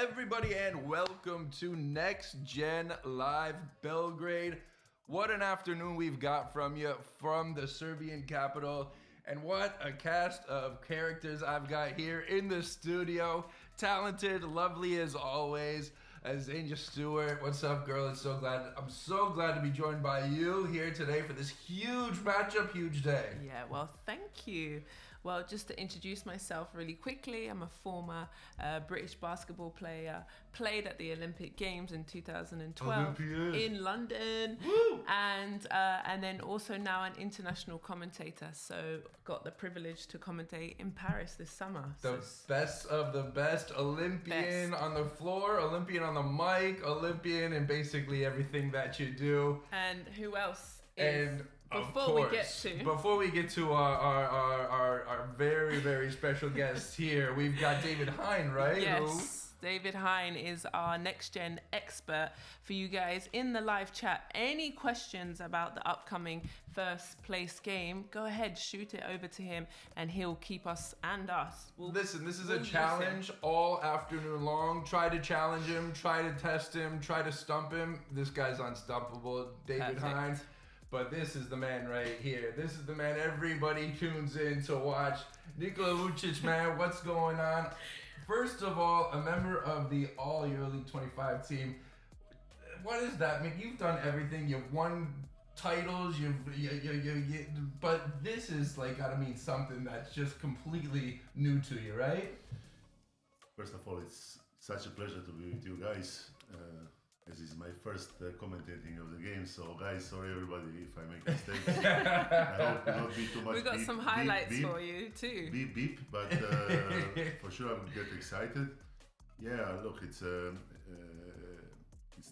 everybody, and welcome to NextGen Live Belgrade. What an afternoon we've got from you from the Serbian capital, and what a cast of characters I've got here in the studio. Talented, lovely as always, as Angel Stewart. What's up, girl? I'm so glad to be joined by you here today for this huge matchup, huge day. Yeah, well, thank you. Well, just to introduce myself really quickly, I'm a former British basketball player, played at the Olympic Games in 2012 in London. Woo! And then also now an international commentator. So got the privilege to commentate in Paris this summer. The best of the best, Olympian on the floor, Olympian on the mic, Olympian in basically everything that you do. And who else? And before we get to our very, very special guest here, we've got David Hine, right? Yes, David Hine is our NextGen expert for you guys in the live chat. Any questions about the upcoming first place game, go ahead, shoot it over to him and he'll keep us and us. Listen, this is a challenge all afternoon long. Try to challenge him, try to test him, try to stump him. This guy's unstoppable, David Hine. But this is the man right here. This is the man everybody tunes in to watch. Nikola Vucic, man, what's going on? First of all, a member of the All EuroLeague 25 team. What does that mean? You've done everything. You've won titles. But this is like gotta mean something that's just completely new to you, right? First of all, it's such a pleasure to be with you guys. This is my first commentating of the game, so guys, sorry everybody if I make mistakes. I hope not be too much. We got some highlights for you too. Beep, but for sure I will get excited. Yeah, look, it's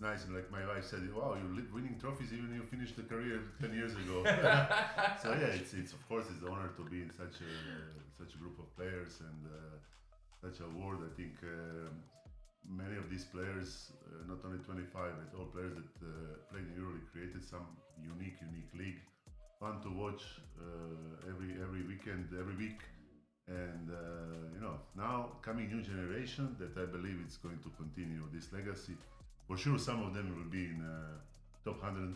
nice, and like my wife said, wow, you're winning trophies even you finished the career 10 years ago. So yeah, it's of course it's an honor to be in such a group of players and such a award. I think. Many of these players, not only 25, but all players that played in EuroLeague created some unique league. Fun to watch every weekend, every week. And now coming new generation that I believe it's going to continue this legacy. For sure, some of them will be in top 100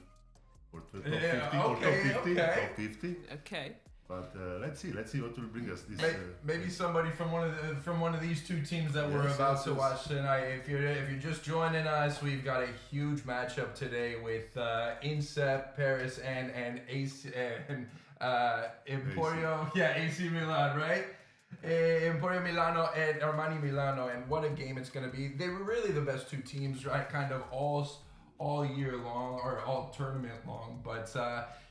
or top 50 top 50. Okay. But let's see what will bring us this. Maybe somebody from one of these two teams that we're about to watch tonight. If you're just joining us, we've got a huge matchup today with INSEP Paris and AC and Emporio. AC. Yeah, AC Milan, right? Emporio Milano and Armani Milano, and what a game it's going to be. They were really the best two teams, right? Kind of all year long or all tournament long, but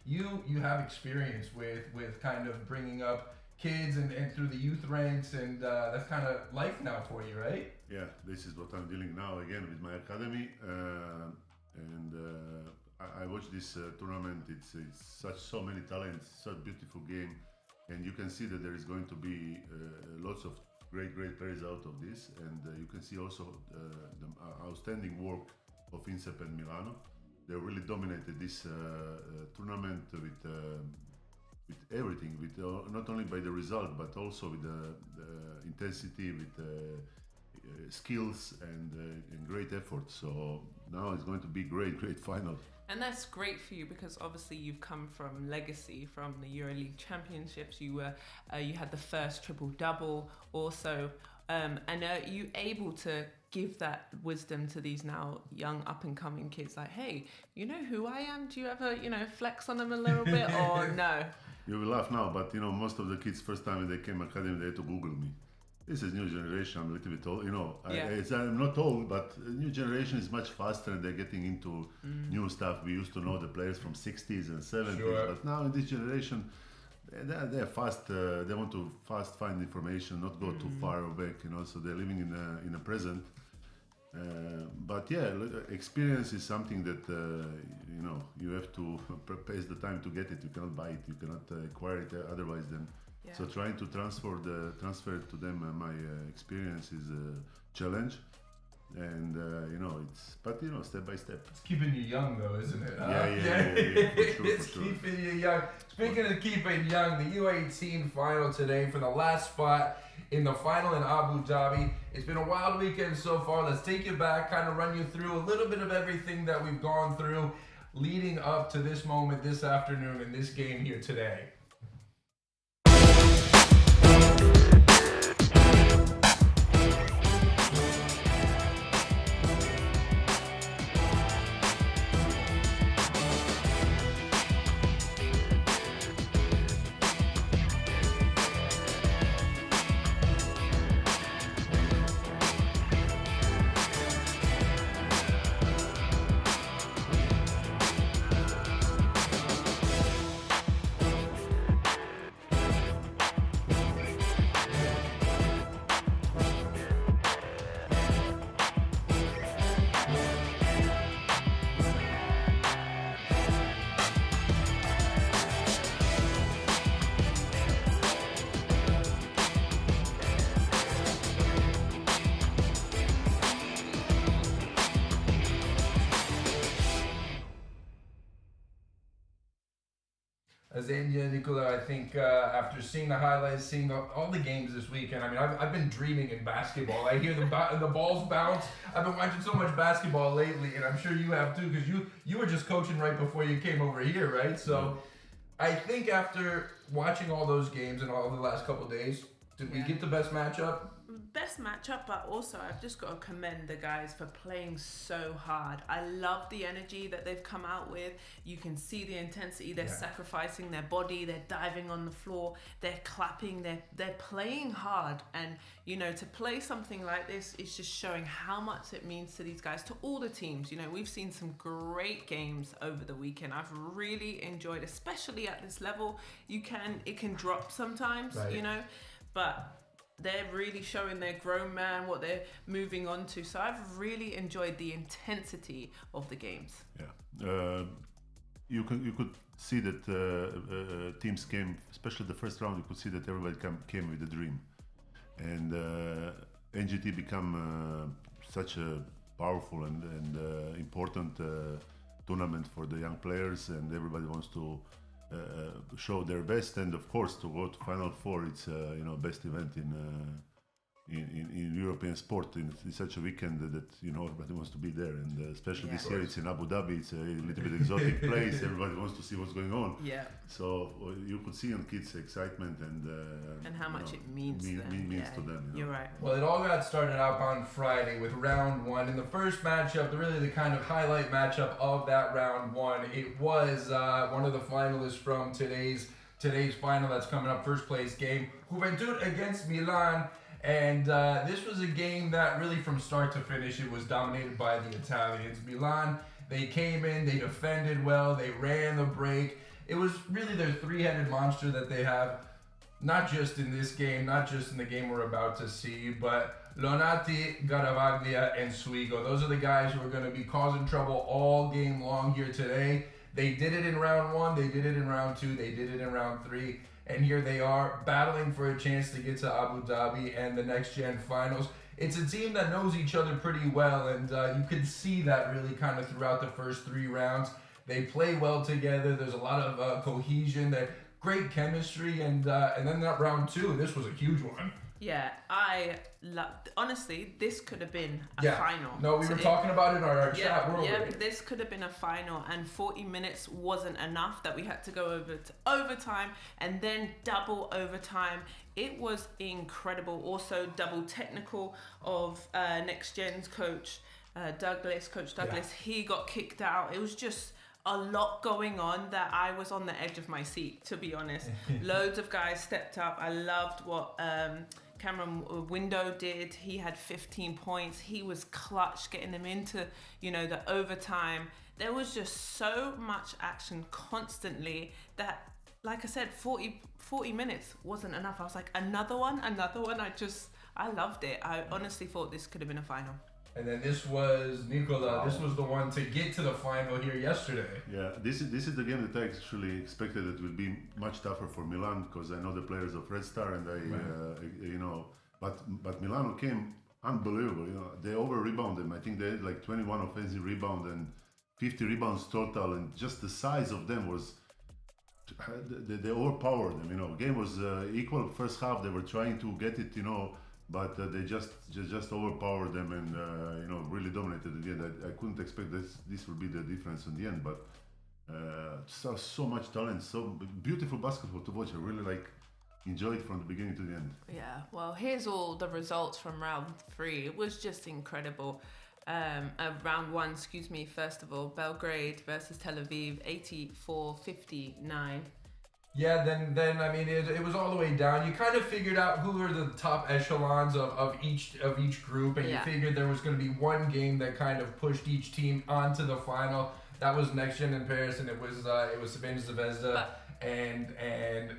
you have experience with kind of bringing up kids and through the youth ranks, and that's kind of life now for you, right? Yeah, this is what I'm dealing now again with my academy, and I watch this tournament. It's so many talents, such a beautiful game, and you can see that there is going to be lots of great players out of this, and you can see also the outstanding work of INSEP and Milano. They really dominated this tournament with everything, with not only by the result but also with the intensity, with skills and great effort. So now it's going to be great final. And that's great for you because obviously you've come from legacy from the EuroLeague Championships. You had the first triple-double also, and are you able to give that wisdom to these now young up-and-coming kids? Like, hey, you know who I am? Do you ever, flex on them a little bit or no? You will laugh now, but most of the kids first time when they came academy, they had to Google me. This is new generation. I'm a little bit old, I'm not old, but new generation is much faster and they're getting into new stuff. We used to know the players from 60s and 70s, but now in this generation, they're fast. They want to fast find information, not go too far back. So they're living in the present. But yeah, experience is something that you have to pay the time to get it. You cannot buy it. You cannot acquire it otherwise. So trying to transfer to them my experience is a challenge. And step by step. It's keeping you young, though, isn't it? Yeah, for sure, It's keeping you young. Speaking of keeping young, the U18 final today for the last spot in the final in Abu Dhabi. It's been a wild weekend so far. Let's take you back, kind of run you through a little bit of everything that we've gone through leading up to this moment this afternoon in this game here today. Xenia, Nicola, I think after seeing the highlights, seeing all the games this weekend, I mean, I've been dreaming in basketball. I hear the balls bounce. I've been watching so much basketball lately, and I'm sure you have too, because you were just coaching right before you came over here, right? So I think after watching all those games and all the last couple of days, did we get the best matchup? Best matchup, but also I've just got to commend the guys for playing so hard. I love the energy that they've come out with. You can see the intensity. They're sacrificing their body. They're diving on the floor. They're clapping. They're playing hard. And to play something like this is just showing how much it means to these guys, to all the teams. We've seen some great games over the weekend. I've really enjoyed, especially at this level. It can drop sometimes, but they're really showing their grown man what they're moving on to. So I've really enjoyed the intensity of the games. Yeah, you could see that teams came, especially the first round. You could see that everybody came with a dream, and NGT become such a powerful and important tournament for the young players, and everybody wants to show their best, and of course to go to Final Four, it's best event in European sport in such a weekend that everybody wants to be there, and especially this year it's in Abu Dhabi. It's a little bit exotic place. Everybody wants to see what's going on. Yeah. So you could see on kids' excitement and how much it means to them. You're right. Well, it all got started out on Friday with round one. In the first matchup, the kind of highlight matchup of that round one, it was one of the finalists from today's final that's coming up, first place game, Juventud against Milan. And this was a game that really from start to finish, it was dominated by the Italians. Milan, they came in, they defended well, they ran the break. It was really their three-headed monster that they have, not just in this game, not just in the game we're about to see, but Lonati, Garavaglia, and Swigo. Those are the guys who are going to be causing trouble all game long here today. They did it in round one, they did it in round two, they did it in round three. And here they are battling for a chance to get to Abu Dhabi and the NextGen finals. It's a team that knows each other pretty well, and you can see that really kind of throughout the first three rounds. They play well together. There's a lot of cohesion, great chemistry, and then that round two, this was a huge one. Yeah, I loved. Honestly, this could have been a final. No, we were talking about it in our chat. This could have been a final, and 40 minutes wasn't enough. That we had to go over to overtime and then double overtime. It was incredible. Also, double technical of NextGen's coach Douglas. Coach Douglas, he got kicked out. It was just a lot going on that I was on the edge of my seat, to be honest. Loads of guys stepped up. I loved what Cameron Window did. He had 15 points. He was clutch, getting them into, the overtime. There was just so much action constantly that, like I said, 40 minutes wasn't enough. I was like, another one. I loved it. I honestly thought this could have been a final. And then this was, Nicola, this was the one to get to the final here yesterday. Yeah, this is the game that I actually expected it would be much tougher for Milan, because I know the players of Red Star, and but Milano came unbelievable. You know, they over rebound them. I think they had like 21 offensive rebound and 50 rebounds total, and just the size of them was. They overpowered them. You know, game was equal first half. They were trying to get it. You know. But they just overpowered them and you know, really dominated in the end. I couldn't expect this will be the difference in the end, but so much talent, so beautiful basketball to watch. I really enjoyed from the beginning to the end. Yeah, well, here's all the results from round 3. It was just incredible. Round 1, excuse me, first of all, Belgrade versus Tel Aviv, 84-59. Yeah, then I mean it was all the way down. You kind of figured out who were the top echelons of each group, and you figured there was going to be one game that kind of pushed each team onto the final. That was NextGen in Paris, and it was Sabine Zvezda and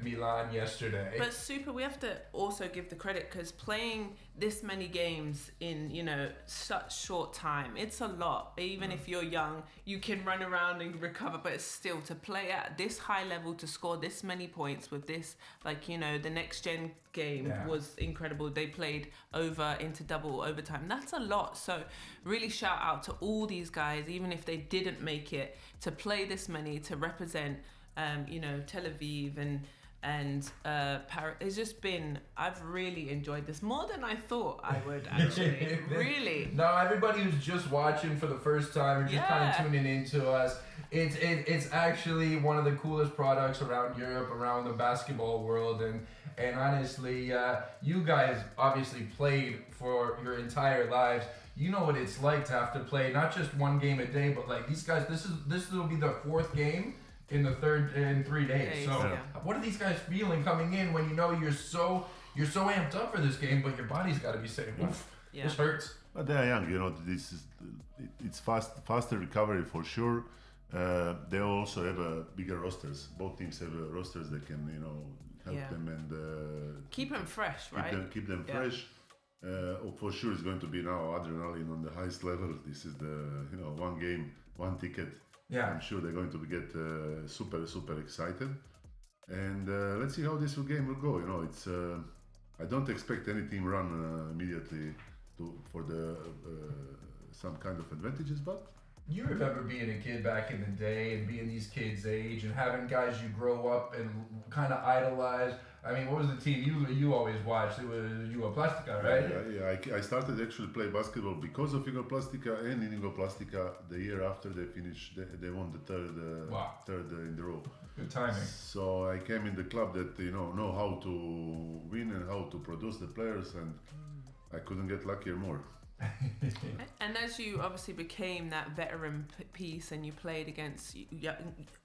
Milan yesterday. But Super, we have to also give the credit, because playing this many games in, you know, such short time, it's a lot. Even if you're young, you can run around and recover, but it's still to play at this high level, to score this many points with this, like, you know, the NextGen game was incredible. They played over into double overtime. That's a lot. So really shout out to all these guys, even if they didn't make it, to play this many, to represent you know, Tel Aviv and Paris. It's just been, I've really enjoyed this more than I thought I would, actually. Really. No, everybody who's just watching for the first time or just kind of tuning into us, it's actually one of the coolest products around Europe, around the basketball world, and honestly, you guys obviously played for your entire lives. You know what it's like to have to play not just one game a day, but like these guys, this will be the 4th game in 3 days. So what are these guys feeling coming in when you know you're so amped up for this game, but your body's got to be saying, oof, this hurts. But they are young, you know. It's faster recovery for sure. They also have bigger rosters. Both teams have rosters that can, you know, help them and keep them fresh, right? Keep them fresh. For sure, it's going to be now adrenaline on the highest level. This is the, you know, one game, one ticket. Yeah, I'm sure they're going to get super excited, and let's see how this game will go. You know, it's I don't expect any team run immediately for the some kind of advantages, but you remember being a kid back in the day and being these kids' age and having guys you grow up and kind of idolize. I mean, what was the team you always watched? It was EuroPlastica, right? Yeah. I started actually play basketball because of EuroPlastica, and in EuroPlastica the year after they finished, they won the third in the row. Good timing. So I came in the club that, you know how to win and how to produce the players, and I couldn't get luckier more. And as you obviously became that veteran piece and you played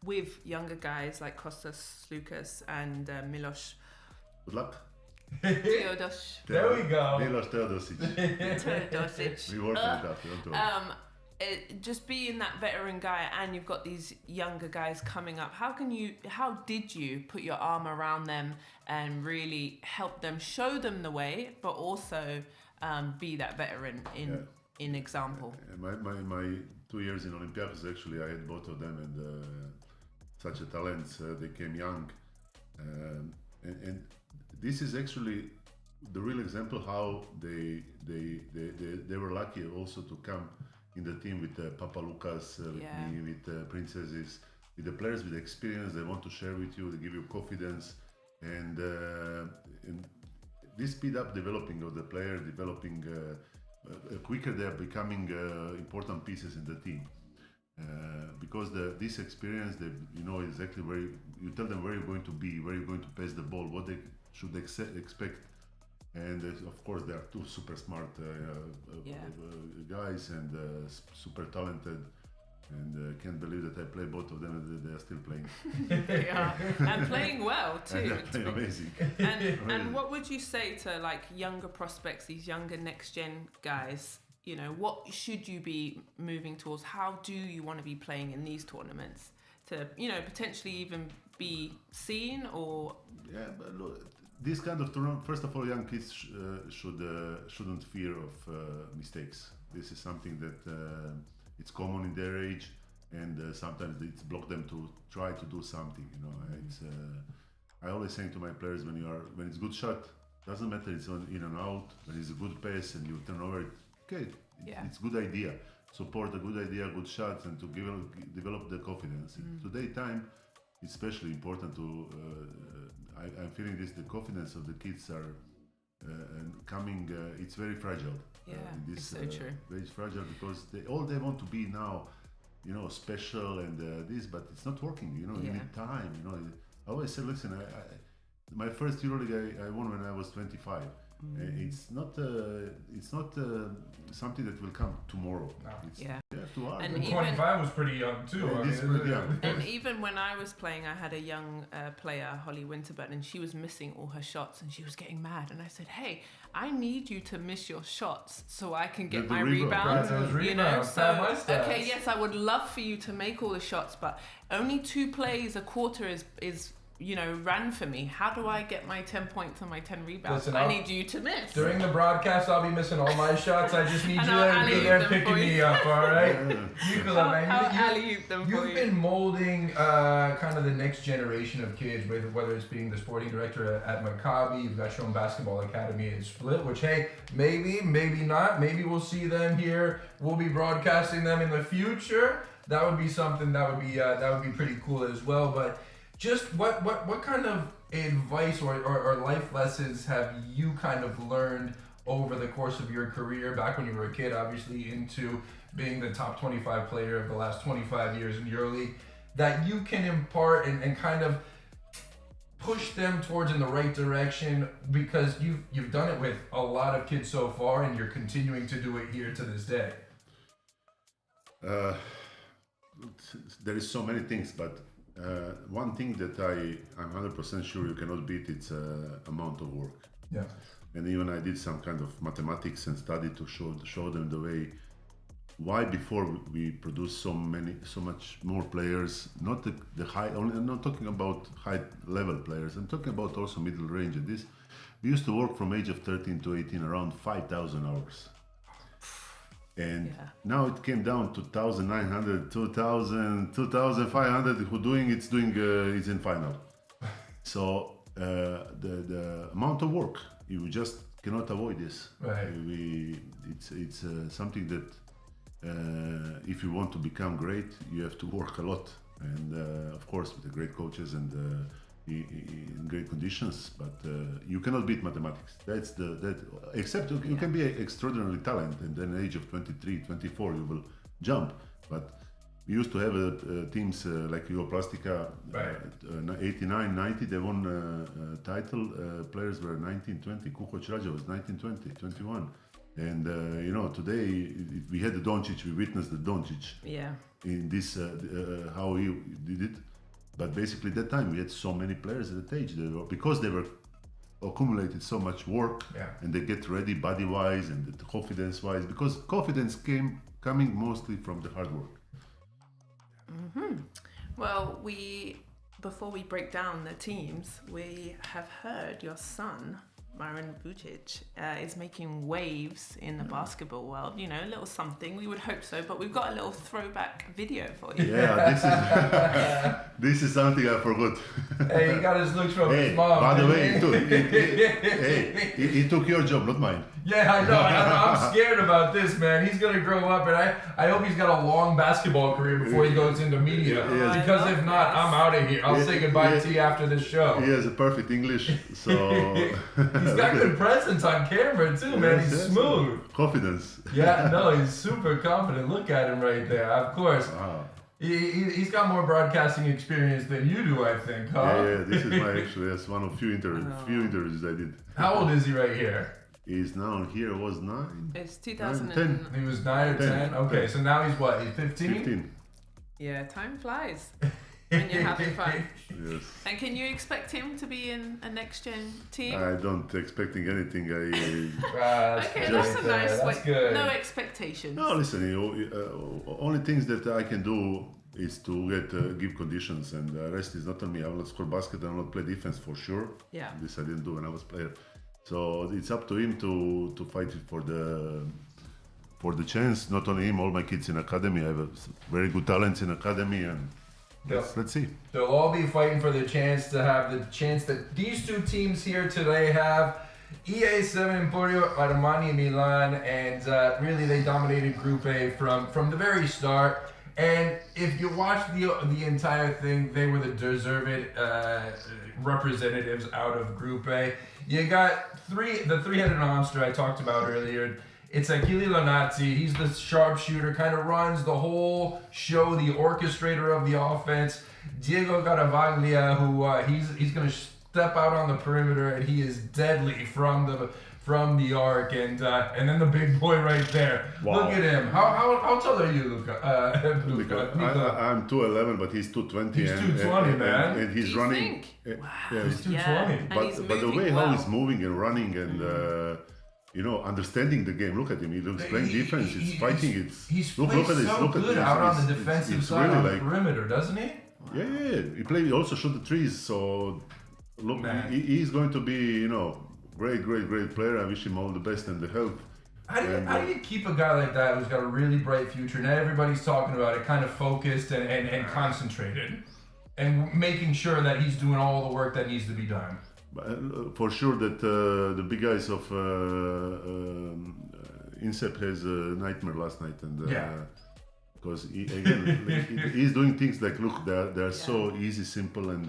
with younger guys like Kostas Sloukas and Milos. Good luck. Teodos. There we go. Milos Teodosic. We worked on that, don't worry. Just being that veteran guy, and you've got these younger guys coming up, how did you put your arm around them and really help them, show them the way, but also be that veteran in example? My 2 years in Olympiacos, actually, I had both of them, and such a talent. They came young, and this is actually the real example how they were lucky also to come in the team with Papa Lucas, with me, with Princesses, with the players with experience. They want to share with you, they give you confidence, and this speed up developing of the player, developing quicker. They are becoming important pieces in the team because this experience, you know exactly where you tell them where you're going to be, where you're going to pass the ball, what they should expect. And of course, they are two super smart guys and super talented. And can't believe that I play both of them and they are still playing. They are, and playing well too. And amazing. And what would you say to like younger prospects, these younger next gen guys? You know, what should you be moving towards? How do you want to be playing in these tournaments to, you know, potentially even be seen or? Yeah, but look, this kind of tournament. First of all, young kids shouldn't fear of mistakes. This is something that. It's common in their age, and sometimes it's blocked them to try to do something. You know, it's. I always say to my players, when it's good shot, doesn't matter. It's on in and out. There is a good pace, and you turn over it. Okay, it's good idea. Support a good idea, good shots, and to develop the confidence. Today time, it's especially important to. I'm feeling this. The confidence of the kids are coming. It's very fragile. It's so true. Very fragile because they want to be now, special and this, but it's not working. You need time. I always say, listen, my first EuroLeague I won when I was 25. It's not something that will come tomorrow. No. You have to work. And 25 was pretty young too. Pretty young. And even when I was playing, I had a young player, Holly Winterburn, and she was missing all her shots, and she was getting mad. And I said, "Hey, I need you to miss your shots so I can get my rebounds." So okay, yes, I would love for you to make all the shots, but only 2 plays a quarter is ran for me. How do I get my 10 points and my 10 rebounds? Listen, I need you to miss. During the broadcast, I'll be missing all my shots. I just need you to be there picking me up, all right? You've been molding kind of the next generation of kids, whether it's being the sporting director at Maccabi, you've got your own basketball academy at Split, which, hey, maybe not. Maybe we'll see them here. We'll be broadcasting them in the future. That would be something that would be pretty cool as well. But just what kind of advice or life lessons have you kind of learned over the course of your career, back when you were a kid, obviously, into being the top 25 player of the last 25 years in EuroLeague, that you can impart and kind of push them towards in the right direction, because you've done it with a lot of kids so far, and you're continuing to do it here to this day? There is so many things, but one thing that I'm 100% sure you cannot beat, it's amount of work. Yeah. And even I did some kind of mathematics and study to show them the way why before we produce so much more players, not the high. I'm not talking about high level players. I'm talking about also middle range. And this, we used to work from age of 13 to 18 around 5,000 hours. And now it came down to 1,900, 2,000, 2,500. Who doing it's in final. So the amount of work, you just cannot avoid this. Right. It's something that if you want to become great, you have to work a lot, and of course with the great coaches and in great conditions. But you cannot beat mathematics. Except you can be extraordinarily talented, and then at the age of 23, 24, you will jump. But we used to have teams like Europlastica, 89, 90, they won title. Players were 19, 20. Kukoc Raja was 19, 20, 21. And today we had the Doncic, we witnessed the Doncic. Yeah. In this, how he did it. But basically that time we had so many players at that age, because they were accumulated so much work, and they get ready body-wise and confidence-wise, because confidence coming mostly from the hard work. Mm-hmm. Well, before we break down the teams, we have heard your son, Marin Vucic, is making waves in the basketball world. A little something. We would hope so, but we've got a little throwback video for you. Yeah, this is something I forgot. Hey, he got his looks from his mom. By the way, he took your job, not mine. Yeah, I know. I'm scared about this, man. He's gonna grow up, and I hope he's got a long basketball career before he goes into media. Because if not, I'm out of here. I'll say goodbye to you after this show. He has a perfect English, so he's got good presence on camera too, man. He's smooth. Confidence. Yeah, no, he's super confident. Look at him right there. Of course. Wow. He's got more broadcasting experience than you do, I think, huh? Yeah, this is that's one of few interviews I did. How old is he right here? He's now here, was 9. It's 2010. He was 9 or 10? Okay, so now he's what? He's 15? 15. Yeah, time flies when you're having fun. Yes. And can you expect him to be in a NextGen team? I don't expecting anything. Okay, that's a nice way. Good. No expectations. No, listen, only things that I can do is to give conditions, and the rest is not on me. I will not score basket, I will not play defense for sure. Yeah. This I didn't do when I was player. So it's up to him to fight for the chance. Not only him, all my kids in academy. I have very good talents in academy, and let's see. They'll all be fighting for the chance to have the chance that these two teams here today have. EA7 Emporio Armani Milan, and really they dominated Group A from the very start. And if you watch the entire thing, they were the deserved representatives out of Group A. You got the three-headed monster I talked about earlier. It's Achille Lonazzi. He's the sharpshooter, kind of runs the whole show, the orchestrator of the offense. Diego Garavaglia, who he's going to step out on the perimeter, and he is deadly from the arc, and then the big boy right there. Wow. Look at him. How tall are you, Luca? I'm 2'11", but he's 220. He's 220, man. And he's running. Wow. Yeah, he's 220. But the way how he's moving and running and understanding the game. Look at him. He looks playing defense. He's fighting. He's look at this. Look at this. Out on the defensive side really on the perimeter, doesn't he? Yeah. He also shot the trees. So look, he's going to be great player. I wish him all the best and the health. How do you keep a guy like that who's got a really bright future? Now everybody's talking about it, kind of focused and concentrated, and making sure that he's doing all the work that needs to be done. For sure that the big guys of INSEP has a nightmare last night, and because he's doing things like, look, they're so easy, simple, and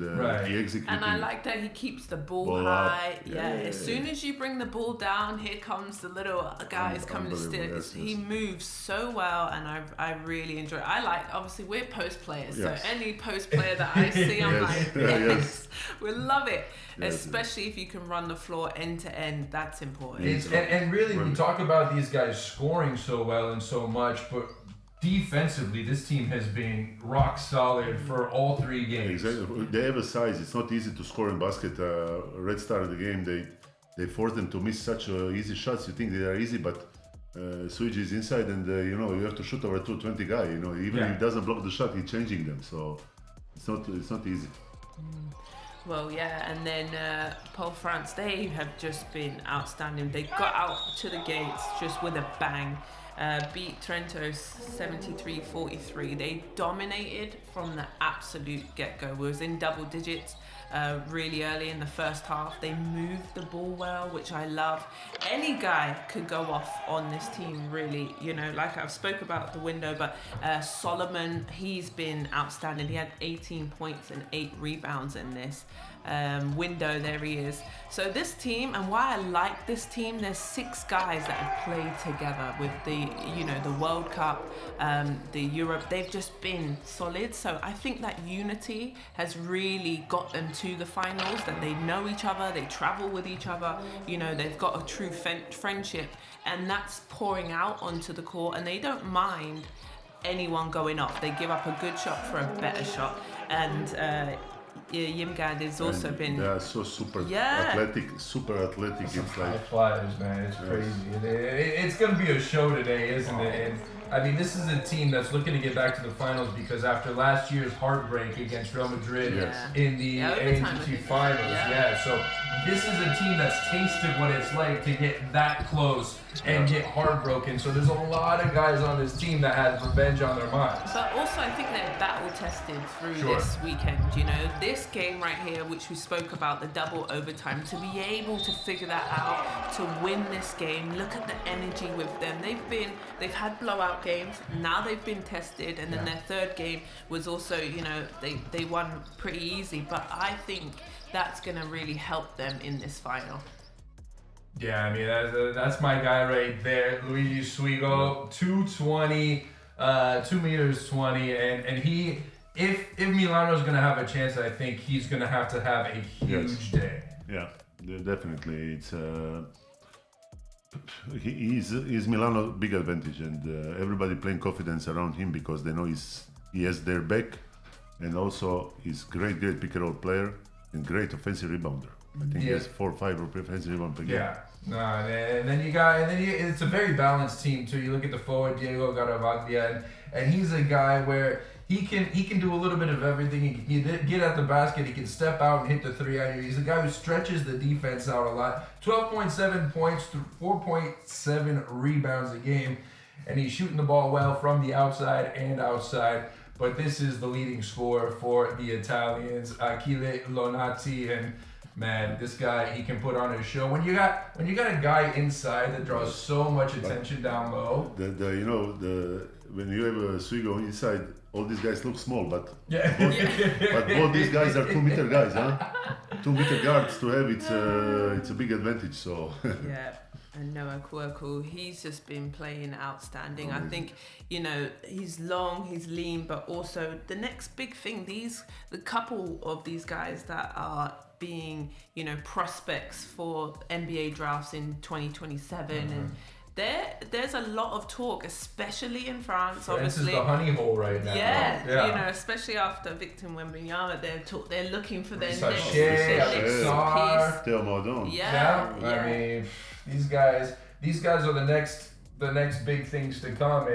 he executes. And I like that he keeps the ball high. As soon as you bring the ball down, here comes the little guys coming to steal. He moves so well, and I really enjoy it. Obviously, we're post players, so any post player that I see, I'm like, yes, we love it. Especially if you can run the floor end to end, that's important. And really, we talk about these guys scoring so well and so much, but defensively, this team has been rock solid for all 3 games. Exactly. They have a size. It's not easy to score in basket. Red Star of the game, they force them to miss such easy shots. You think they are easy, but Suiji is inside, and you have to shoot over 220 guy. Even if he doesn't block the shot, he's changing them. So it's not easy. Well, and then Pole France, they have just been outstanding. They got out to the gates just with a bang. Beat Trento 73-43. They dominated from the absolute get-go. We was in double digits really early in the first half. They moved the ball well, which I love. Any guy could go off on this team, really. Like I've spoke about the window, but Solomon, he's been outstanding. He had 18 points and 8 rebounds in this window. There he is. So this team, and why I like this team, there's 6 guys that have played together with the World Cup, the Europe. They've just been solid. So I think that unity has really got them to the finals, that they know each other, they travel with each other, they've got a true friendship, and that's pouring out onto the court, and they don't mind anyone going off. They give up a good shot for a better shot, and Yimgad has also been. They are so super athletic. It's high flyers, man. It's crazy. It's gonna be a show today, isn't it? And I mean, this is a team that's looking to get back to the finals because after last year's heartbreak against Real Madrid in the ANGT finals, so this is a team that's tasted what it's like to get that close and get heartbroken. So there's a lot of guys on this team that has revenge on their minds. But also, I think they're battle tested through this weekend. This game right here, which we spoke about, the double overtime, to be able to figure that out, to win this game. Look at the energy with them. They've had blowout games. Now they've been tested, and then their third game was also, they won pretty easy. But I think that's going to really help them in this final. Yeah, I mean, that's my guy right there, Luigi Swigo, 220, 2 meters 20, and he, if Milano's going to have a chance, I think he's going to have a huge day. Yeah, definitely. It's he's Milano big advantage, and everybody playing confidence around him because they know he has their back, and also he's great pick and roll player and great offensive rebounder. I think he has 4 or 5 offensive rebound per game. Yeah. No, and then it's a very balanced team too. You look at the forward, Diego Garavaglia, and he's a guy where he can do a little bit of everything. He can get at the basket. He can step out and hit the 3-iron. He's a guy who stretches the defense out a lot. 12.7 points to 4.7 rebounds a game, and he's shooting the ball well from the outside and outside. But this is the leading scorer for the Italians, Achille Lonazzi, and man, this guy, he can put on a show. When you got a guy inside that draws so much attention down low. When you have a Swigo inside, all these guys look small, but Yeah. but both these guys are 2 meter guys, huh? 2 meter guards to have it's a big advantage. So Yeah. And Noah Kwerkul, he's just been playing outstanding. I think, he's long, he's lean, but also the next big thing, the couple of these guys that are being, prospects for NBA drafts in 2027 and there's a lot of talk, especially in France. Obviously, this is the honey hole right now. Yeah. Especially after Victor Wembanyama, they're looking for their next piece. Yeah. I mean, these guys are the next big things to come,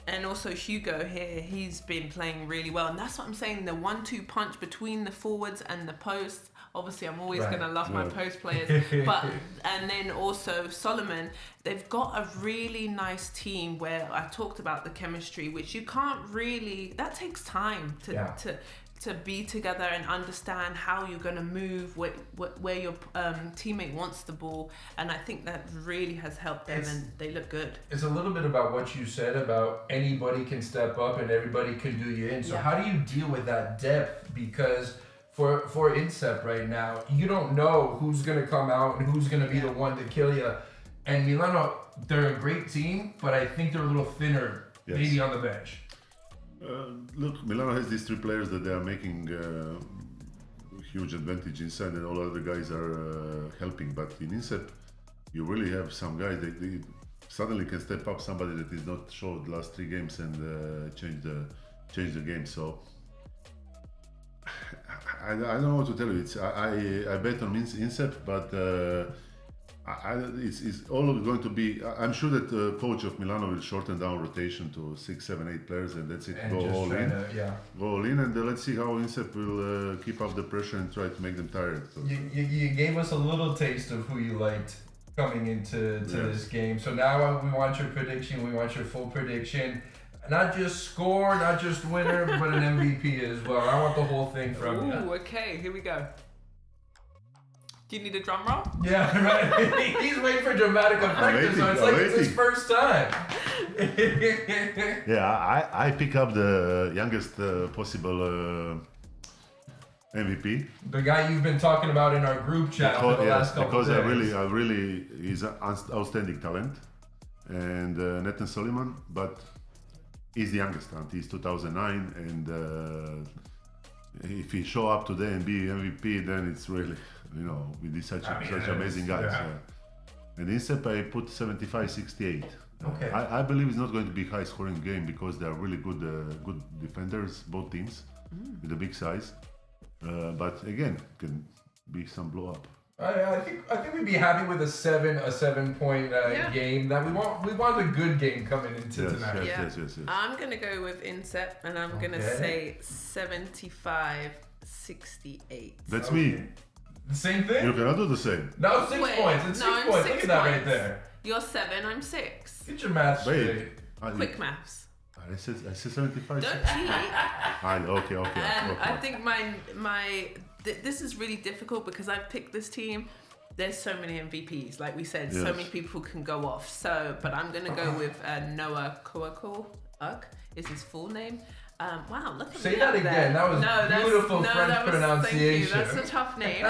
and also Hugo here, he's been playing really well, and that's what I'm saying. The 1-2 punch between the forwards and the posts. Obviously, I'm always going to love my post players, and then also Solomon, they've got a really nice team where I talked about the chemistry, which you can't really, that takes time to be together and understand how you're going to move, where your teammate wants the ball, and I think that really has helped them, and they look good. It's a little bit about what you said about anybody can step up and everybody can do you in. So how do you deal with that depth? Because for INSEP right now, you don't know who's going to come out and who's going to be the one to kill you. And Milano, they're a great team, but I think they're a little thinner, maybe on the bench. Look, Milano has these 3 players that they are making huge advantage inside, and all other guys are helping. But in INSEP, you really have some guys that they suddenly can step up, somebody that is not showed the last 3 games and change the game. So I don't know what to tell you. I bet on INSEP, but it's all going to be. I'm sure that the coach of Milano will shorten down rotation to 6, 7, 8 players, and that's it. And go all in. Go all in, and let's see how INSEP will keep up the pressure and try to make them tired. So. You gave us a little taste of who you liked coming into this game. So now we want your prediction. We want your full prediction. Not just score, not just winner, but an MVP as well. I want the whole thing from you. Ooh, okay, here we go. Do you need a drum roll? Yeah, right. He's waiting for dramatic effect, so it's like it's his first time. Yeah, I pick up the youngest possible MVP. The guy you've been talking about in our group chat for the last couple of days. Because I really, he's an outstanding talent, and Nathan Soliman, but he's the youngest, and he's 2009, and if he show up today and be MVP, then it's really, with these such amazing guys. And INSEP, I put 75-68. Okay. I believe it's not going to be a high-scoring game because they are really good defenders, both teams, with a big size. But again, can be some blow up. I think we'd be happy with a 7-point game. That we want a good game coming into tonight. Yes. I'm gonna go with INSEP, and I'm gonna say 75-68. That's me. The same thing? You cannot do the same. No, 6 points. It's 6 points. Look at that right there. You're 7, I'm 6. Get your math straight. Quick maths. I said 75. Don't cheat. Okay. And I think this is really difficult because I've picked this team. There's so many MVPs, like we said, so many people can go off. So, but I'm gonna go with Noah Kwerkul is his full name. Wow, look at Say that again. That was beautiful French pronunciation. Thank you. That's a tough name.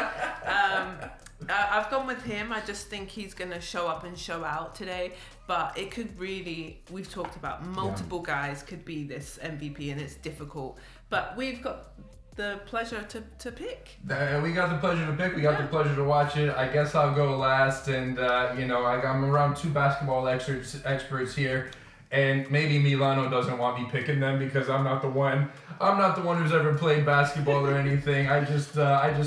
I've gone with him. I just think he's going to show up and show out today. But it could really, we've talked about multiple guys could be this MVP, and it's difficult. But we've got the pleasure to pick. We got the pleasure to pick. We got the pleasure to watch it. I guess I'll go last. And, I'm around 2 basketball experts here. And maybe Milano doesn't want me picking them because I'm not the one who's ever played basketball or anything. I just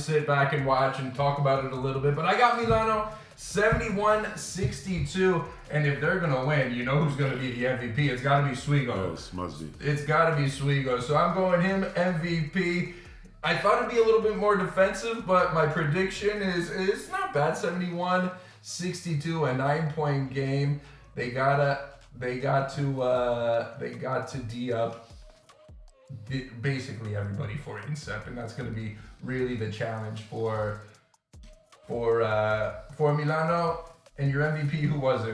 sit back and watch and talk about it a little bit. But I got Milano 71-62, and if they're gonna win, you know who's gonna be the MVP. It's gotta be Swigo. Yes, must be. It's gotta be Swigo. So I'm going him MVP. I thought it'd be a little bit more defensive, but my prediction is not bad. 71-62, a 9-point game. They got to D up basically everybody for INSEP, and that's going to be really the challenge for for Milano. And your MVP, who was it?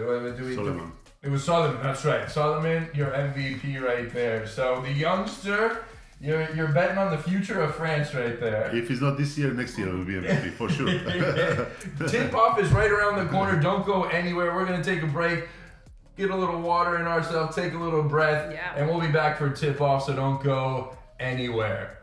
Solomon. It was Solomon, that's right. Solomon, your MVP right there. So the youngster, you're betting on the future of France right there. If it's not this year, next year will be MVP for sure. Tip-off is right around the corner. Don't go anywhere. We're going to take a break, get a little water in ourselves, take a little breath, and we'll be back for tip-off, so don't go anywhere.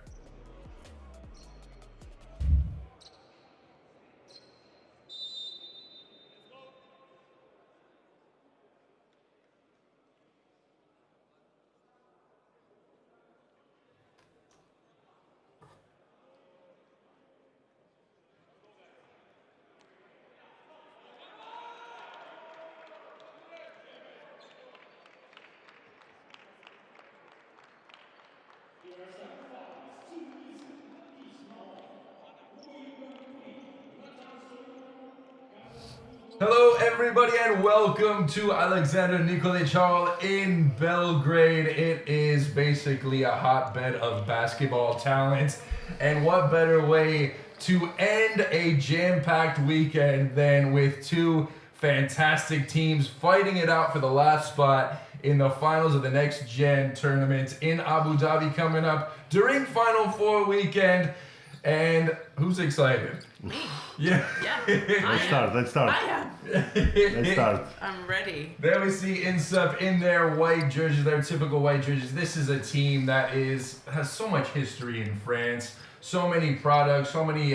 Hello everybody and welcome to Alexander Nikolic Hall in Belgrade. It is basically a hotbed of basketball talent, and what better way to end a jam-packed weekend than with two fantastic teams fighting it out for the last spot in the finals of the NextGen tournament in Abu Dhabi coming up during Final Four weekend. And who's excited? Me. Yeah. Let's start. I am. Let's start. I'm ready. There we see INSEP in their white jerseys, their typical white jerseys. This is a team that has so much history in France. So many products, so many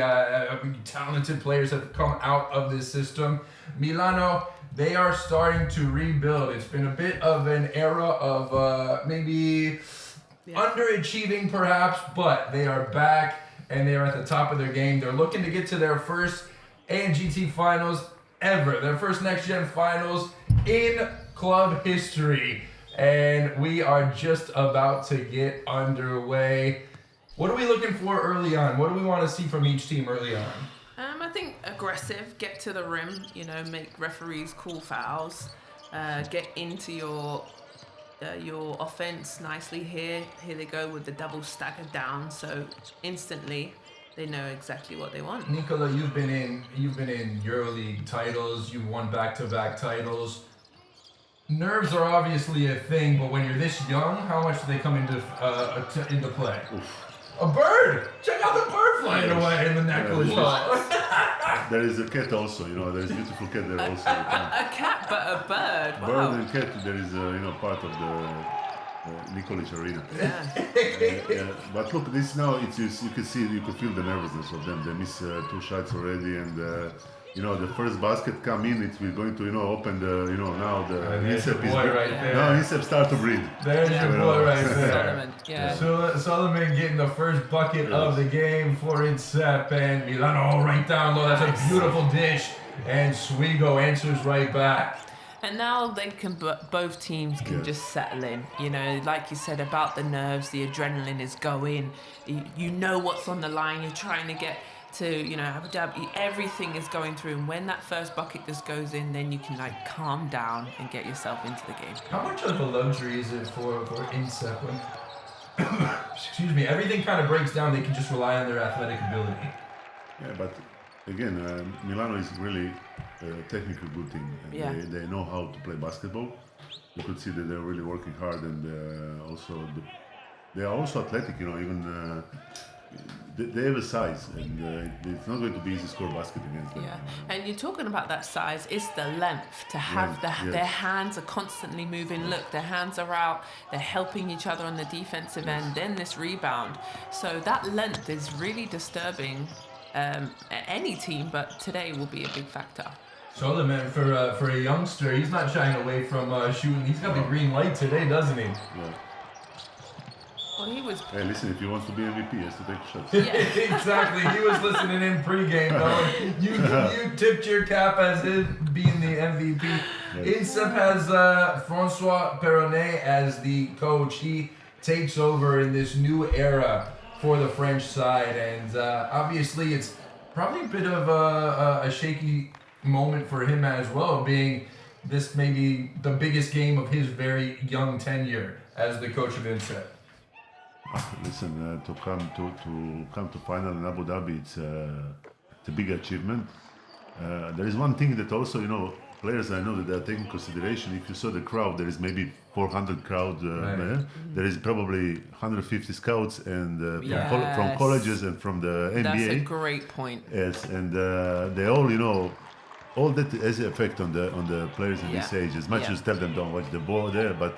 talented players have come out of this system. Milano, they are starting to rebuild. It's been a bit of an era of maybe underachieving perhaps, but they are back and they are at the top of their game. They're looking to get to their first ANGT finals ever, their first NextGen finals in club history. And we are just about to get underway. What are we looking for early on? What do we want to see from each team early on? I think aggressive, get to the rim, make referees call fouls, get into your offense nicely here. Here they go with the double staggered down, so instantly they know exactly what they want. Nicola, you've been in EuroLeague titles, you've won back-to-back titles. Nerves are obviously a thing, but when you're this young, how much do they come into play? Oof. A bird! Check out the bird flying away in the necklace. There is a cat also, there's a beautiful cat there also. A cat, but a bird. Wow. Bird and cat, there is part of the Nikolic arena. Yeah. But look, this now, you can feel the nervousness of them. They miss 2 shots already, and the first basket come in, we're going to open the now the INSEP is right there. Now INSEP start to breathe. There's your boy right there. Solomon, yeah. So Solomon getting the first bucket of the game for INSEP, and Milano right down low. That's a beautiful dish, and Swigo answers right back. And now they can, both teams can just settle in. Like you said about the nerves, the adrenaline is going. You know what's on the line. You're trying to get to Abu Dhabi. Everything is going through, and when that first bucket just goes in, then you can calm down and get yourself into the game. How much of a luxury is it for INSEP when excuse me, everything kind of breaks down? They can just rely on their athletic ability. Yeah, but again, Milano is really a technically good team, and they know how to play basketball. You could see that they're really working hard, and they are also athletic. Even they have a size, and it's not going to be easy to score basket against them. Yeah, and you're talking about that size. It's the length to have their hands are constantly moving. Look, their hands are out. They're helping each other on the defensive end. Then this rebound. So that length is really disturbing any team, but today will be a big factor. Solomon, for a youngster, he's not shying away from shooting. He's got the green light today, doesn't he? Yeah. Well, he was. Hey, listen, if he wants to be MVP, he has to take shots. Yeah. Exactly. He was listening in pregame, though. You tipped your cap as him being the MVP. INSEP has Francois Perronnet as the coach. He takes over in this new era for the French side, and obviously it's probably a bit of a shaky moment for him as well, being this maybe the biggest game of his very young tenure as the coach of INSEP. Listen, to come to final in Abu Dhabi, it's a big achievement. There is one thing that also, players I know that they are taking consideration. If you saw the crowd, there is maybe 400 crowd there. There is probably 150 scouts and from colleges and from the NBA. That's a great point. Yes, and they all that has an effect on the players in this age. As much as tell them don't watch the ball there, but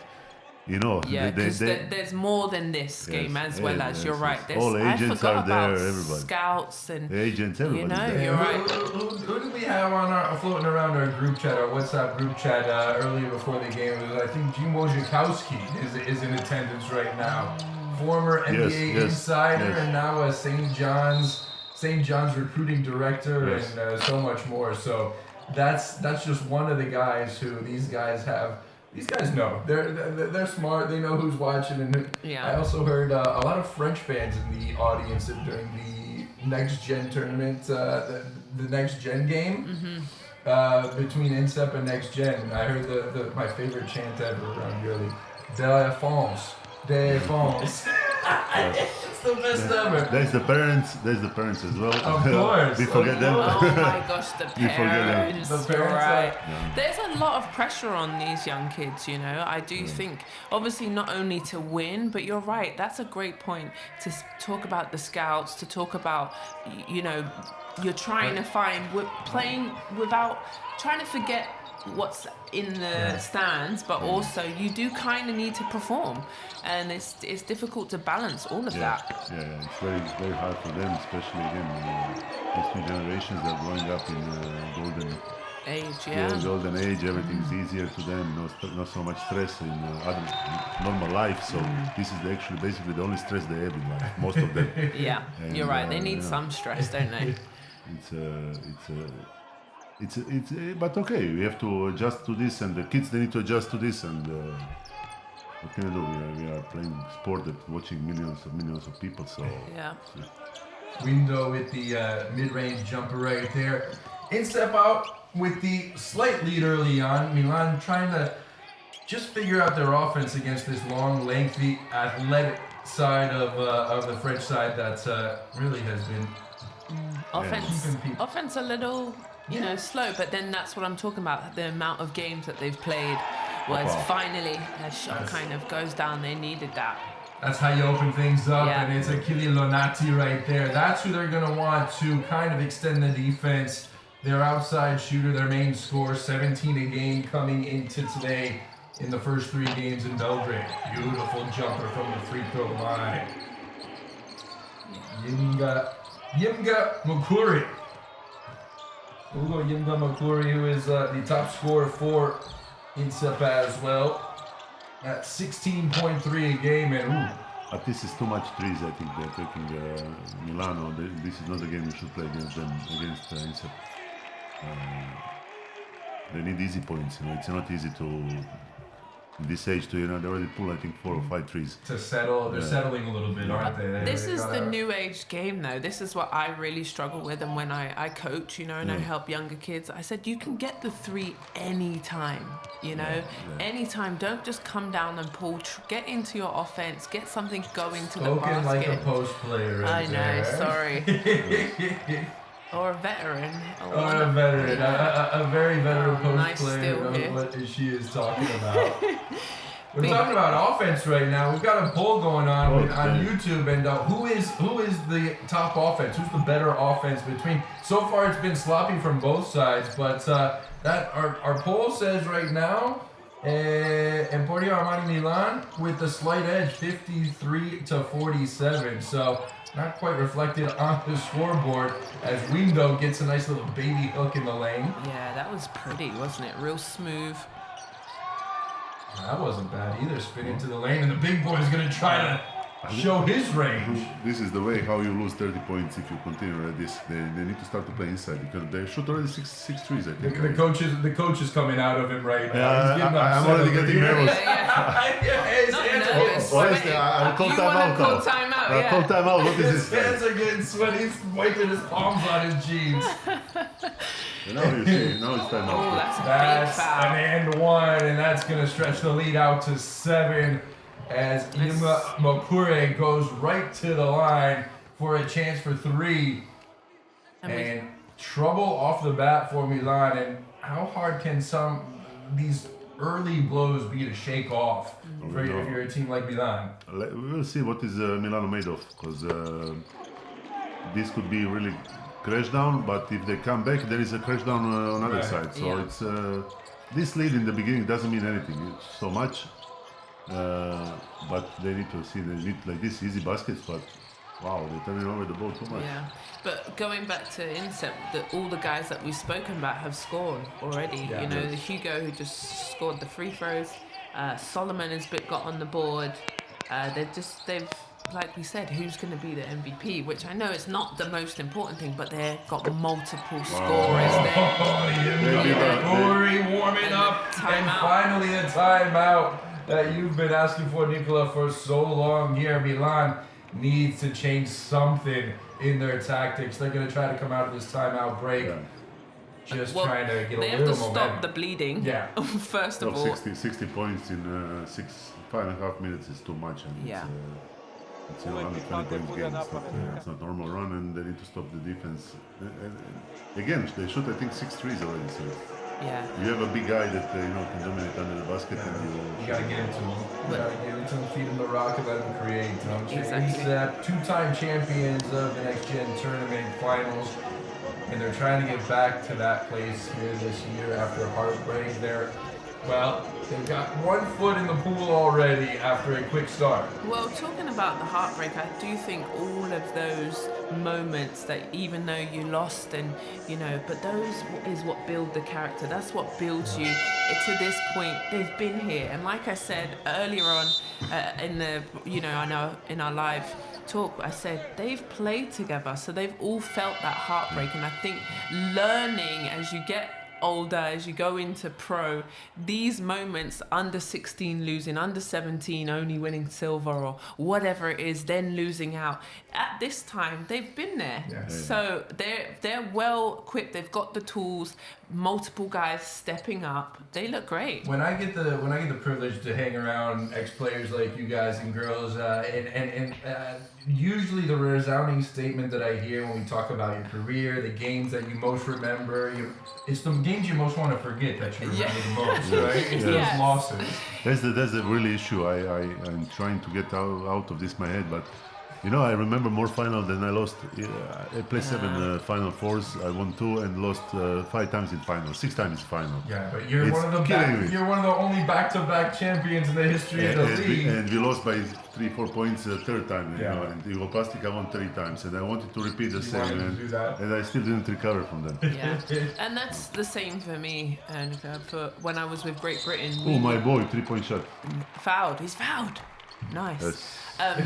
because there's more than this game as well as you're right. There's, all agents are there, everybody. Scouts and agents, everybody. There. You're right. Who did we have on floating around our group chat, our WhatsApp group chat earlier before the game? It was, I think, Jim Wojciechowski is in attendance right now. Former NBA insider and now a St. John's recruiting director and so much more. So that's just one of the guys who these guys have. These guys know. They're smart. They know who's watching. And I also heard a lot of French fans in the audience during the NextGen tournament, the NextGen game between INSEP and NextGen. I heard my favorite chant ever around EuroLeague. Défense. It's the best ever. There's the parents as well. Of course. We forget them. Oh my gosh, the parents. The parents right. There's a lot of pressure on these young kids, I do think, obviously not only to win, but you're right, that's a great point to talk about the scouts, to talk about, you're trying to find, playing without, trying to forget what's in the stands, but also you do kind of need to perform, and it's difficult to balance all of that. It's very hard for them, especially again these new generations that are growing up in golden age. Golden age, everything's easier to them, not so much stress in other normal life. So this is actually basically the only stress they have in life, most of them. And, you're right, they need some stress, don't they? But okay, we have to adjust to this, and the kids, they need to adjust to this, and what can we do? We are playing sport that watching millions of people, so Window with the mid-range jumper right there. INSEP out with the slight lead early on. Milan trying to just figure out their offense against this long, lengthy, athletic side of the French side that really has been offense a little slow, but then that's what I'm talking about. The amount of games that they've played was finally a shot kind of goes down. They needed that. That's how you open things up, and it's Achille Lonati right there. That's who they're going to want to kind of extend the defense. Their outside shooter, their main scorer, 17 a game coming into today in the first 3 games in Belgrade. Beautiful jumper from the free throw line. Yimga Mukuri. Yimga Mukuri, who is the top scorer for INSEP as well. At 16.3 a game, and but this is too much threes. I think they're taking Milano. This is not a game you should play against them, against INSEP. They need easy points. It's not easy to in this age to they already pull I think 4 or 5 threes. To settle, they're settling a little bit, aren't they? This is the new age game though. This is what I really struggle with, and when I coach, and I help younger kids, I said you can get the 3 anytime. Anytime. Don't just come down and pull. Get into your offense. Get something going to the basket. Like a post player. I know. Sorry. Or a veteran. Or a veteran. A very veteran post player knows what she is talking about. We're talking about offense right now. We've got a poll going on YouTube, and who is the top offense? Who's the better offense between? So far, it's been sloppy from both sides, but that our poll says right now, Emporio Armani Milan with the slight edge, 53-47. So not quite reflected on the scoreboard as Window gets a nice little baby hook in the lane. Yeah, that was pretty, wasn't it? Real smooth. That wasn't bad either. Spin into the lane, and the big boy is going to try to show his range. This is the way how you lose 30 points if you continue like this. They need to start to play inside because they shoot already six threes, I think. The coach is coming out of him right now. I'm already getting nervous. Honestly, I'll call timeout now. I'll call timeout. What is this? His hands are getting sweaty. He's wiping his palms on his jeans. Now it's time out. Oh, that's an and one, and that's going to stretch the lead out to 7 as Ima Mokure goes right to the line for a chance for 3. And trouble off the bat for Milan, and how hard can these early blows be to shake off if you're a team like Milan? We will see what is Milano made of, because this could be really crash down, but if they come back, there is a crash down on other side. So it's this lead in the beginning doesn't mean anything so much, but they need to see, they need like this easy baskets, but wow, they're turning over the ball too much. Yeah, but going back to Incept, all the guys that we've spoken about have scored already. Yeah. You know, the Hugo who just scored the free throws, Solomon has got on the board. They've like we said, who's going to be the MVP? Which I know it's not the most important thing, but they've got multiple scorers there. Corey warming up, and finally a timeout that you've been asking for, Nicola, for so long here. Milan needs to change something in their tactics. They're going to try to come out of this timeout break. Just trying to get a little momentum. They have to stop the bleeding. Yeah. First of all. 60 points in 5.5 minutes is too much. And it's 120 points game. It's not normal run, and they need to stop the defense. Again, they shoot, I think, 6 threes already. So you have a big guy that can dominate under the basket, and you gotta get into him. You gotta get into him, feed him the rock, and let him create. Exactly. He's two-time champions of the NextGen tournament finals, and they're trying to get back to that place here this year after a heartbreak. They've got 1 foot in the pool already after a quick start. Well, talking about the heartbreak, I do think all of those moments that even though you lost but those is what build the character. That's what builds you to this point. They've been here, and like I said earlier on in our live talk, I said they've played together, so they've all felt that heartbreak. And I think learning as you get older, as you go into pro, these moments, under 16 losing, under 17 only winning silver or whatever it is, then losing out, at this time they've been there. So they're well equipped, they've got the tools, multiple guys stepping up, they look great. When I get the privilege to hang around ex-players like you guys and girls, and usually the resounding statement that I hear when we talk about your career, the games that you most remember, it's the games you most want to forget that you remember the most, right? It's those losses. That's the real issue. I'm trying to get out of this my head, but I remember more final than I lost. I played 7 Final Fours. I won 2 and lost 5 times in final, 6 times in final. Yeah, but you're one of the only back-to-back champions in the history of the league. And we lost by 3-4 points the third time. And Ivo Pastic, I won 3 times, and I wanted to repeat the same. And I still didn't recover from that. And that's the same for me. And for when I was with Great Britain. My boy, 3-point shot. He's fouled. Nice. Yes.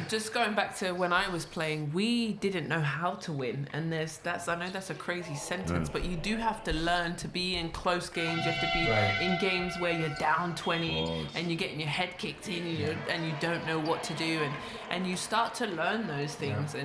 Just going back to when I was playing, we didn't know how to win, and I know that's a crazy sentence, but you do have to learn to be in close games. You have to be in games where you're down 20 and you're getting your head kicked in, and you don't know what to do, and you start to learn those things.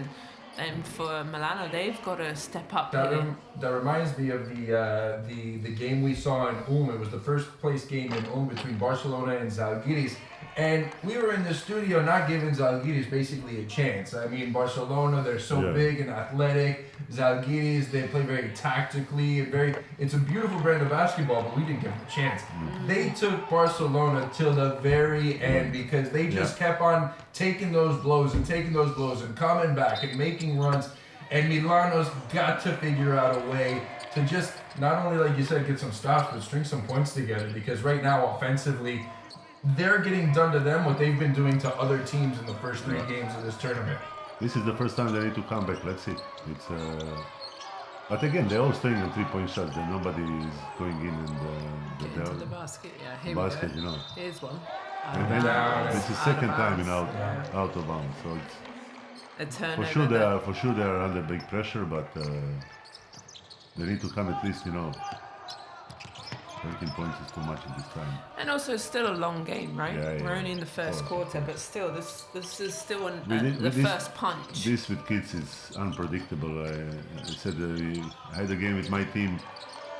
And for Milano, they've got to step up. That reminds me of the game we saw in Ulm. It was the first place game in Ulm between Barcelona and Zalgiris. And we were in the studio not giving Zalgiris basically a chance. I mean, Barcelona, they're so big and athletic. Zalgiris, they play very tactically. It's a beautiful brand of basketball, but we didn't give them a chance. They took Barcelona till the very end because they just kept on taking those blows and coming back and making runs. And Milano's got to figure out a way to just not only, like you said, get some stops, but string some points together. Because right now, offensively, they're getting done to them what they've been doing to other teams in the first 3 games of this tournament. This is the first time they need to come back. Let's see. But again, they're all staying on 3-point shots. And nobody is going in and into the basket. Basket, Here's one. It's the second time in out of bounds. So it's a turnover. For sure they are under big pressure, but they need to come at least 13 points is too much at this time. And also, it's still a long game, right? We're only in the first quarter, but still, this is still the first punch. This with kids is unpredictable. I said I had a game with my team.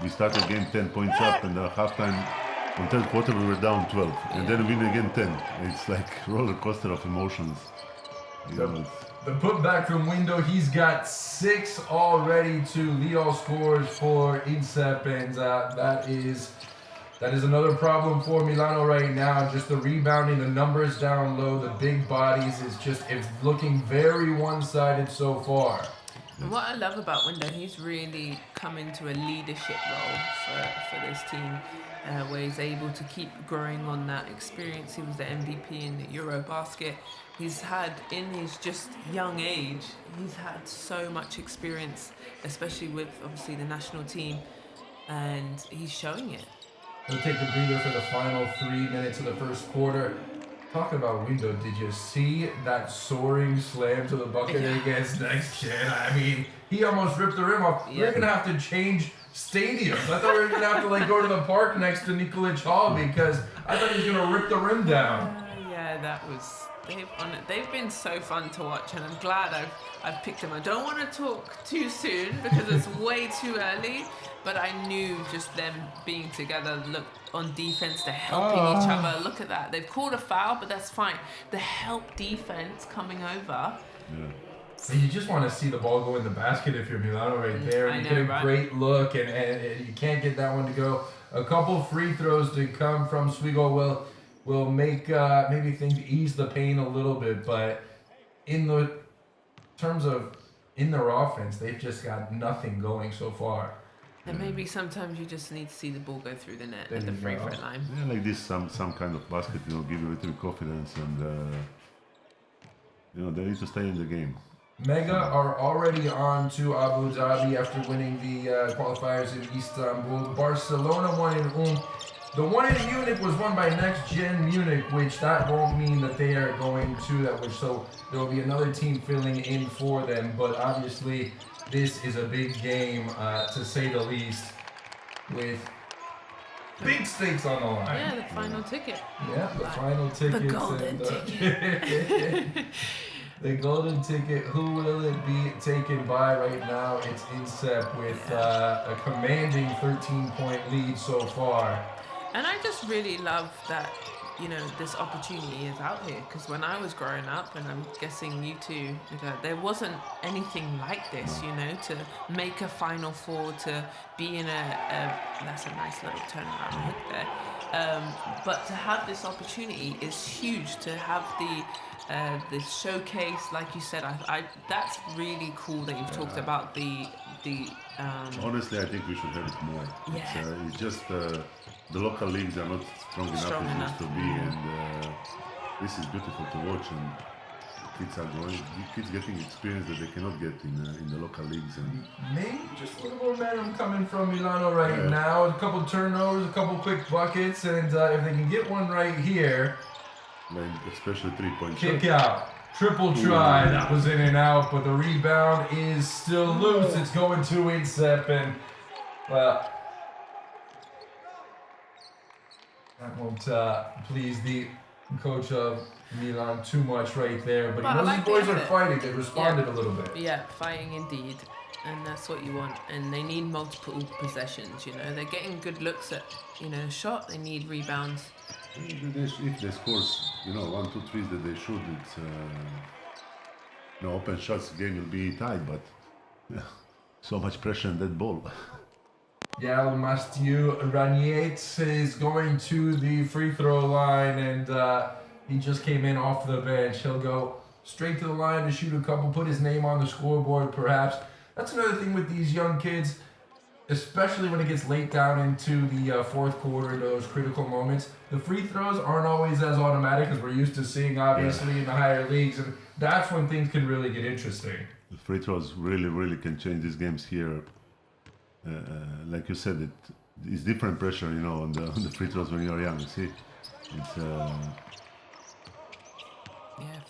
We started game 10 points up, and at halftime, on third quarter, we were down 12. And then win again 10. It's like roller coaster of emotions. The putback from Window, he's got 6 already to lead all scores for INSEP, and that is another problem for Milano right now. Just the rebounding, the numbers down low, the big bodies it's looking very one-sided so far. And what I love about Window, he's really come into a leadership role for this team, where he's able to keep growing on that experience. He was the MVP in the Eurobasket. He's had, in his just young age, he's had so much experience, especially with obviously the national team, and he's showing it. We'll take a breather for the final 3 minutes of the first quarter. Talking about Window, did you see that soaring slam to the bucket against NextGen? I mean, he almost ripped the rim off. We're going to have to change stadiums. I thought we were going to have to go to the park next to Nikolic Hall because I thought he was going to rip the rim down. Yeah, that was... They've been so fun to watch, and I'm glad I've picked them. I don't want to talk too soon because it's way too early, but I knew just them being together, look on defense, they're helping each other. Look at that. They've called a foul, but that's fine. The help defense coming over. So you just want to see the ball go in the basket if you're Milano right there. You get a great look, and you can't get that one to go. A couple free throws to come from Swigo will make maybe things ease the pain a little bit, but in the terms of in their offense, they've just got nothing going so far. And maybe sometimes you just need to see the ball go through the net at the free throw line. Yeah, like this, some kind of basket, give you a little confidence, and they need to stay in the game. Mega are already on to Abu Dhabi after winning the qualifiers in Istanbul. Barcelona won in The one in Munich was won by NextGen Munich, which that won't mean that they are going to that, so there will be another team filling in for them. But obviously, this is a big game, to say the least, with big stakes on the line. Yeah, the final ticket. Yeah, the final ticket. The golden ticket. The golden ticket. Who will it be taken by right now? It's INSEP with a commanding 13-point lead so far. And I just really love that, this opportunity is out here. Because when I was growing up, and I'm guessing you too, there wasn't anything like this, to make a Final Four, to be in that's a nice little turnaround hit there. But to have this opportunity is huge. To have the showcase, like you said, I that's really cool that you've talked about the. Honestly, I think we should have it more. Yeah. It's just the local leagues are not strong enough as used to be, and this is beautiful to watch. And kids are growing, kids getting experience that they cannot get in the local leagues. And maybe just a little momentum coming from Milano right now. A couple turnovers, a couple quick buckets, and if they can get one right here, especially 3-point kick out. Triple try, that was in and out, but the rebound is still loose. It's going to INSEP, and that won't please the coach of Milan too much right there. But he knows these boys are fighting. They responded a little bit. Yeah, fighting indeed. And that's what you want. And they need multiple possessions, They're getting good looks at, shot. They need rebounds. If they score, 1, 2 threes that they shoot, it's open shots. Game will be tight, but so much pressure on that ball. Yeah, Mathieu Ranietz is going to the free throw line, and he just came in off the bench. He'll go straight to the line to shoot a couple, put his name on the scoreboard, perhaps. That's another thing with these young kids, especially when it gets late down into the fourth quarter, those critical moments. The free throws aren't always as automatic as we're used to seeing, obviously, in the higher leagues, and that's when things can really get interesting. The free throws really, really can change these games here. Like you said, it's different pressure, on the free throws when you're young. You see, it's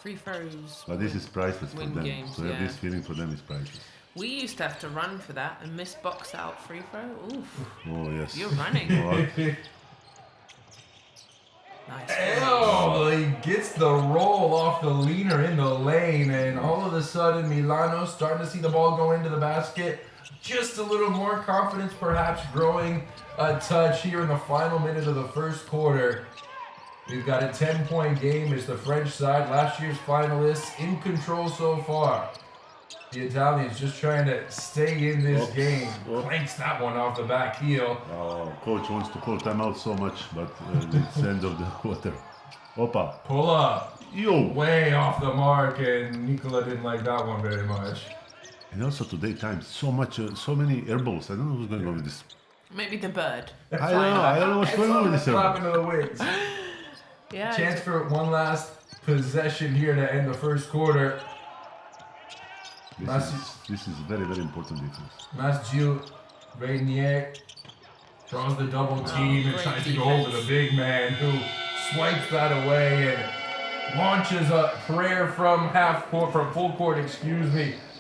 free throws. But this is priceless for them. Games, to have this feeling for them is priceless. We used to have to run for that and miss box out free throw. Oof. Oh yes. You're running. Nice. Oh, he gets the roll off the leaner in the lane, and all of a sudden Milano starting to see the ball go into the basket. Just a little more confidence, perhaps growing a touch here in the final minute of the first quarter. We've got a 10-point game. It's the French side, last year's finalists, in control so far. The Italians just trying to stay in this game. Clanks that one off the back heel. Coach wants to call timeout so much, but it's the end of the quarter. Opa. Pull up. Yo. Way off the mark, and Nicola didn't like that one very much. And also today times so many air balls. I don't know what's going on with this. Maybe the bird. I don't know what's going on with this air ball. Flapping to the wings. Yeah. Chance for one last possession here to end the first quarter. This is very, very important defense. Masjiu Reynier draws the double team and tries to go over the big man, who swipes that away and launches a prayer from full court,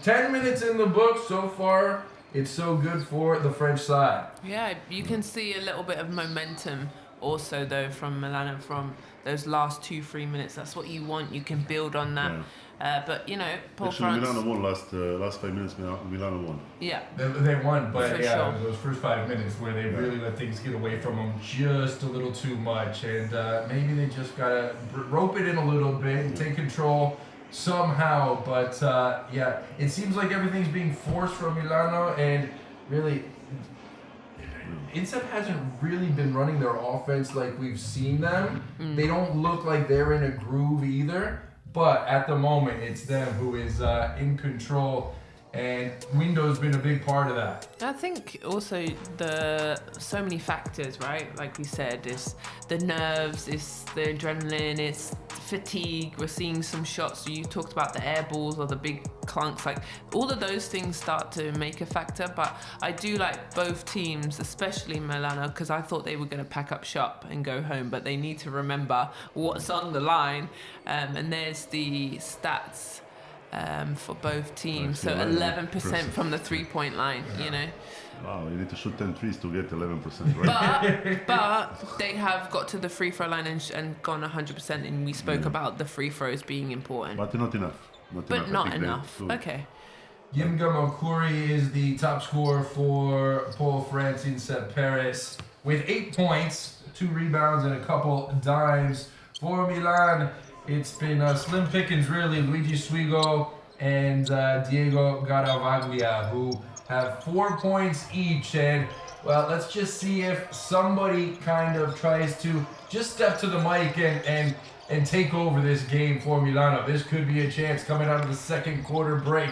10 minutes in the book so far. It's so good for the French side. Yeah, you can see a little bit of momentum also though from Milano from those last 2-3 minutes. That's what you want. You can build on that. Yeah. But you know, Paul Actually, France. Milano won last 5 minutes. Milano won. Yeah. They won, but For yeah, sure. those first 5 minutes where they really let things get away from them just a little too much, and maybe they just gotta rope it in a little bit and take control somehow. But yeah, it seems like everything's being forced from Milano, and really, Incep hasn't really been running their offense like we've seen them. They don't look like they're in a groove either. But at the moment, it's them who is in control, and Window's been a big part of that. I think also so many factors, right? Like we said, it's the nerves, it's the adrenaline, it's fatigue. We're seeing some shots. You talked about the air balls or the big clunks. Like all of those things start to make a factor. But I do like both teams, especially Milano, because I thought they were going to pack up shop and go home. But they need to remember what's on the line. And there's the stats for both teams. So 11% from the 3-point line, you know. Wow, you need to shoot 10 threes to get 11%, right? But they have got to the free throw line and gone 100%, and we spoke about the free throws being important. But not enough. Not enough. Okay. Yimga Mokuri is the top scorer for Pole France Incep Paris with 8 points, 2 rebounds, and a couple dimes. For Milan, it's been slim pickings, really. Luigi Swigo and Diego Garavaglia, who have 4 points each. And, well, let's just see if somebody kind of tries to just step to the mic and take over this game for Milano. This could be a chance coming out of the second quarter break.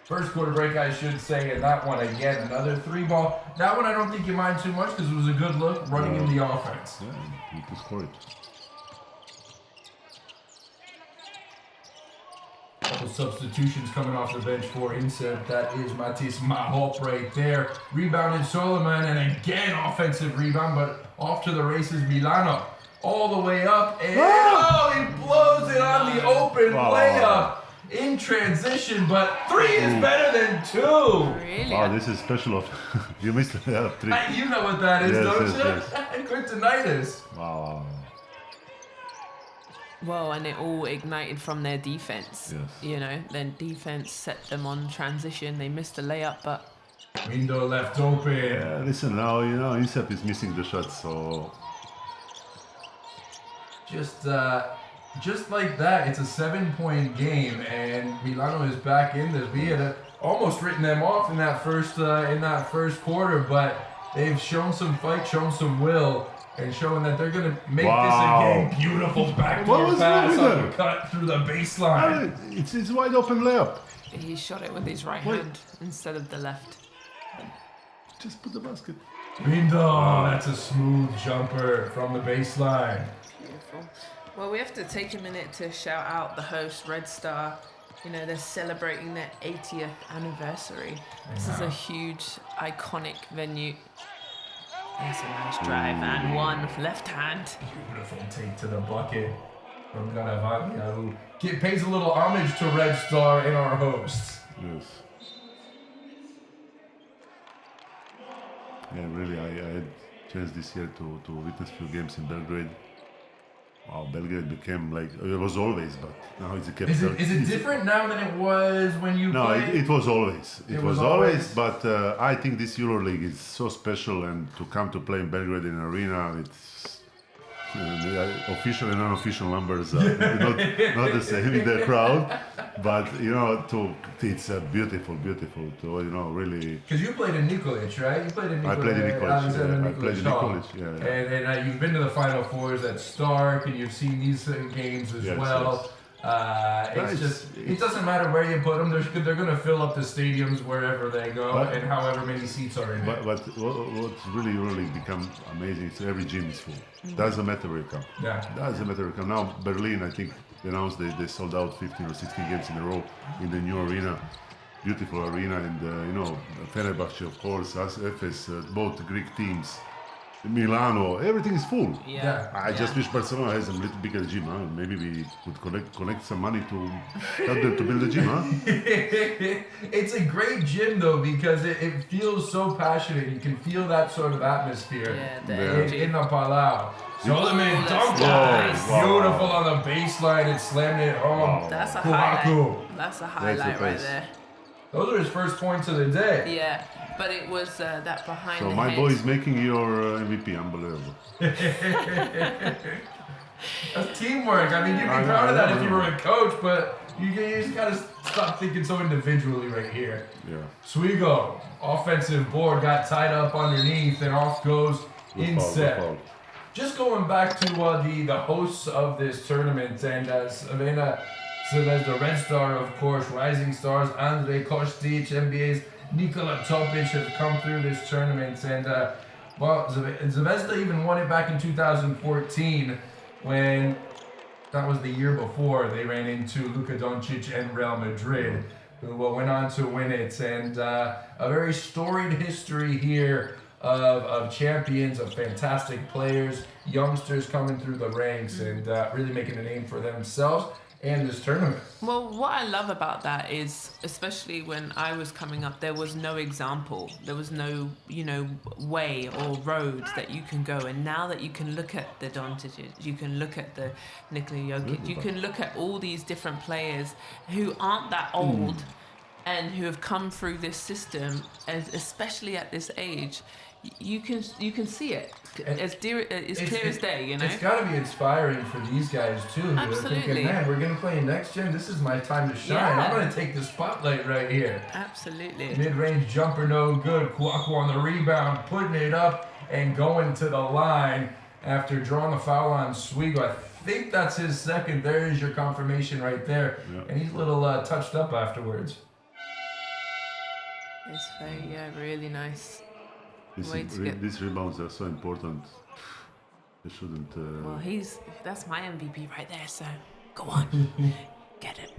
First quarter break, I should say, and that one again, another 3-ball. That one I don't think you mind too much because it was a good look running in the offense. Yeah, you need to score it. Couple substitutions coming off the bench for Incep. That is Matisse Mahop right there. Rebounded Solomon, and again offensive rebound, but off to the races Milano. All the way up, and he blows it on the open layup in transition, but 3 is better than 2. Really? Wow, this is special. You missed the 3. You know what that is, don't you? Yes. Kryptonitis. Wow. Well, and it all ignited from their defense. Yes. You know, then defense set them on transition. They missed the layup, but Window left open. Yeah, listen, now, you know, Incep is missing the shots, so... Just like that, it's a 7-point game, and Milano is back in this. We had almost written them off in that first quarter, but they've shown some fight, shown some will, and showing that they're gonna make this a game. Beautiful backdoor pass on the cut through the baseline. It's wide open layup. he shot it with his right hand instead of the left. Just put the basket. Window, that's a smooth jumper from the baseline. Beautiful. Well, we have to take a minute to shout out the host, Red Star. You know, they're celebrating their 80th anniversary. This is a huge, iconic venue. There's a nice drive and one left hand. Beautiful take to the bucket from Garavaglia, who pays a little homage to Red Star in our hosts. Yes. Yeah, really, I had chance this year to witness few games in Belgrade. Wow, Belgrade became like, it was always, but now it's a capital. Is it different now than it was when you No, played? it was always. It was always, but I think this EuroLeague is so special, and to come to play in Belgrade in an arena, it's official and unofficial numbers are not the same in the crowd, but it's beautiful to really. Because you played in Nikolic, right? You played in Nikolic. I played in Nikolic. Yeah. And you've been to the Final Fours at Stark, and you've seen these games as well. Yes. It doesn't matter where you put them. They're going to fill up the stadiums wherever they go, and however many seats are in it. But what's really become amazing is every gym is full. Doesn't matter where you come. Yeah. Doesn't matter where you come. Now Berlin, I think, announced they sold out 15 or 16 games in a row in the new arena. Beautiful arena, and Fenerbahce, of course, Efes, both Greek teams. Milano, everything is full. Yeah. I just wish Barcelona has a little bigger gym. Huh? Maybe we could collect some money to help them to build a gym. Huh? It's a great gym though, because it feels so passionate. You can feel that sort of atmosphere in the Palau. Solomon Duncan, beautiful on the baseline and slammed it home. That's a highlight. That's a highlight right there. Those are his first points of the day. Yeah. But it was that behind so the my head. boy is making your MVP. Unbelievable. That's teamwork. I mean, you'd be proud of that if you were a coach, but you just got to stop thinking so individually right here. Yeah. Swigo, offensive board, got tied up underneath, and off goes Inset. Just going back to the hosts of this tournament, and Savannah, so there's the Red Star, of course, Rising Stars, Andrej Kostic, NBA's Nikola Topic have come through this tournament, and Zvezda even won it back in 2014 when that was the year before they ran into Luka Doncic and Real Madrid, who went on to win it, and a very storied history here of champions, of fantastic players, youngsters coming through the ranks and really making a name for themselves and this tournament. Well, what I love about that is, especially when I was coming up, there was no example. There was no, way or road that you can go. And now that you can look at the Doncic, you can look at the Nikola Jokic, you can look at all these different players who aren't that old and who have come through this system, especially at this age. You can see it as clear as day, It's got to be inspiring for these guys too. Absolutely. They're thinking, man, we're gonna play in NextGen. This is my time to shine. Yeah. I'm gonna take the spotlight right here. Absolutely. Mid-range jumper, no good. Kouakou on the rebound, putting it up and going to the line after drawing the foul on Swigo. I think that's his second. There is your confirmation right there, and he's a little touched up afterwards. It's very, really nice. These rebounds are so important. They shouldn't. Well, that's my MVP right there. So go on, get it.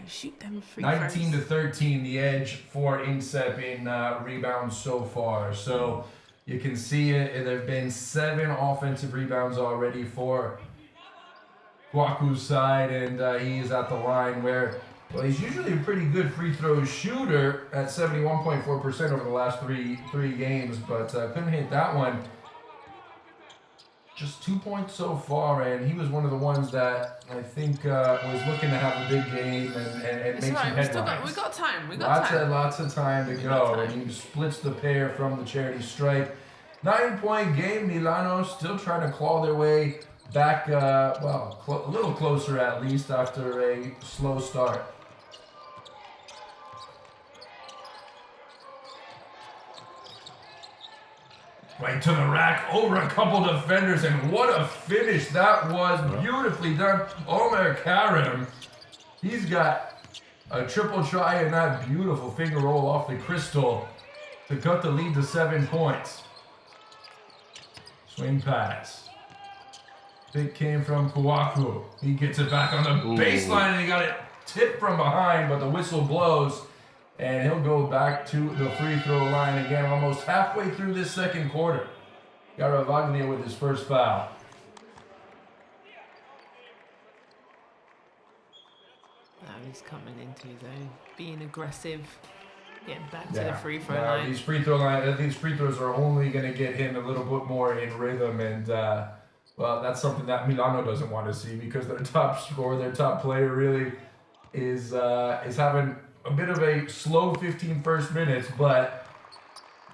Shoot them free. 19 to 13, the edge for Insep in rebounds so far. So you can see it. There have been 7 offensive rebounds already for Kouakou's side, and he is at the line where. Well, he's usually a pretty good free throw shooter at 71.4% over the last three games, but couldn't hit that one. Just 2 points so far, and he was one of the ones that I think was looking to have a big game and make some headlines. We got time. Lots of time to go, and he splits the pair from the charity stripe. 9-point game. Milano still trying to claw their way back, a little closer at least after a slow start. Right to the rack, over a couple defenders, and what a finish that was. Beautifully done. Omer Karim, he's got a triple try and that beautiful finger roll off the crystal to cut the lead to 7 points. Swing pass. Pick came from Kouakou. He gets it back on the baseline, and he got it tipped from behind, but the whistle blows. And he'll go back to the free throw line again, almost halfway through this second quarter. Garavaglia with his first foul. Now he's coming into his own, being aggressive, getting back to the free throw line. These free throws are only going to get him a little bit more in rhythm, and that's something that Milano doesn't want to see, because their top scorer, their top player, really is having a bit of a slow 15 first minutes, but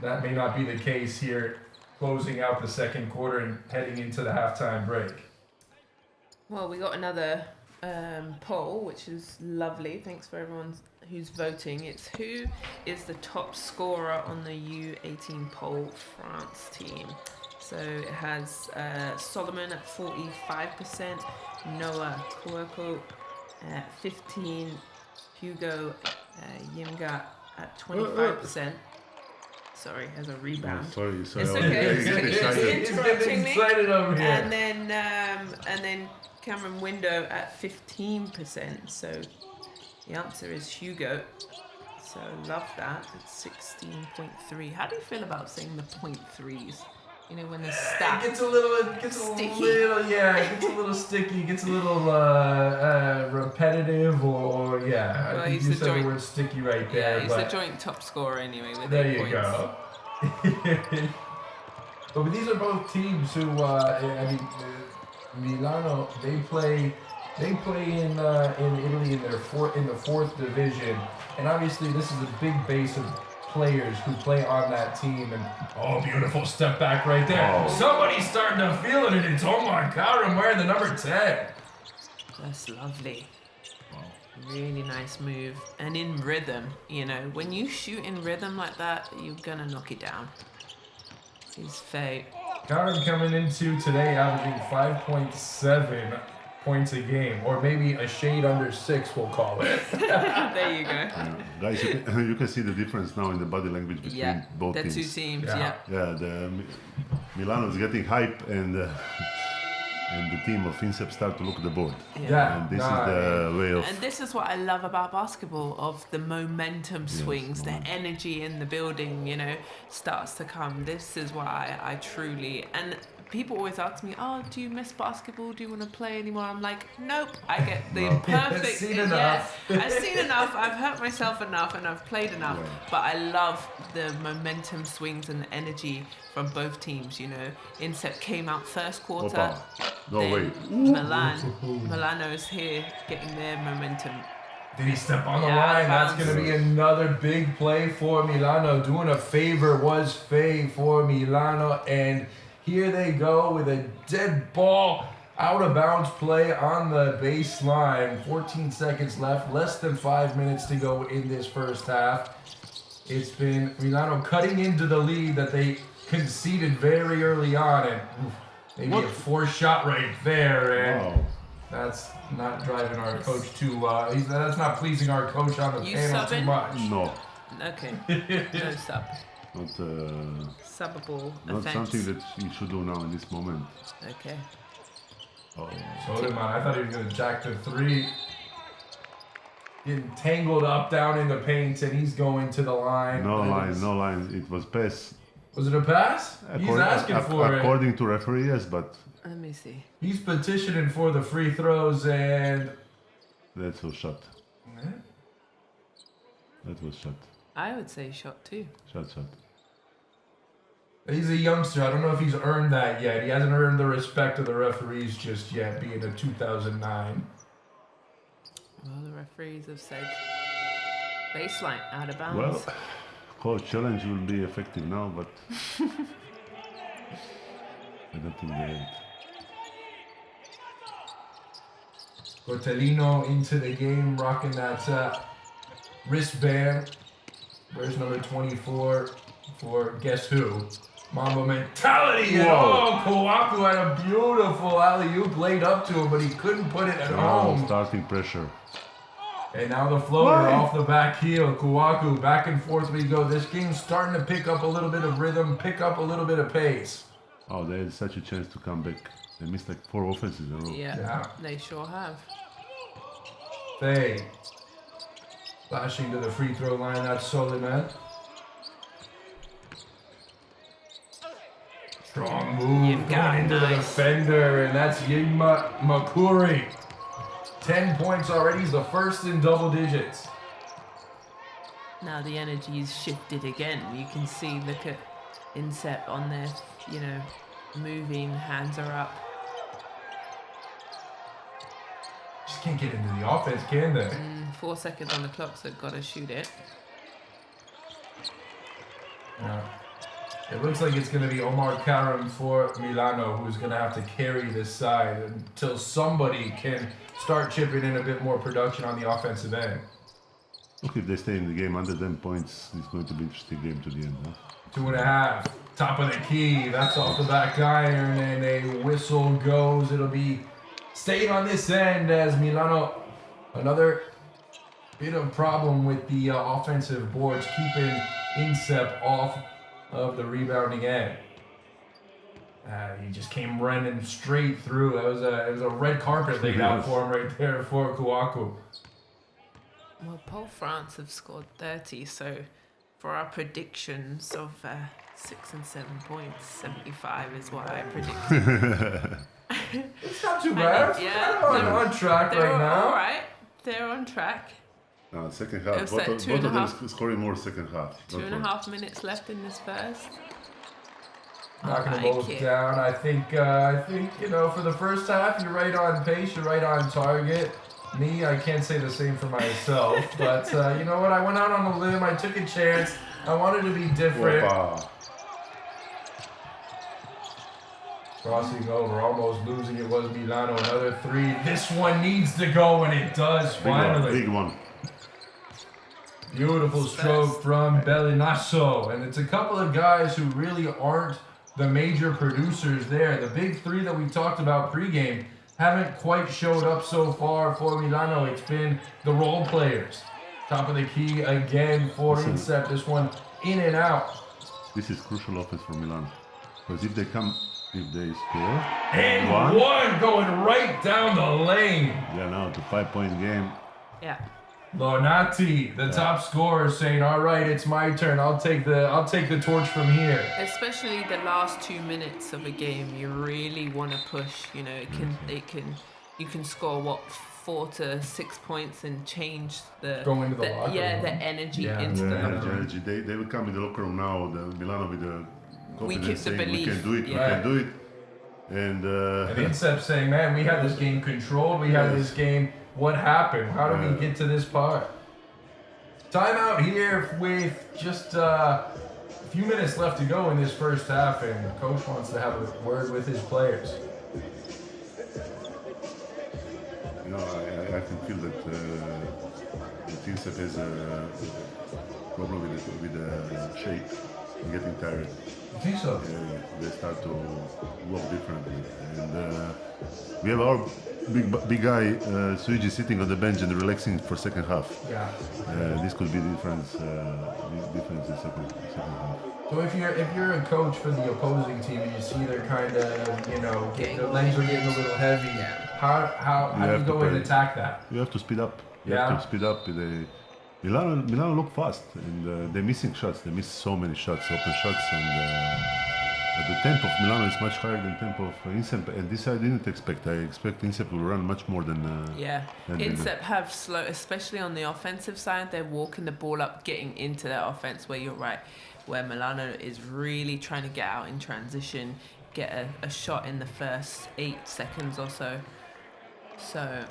that may not be the case here, closing out the second quarter and heading into the halftime break. Well, we got another poll, which is lovely. Thanks for everyone who's voting. It's who is the top scorer on the U18 poll France team. So it has Solomon at 45%, Noah Kouakou at 15%, Hugo Yimga at 25%. Sorry, as a rebound. Sorry. It's okay. It's interrupting me. Excited over here. And then Cameron Window at 15%. So the answer is Hugo. So love that. It's 16.3. How do you feel about saying the 0.3s? You know, when the stat It gets a little sticky, gets a little repetitive, or yeah. Well, I think you said the word sticky right there. Yeah, he's the joint top scorer anyway with there 8 you points. go. But these are both teams who, Milano, they play in Italy in the fourth division, and obviously this is a big base of players who play on that team. And beautiful step back right there. Oh. Somebody's starting to feel it, and it's my God, I'm wearing the number 10. That's lovely. Really nice move. And in rhythm, you know, when you shoot in rhythm like that, you're gonna knock it down. He's Faye. Karim coming into today averaging 5.7 points a game, or maybe a shade under 6, we'll call it. There you go. Guys, you can see the difference now in the body language between both the teams. two teams. Yeah. Yeah, the Milano is getting hype, and the team of INSEP start to look at the board. Yeah. And this is the way of. And this is what I love about basketball, of the momentum swings, the energy in the building, you know, starts to come. This is why I truly, and people always ask me, oh, do you miss basketball? Do you want to play anymore? I'm like, nope, I get the perfect. I've seen enough. I've seen enough, I've hurt myself enough, and I've played enough. Yeah. But I love the momentum swings and the energy from both teams, you know. INSEP came out first quarter. Opa. No, then wait. Milano's here getting their momentum. Did he step on the Yeah, line? That's bounce. going to be another big play for Milano. Doing a favor was Faye for Milano. And here they go with a dead ball, out of bounds play on the baseline. 14 seconds left, less than 5 minutes to go in this first half. It's been Milano cutting into the lead that they conceded very early on. And maybe a forced shot right there. And Wow. that's not driving our coach too. That's not pleasing our coach on the You panel too subbing? No, much. Okay, no sub. Subbable not offense. something that you should do now in this moment. Okay. Oh. Soderman, I thought he was gonna jack to 3. Getting tangled up down in the paint, and he's going to the line. No line. It was pass. Was it a pass? He's asking for it. According to referee, yes, but Let me see. He's petitioning for the free throws, and that was shot. That was shot. I would say shot too. Shot. He's a youngster. I don't know if he's earned that yet. He hasn't earned the respect of the referees just yet, being a 2009. Well, the referees have said baseline out of bounds. Well, coach challenge will be effective now, but I don't think they. Tortellino into the game, rocking that wristband. Where's number 24 for guess who? Mamba mentality. And Kouakou had a beautiful alley-oop laid up to him, but he couldn't put it at home. Starting pressure. And now the floater off the back heel. Kouakou back and forth we go. This game's starting to pick up a little bit of rhythm, pick up a little bit of pace. Oh, they had such a chance to come back. They missed like 4 offenses in a row. Yeah, they sure have. Faye flashing to the free throw line. That's Soliman. Strong move going into the defender, and that's Yigma Makuri. 10 points already. He's the first in double digits. Now the energy's shifted again. You can see, look at INSEP on there, you know, moving, hands are up. Just can't get into the offense, can they? 4 seconds on the clock, so gotta shoot it. Yeah. It looks like it's going to be Omar Karam for Milano who's going to have to carry this side until somebody can start chipping in a bit more production on the offensive end. Look, if they stay in the game under 10 points, it's going to be an interesting game to the end. Huh? 2.5. Top of the key. That's off the back iron, and a whistle goes. It'll be stayed on this end as Milano, another bit of problem with the offensive boards, keeping Incep off of the rebounding end. He just came running straight through. It was a red carpet laid out for him right there for Kouakou. Well, Pole France have scored 30, so for our predictions of 6 and 7 points, 75 is what I predicted. It's not too bad. They're on track right now. All right, they're on track. Second half. Both of them scoring more second half. 2.5 minutes left in this first. Knocking them both down. I think you know, for the first half, you're right on pace. You're right on target. Me, I can't say the same for myself, but you know what? I went out on a limb. I took a chance. I wanted to be different. Crossing over, almost losing. It was Milano. Another 3. This one needs to go, and it does finally. Big one. Beautiful stroke from Bellinasso, and it's a couple of guys who really aren't the major producers there. The big 3 that we talked about pregame haven't quite showed up so far for Milano. It's been the role players. Top of the key again for Incep. This one in and out. This is crucial offense for Milan. Because if they score. And one going right down the lane. Yeah, now it's a 5-point game. Yeah. Lonati, the top scorer, saying, "All right, it's my turn. I'll take the torch from here." Especially the last 2 minutes of a game, you really want to push. You know, you can score 4 to 6 points and change the locker room. The energy into the locker room. They will come in the locker room now. The Milano with the confidence saying, belief. "We can do it. We can do it." And Incep saying, "Man, we had this game controlled. We had this game. What happened? How did we get to this part?" Timeout here with just a few minutes left to go in this first half, and the coach wants to have a word with his players. You know, I can feel that the Incep has a problem with the shape and getting tired. I think so. They start to walk differently, and we have our big guy Suiji sitting on the bench and relaxing for second half. Yeah. This could be the difference. Difference in second half. So if you're a coach for the opposing team and you see they're kind of, you know, the legs are getting a little heavy, how do you go and attack that? You have to speed up. You have to speed up. Milano look fast, and they're missing shots. They miss so many shots, open shots, and the tempo of Milano is much higher than tempo of Incep, and this I didn't expect. I expect Incep will run much more than. Incep have slow, especially on the offensive side. They're walking the ball up, getting into their offense. Where you're right, where Milano is really trying to get out in transition, get a shot in the first 8 seconds or so. So,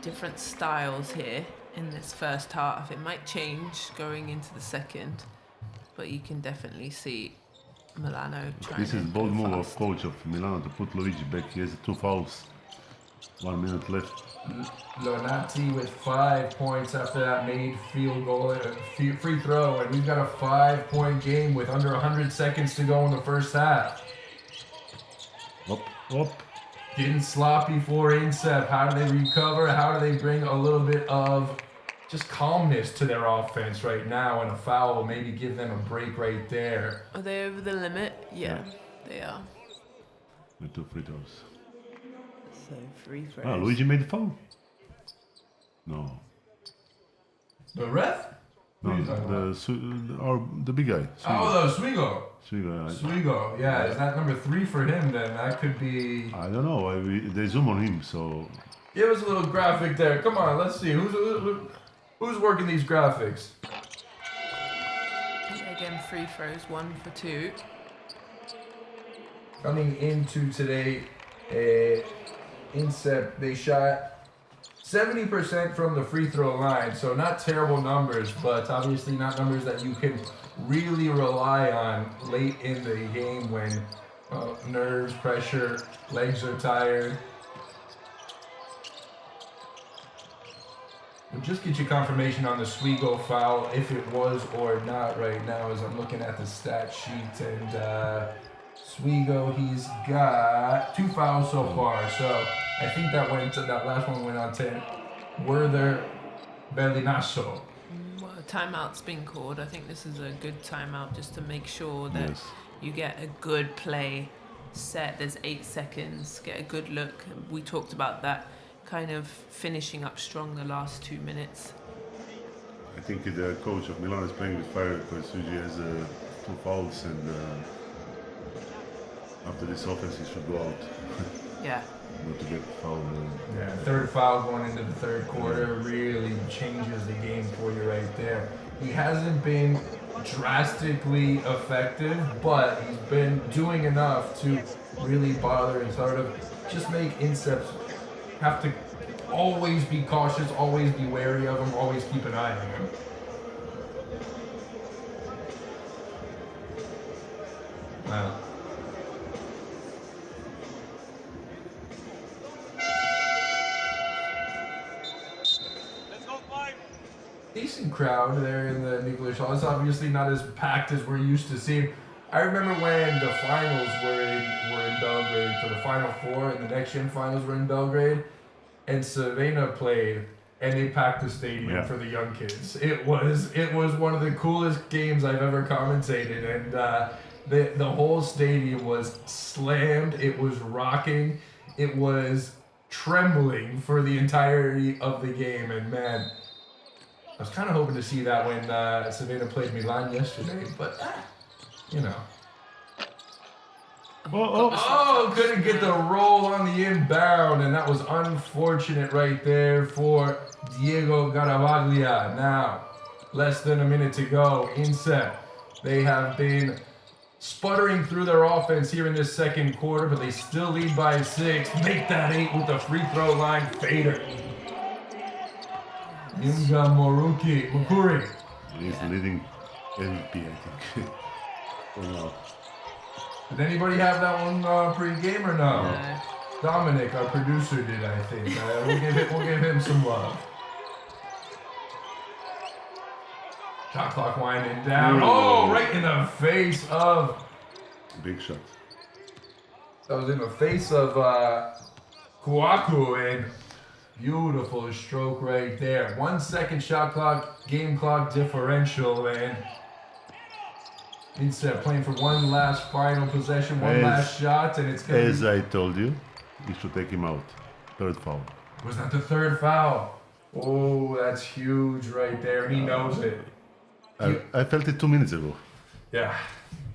different styles here in this first half. It might change going into the second, but you can definitely see Milano trying. This is bold move of coach of Milano to put Luigi back. He has 2 fouls. 1 minute left. Lonati with 5 points after that made field goal, free throw, and we've got a 5-point game with under 100 seconds to go in the first half. Up. Getting sloppy for Incep. How do they recover? How do they bring a little bit of just calmness to their offense right now, and a foul will maybe give them a break right there. Are they over the limit? Yeah. They are. With 2 free throws. So free throws. Luigi made the foul? No. The ref? No, the big guy. Swigo. Oh, the Swigo. Swigo. Yeah, is that number 3 for him then? That could be... I don't know. They zoom on him, so... Give us a little graphic there. Come on, let's see. Who's working these graphics? Again, free throws, 1 for 2. Coming into today, Incep, they shot 70% from the free throw line, so not terrible numbers, but obviously not numbers that you can really rely on late in the game when nerves, pressure, legs are tired. We'll just get you confirmation on the Swigo foul, if it was or not right now, as I'm looking at the stat sheet. And Swigo, he's got 2 fouls so far. So I think that last one went on 10. Werther Bellinasso. Well, a timeout's been called. I think this is a good timeout just to make sure that you get a good play set. There's 8 seconds. Get a good look. We talked about that. Kind of finishing up strong the last 2 minutes. I think the coach of Milan is playing with fire because Suji has 2 fouls, and after this offense he should go out. Yeah. Not to get fouled. Yeah, third foul going into the third quarter really changes the game for you right there. He hasn't been drastically effective, but he's been doing enough to really bother and sort of just make Inceps have to always be cautious, always be wary of him, always keep an eye on him. Wow. Decent crowd there in the Nicholas Hall. It's obviously not as packed as we're used to seeing. I remember when the finals were in Belgrade for the Final Four, and the NextGen finals were in Belgrade, and Savena played, and they packed the stadium for the young kids. It was one of the coolest games I've ever commentated, and the whole stadium was slammed. It was rocking. It was trembling for the entirety of the game, and man, I was kind of hoping to see that when Savena played Milan yesterday, but you know. Couldn't get the roll on the inbound, and that was unfortunate right there for Diego Garavaglia. Now, less than a minute to go. Inset, they have been sputtering through their offense here in this second quarter, but they still lead by 6. Make that 8 with the free throw line fader. Imga Mukuri. He's leading MVP, I think. Wow. Did anybody have that one pre-game or no? Dominic, our producer, did, I think. We'll give him some love. Shot clock winding down. Oh, right in the face of... Big shot. That was in the face of Kouakou, and beautiful stroke right there. 1 second shot clock, game clock differential, and instead playing for one last final possession, one last shot, and it's going to As I told you, you should take him out. Third foul. Was that the third foul? Oh, that's huge right there, and he knows it. I felt it 2 minutes ago. Yeah.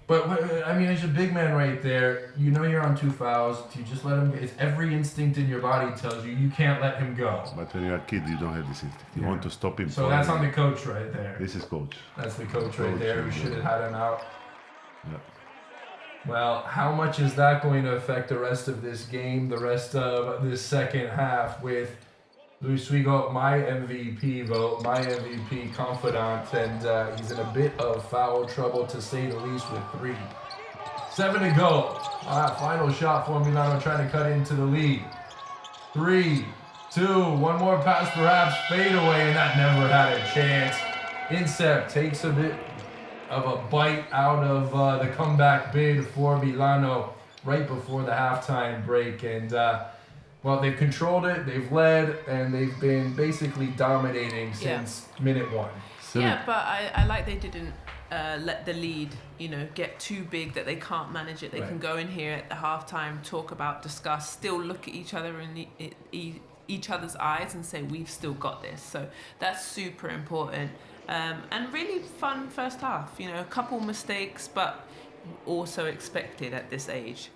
But, I mean, as a big man right there, you know you're on 2 fouls. You just let him, it's every instinct in your body tells you, you can't let him go. But when you're a kid, you don't have this instinct. You want to stop him. So that's on the coach right there. This is coach. That's the coach right there who should have had him out. Yeah. Well, how much is that going to affect the rest of this game, the rest of this second half with Luis Swigo, my MVP vote, my MVP confidant, and he's in a bit of foul trouble to say the least with 3. 7 to go. Final shot for Milano trying to cut into the lead. 3, 2, one more pass perhaps, fade away, and that never had a chance. Incep takes a bit of a bite out of the comeback bid for Milano right before the halftime break, and well, they've controlled it, they've led, and they've been basically dominating since minute 1. Yeah, but I like they didn't let the lead, get too big that they can't manage it. They can go in here at the halftime, talk about, discuss, still look at each other in each other's eyes and say, we've still got this. So that's super important. And really fun first half, a couple mistakes, but also expected at this age.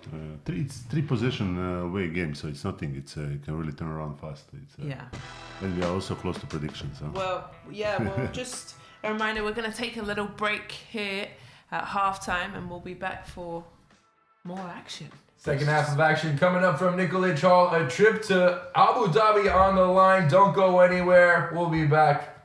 It's 3 possession away game, so it's nothing. It can really turn around fast. And we are also close to predictions. Huh? Well, just a reminder, we're going to take a little break here at halftime, and we'll be back for more action. Second half of action coming up from Nikolic Hall. A trip to Abu Dhabi on the line. Don't go anywhere. We'll be back.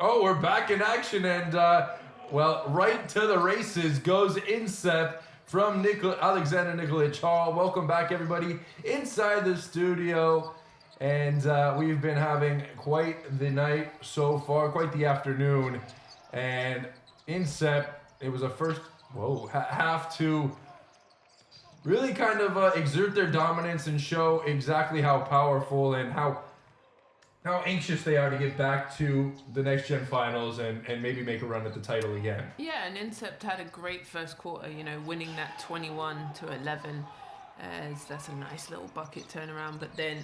Oh, we're back in action, and well, right to the races goes Insep from Alexander Nikolic Hall. Welcome back, everybody, inside the studio. And we've been having quite the night so far, quite the afternoon. And Insep, it was a first half to really kind of exert their dominance and show exactly how powerful and how anxious they are to get back to the NextGen finals and maybe make a run at the title again. Yeah, and Incept had a great first quarter, winning that 21-11. As that's a nice little bucket turnaround. But then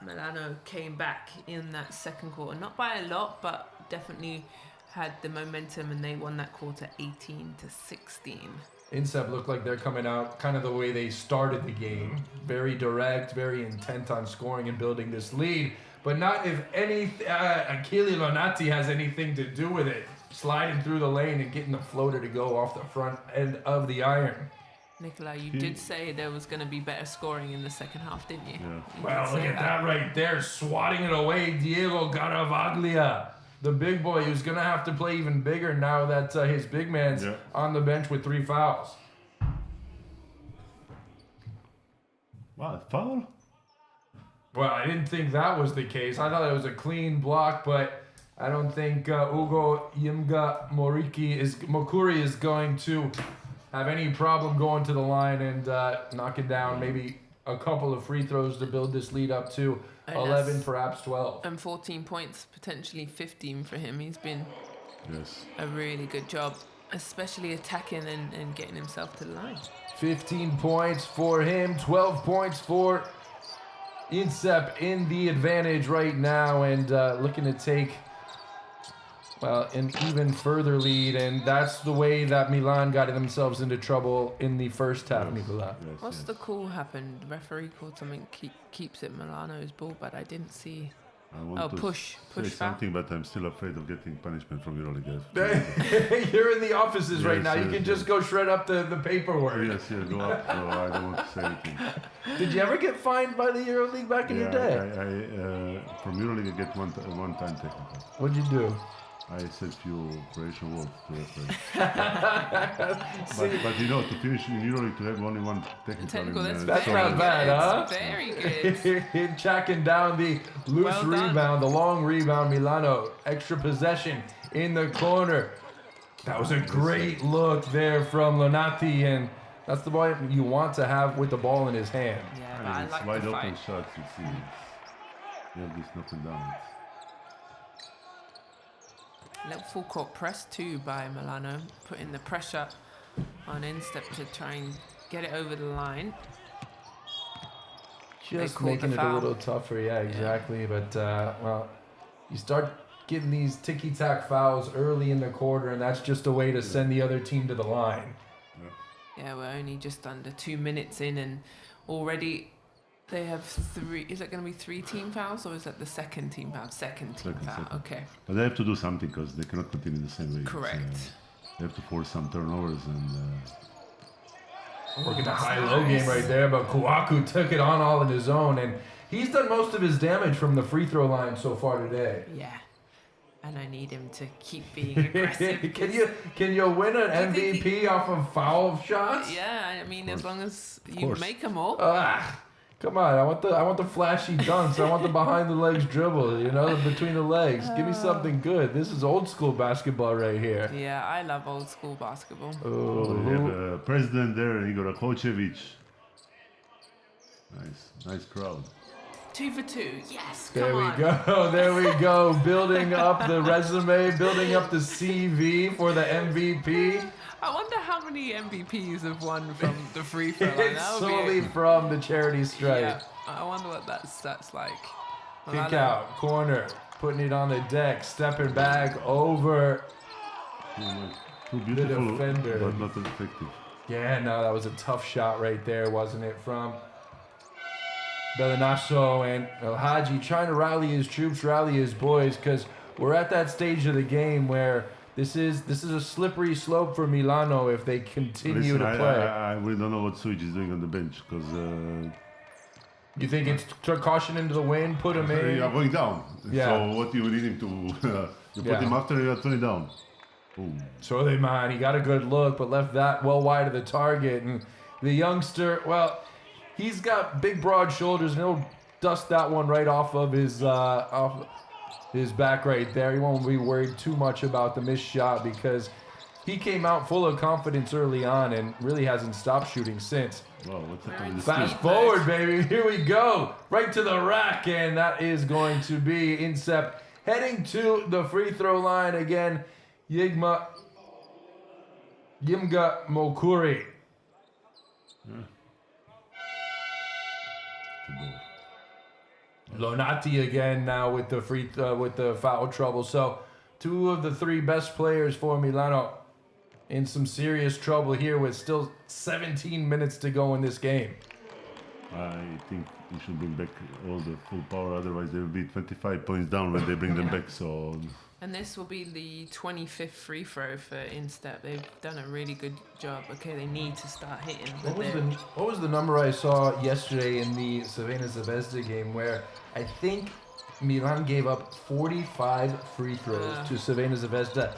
Milano came back in that second quarter, not by a lot, but definitely had the momentum, and they won that quarter 18-16. Insep looked like they're coming out kind of the way they started the game. Very direct, very intent on scoring and building this lead. But not if Achille Lonati has anything to do with it. Sliding through the lane and getting the floater to go off the front end of the iron. Nicola, you did say there was going to be better scoring in the second half, didn't you? Yeah. Well, look at that right there. Swatting it away, Diego Garavaglia. The big boy who's going to have to play even bigger now that his big man's on the bench with 3 fouls. What, foul? Well, I didn't think that was the case. I thought it was a clean block, but I don't think Ugo Yimga Mokuri is going to have any problem going to the line and knocking down maybe a couple of free throws to build this lead up to 11, perhaps 12. And 14 points, potentially 15 for him. He's been a really good job, especially attacking and getting himself to the line. 15 points for him, 12 points for Insep in the advantage right now, and looking to take an even further lead, and that's the way that Milan got themselves into trouble in the first half, Nicola. What's the call happened? The referee called something, keeps it Milano's ball, but I didn't see. Push say back. something, but I'm still afraid of getting punishment from EuroLeague. You're in the offices right now. You can just go shred up the paperwork. Yes, go up. No, I don't want to say anything. Did you ever get fined by the EuroLeague back in your day? I from EuroLeague I get one time technical. What'd you do? I said few Croatian words to referee. but to finish in EuroLeague to have only one technical. That's not bad, huh? Very good. Tracking down the loose rebound, the long rebound, Milano. Extra possession in the corner. That was a great look there from Lonati, and that's the boy you want to have with the ball in his hand. Yeah, but I like wide the open fight. shots, you see. You have this knock and down. Little full court press too by Milano, putting the pressure on Instep to try and get it over the line. Just making it a little tougher, exactly. But, you start getting these ticky-tack fouls early in the quarter, and that's just a way to send the other team to the line. Yeah, we're only just under 2 minutes in, and already they have 3. Is it going to be 3 team fouls, or is that the second team foul? Second team foul. Okay. But they have to do something because they cannot continue the same way. Correct. They have to force some turnovers and. Working the high-low game right there, but Kouakou took it on all on his own, and he's done most of his damage from the free throw line so far today. Yeah. And I need him to keep being aggressive. Can you win an MVP off of foul shots? Yeah, I mean, as long as you make them all. Come on, I want the flashy dunks. I want the behind the legs dribble, between the legs. Give me something good. This is old school basketball right here. Yeah, I love old school basketball. We have a president there, Igor Akočević. Nice crowd. 2 for 2, yes, there we go. Building up the resume, building up the CV for the MVP. I wonder how many MVPs have won from the free throw line. It's solely from the charity stripe. Yeah, I wonder what that's like. Kick out, corner, putting it on the deck, stepping back over Too beautiful, the defender. But not effective. Yeah, no, that was a tough shot right there, wasn't it, from Belinasso, and El Hadji trying to rally his troops, rally his boys, because we're at that stage of the game where this is a slippery slope for Milano if they continue to play. We don't know what Sujic is doing on the bench because You think it's caution into the wind, put him in? You are going down. Yeah. So what you need him to... you put him after you are turning down. Ooh. Suleiman, he got a good look, but left that well wide of the target. And the youngster, well, he's got big, broad shoulders, and he'll dust that one right off of his back right there. He won't be worried too much about the missed shot because he came out full of confidence early on and really hasn't stopped shooting since. Wow, what's happening? Fast forward, baby. Here we go. Right to the rack, and that is going to be Insep heading to the free throw line again. Yimga Mokuri. Lonati again now with the with the foul trouble. So 2 of the 3 best players for Milano in some serious trouble here with still 17 minutes to go in this game. I think we should bring back all the full power, otherwise they will be 25 points down when they bring them back. So. And this will be the 25th free throw for Instep. They've done a really good job. Okay, they need to start hitting. What was the number I saw yesterday in the Crvena Zvezda game where I think Milan gave up 45 free throws to Crvena Zvezda?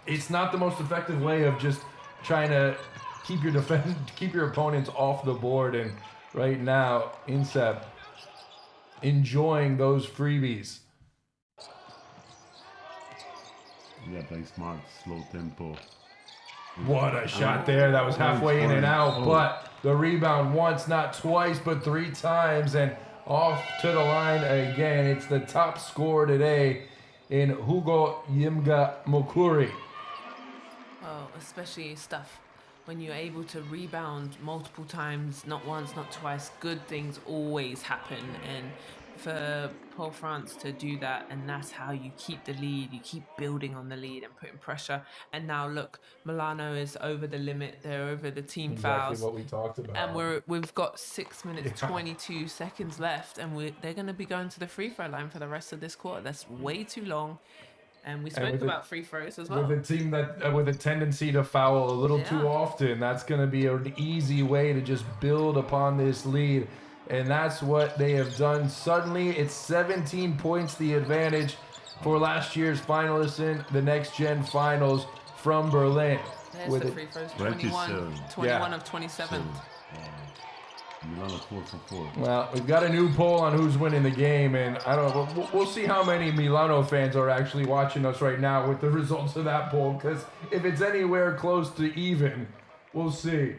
It's not the most effective way of just trying to keep your opponents off the board. And right now, Insep enjoying those freebies. Yeah, playing smart, slow tempo. What a shot there. That was halfway in and out, but the rebound once, not twice, but 3 times, and off to the line again. It's the top scorer today in Hugo Yimga Mokuri. Well, especially stuff when you're able to rebound multiple times, not once, not twice, good things always happen. And for Paul France to do that, and that's how you keep the lead, you keep building on the lead and putting pressure. And now look, Milano is over the limit, they're over the team fouls. Exactly what we talked about. And we've got 6 minutes, 22 seconds left, and they're going to be going to the free throw line for the rest of this quarter. That's way too long. And we spoke about free throws as well. With a team that with a tendency to foul a little too often, that's going to be an easy way to just build upon this lead. And that's what they have done. Suddenly, it's 17 points the advantage for last year's finalists in the NextGen finals from Berlin. There's the free throws, 21 of 27. Milano 4 for 4. Well, we've got a new poll on who's winning the game, and I don't know. We'll see how many Milano fans are actually watching us right now with the results of that poll, because if it's anywhere close to even, we'll see.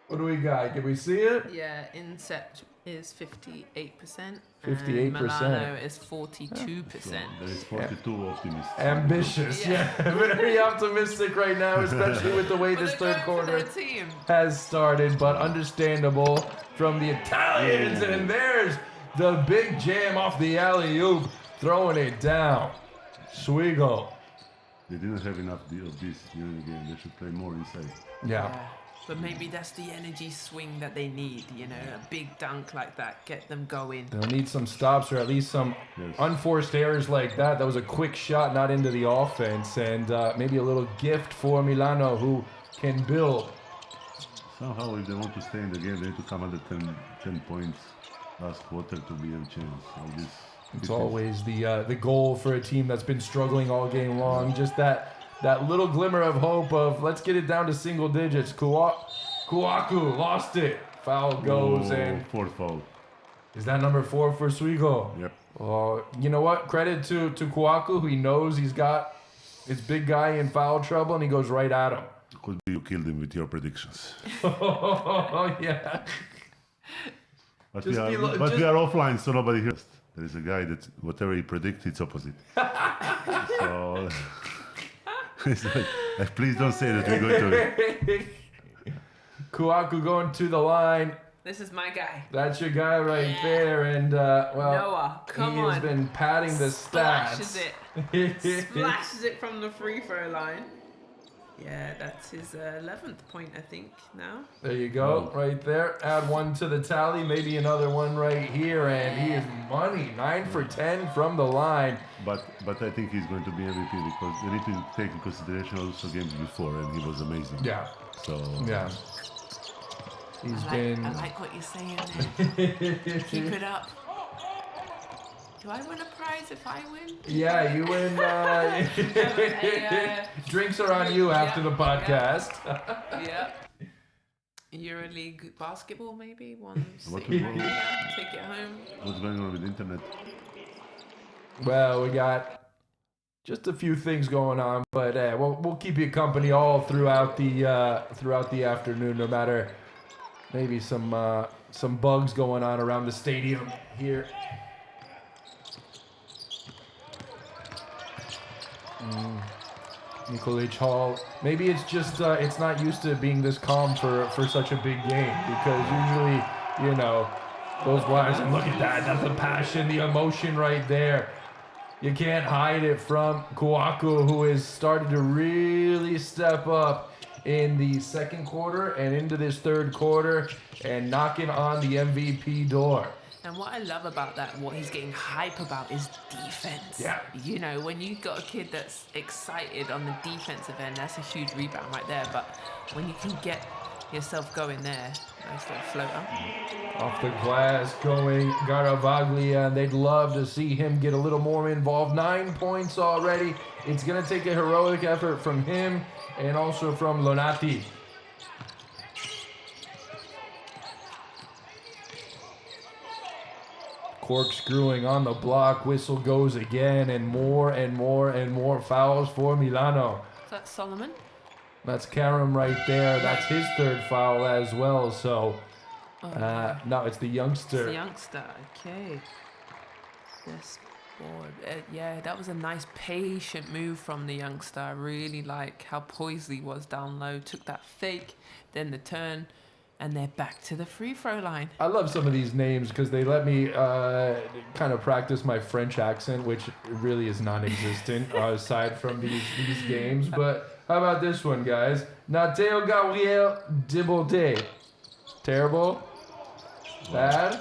What do we got? Can we see it? Yeah, Incept is 58%. 58%. Milano is 42%. So there is 42 optimists. Ambitious, yeah. Very optimistic right now, especially with the way this third quarter has started, but understandable from the Italians. And there's the big jam off the alley-oop, throwing it down. Swigo. They didn't have enough of this during the game. They should play more inside. Yeah. But maybe that's the energy swing that they need, you know, a big dunk like that, get them going. They'll need some stops or at least some unforced errors like that. That was a quick shot, not into the offense, and maybe a little gift for Milano, who can build. Somehow, if they want to stay in the game, they need to come under 10 points last quarter to be a chance. It's always the goal for a team that's been struggling all game long. Just that little glimmer of hope of let's get it down to single digits. Kouakou lost it. Foul goes in. 4th foul. Is that number 4 for Swigo? Yep. You know what? Credit to Kouakou, who he knows he's got his big guy in foul trouble, and he goes right at him. Could be you killed him with your predictions. Oh, yeah. But we are offline, so nobody hears. There is a guy that whatever he predicts, it's opposite. So... It's like, please don't say that we're going to... Kouakou going to the line. This is my guy. That's your guy right there. And, Noah, come on. He has been padding the stats. Splashes it from the free throw line. Yeah, that's his 11th point, I think, now. There you go, right there. Add 1 to the tally, maybe another one right here, and he is money. 9 for 10 from the line. But I think he's going to be MVP because they need to take in consideration also games before, and he was amazing. Yeah. So yeah. I like what you're saying there. Keep it up. Do I win a prize if I win? Yeah, you win. Drinks are on you after the podcast. Yeah. EuroLeague basketball, maybe? Take it home. What's going on with the internet? Well, we got just a few things going on, but we'll keep you company all throughout the afternoon, no matter maybe some bugs going on around the stadium here. Nikolic Hall. Maybe it's just it's not used to being this calm for such a big game, because usually, you know, those wires, and look at that's the passion, the emotion right there. You can't hide it from Kouakou, who has started to really step up in the second quarter and into this third quarter and knocking on the MVP door. And what I love about that, what he's getting hype about, is defense. Yeah. You know, when you've got a kid that's excited on the defensive end, that's a huge rebound right there. But when you can get yourself going there, nice little floater. Off the glass going Garavaglia, and they'd love to see him get a little more involved. 9 points already. It's going to take a heroic effort from him and also from Lonati. Corkscrewing on the block, whistle goes again, and more fouls for Milano. Is that Solomon? That's Karam right there. That's his third foul as well. So, no, it's the youngster. It's the youngster, okay. This board. Yeah, that was a nice patient move from the youngster. I really like how poised he was down low. Took that fake, then the turn. And they're back to the free throw line. I love some of these names because they let me kind of practice my French accent, which really is non-existent aside from these games. But how about this one, guys? Nateo Gabriel Debordé. Terrible? Bad?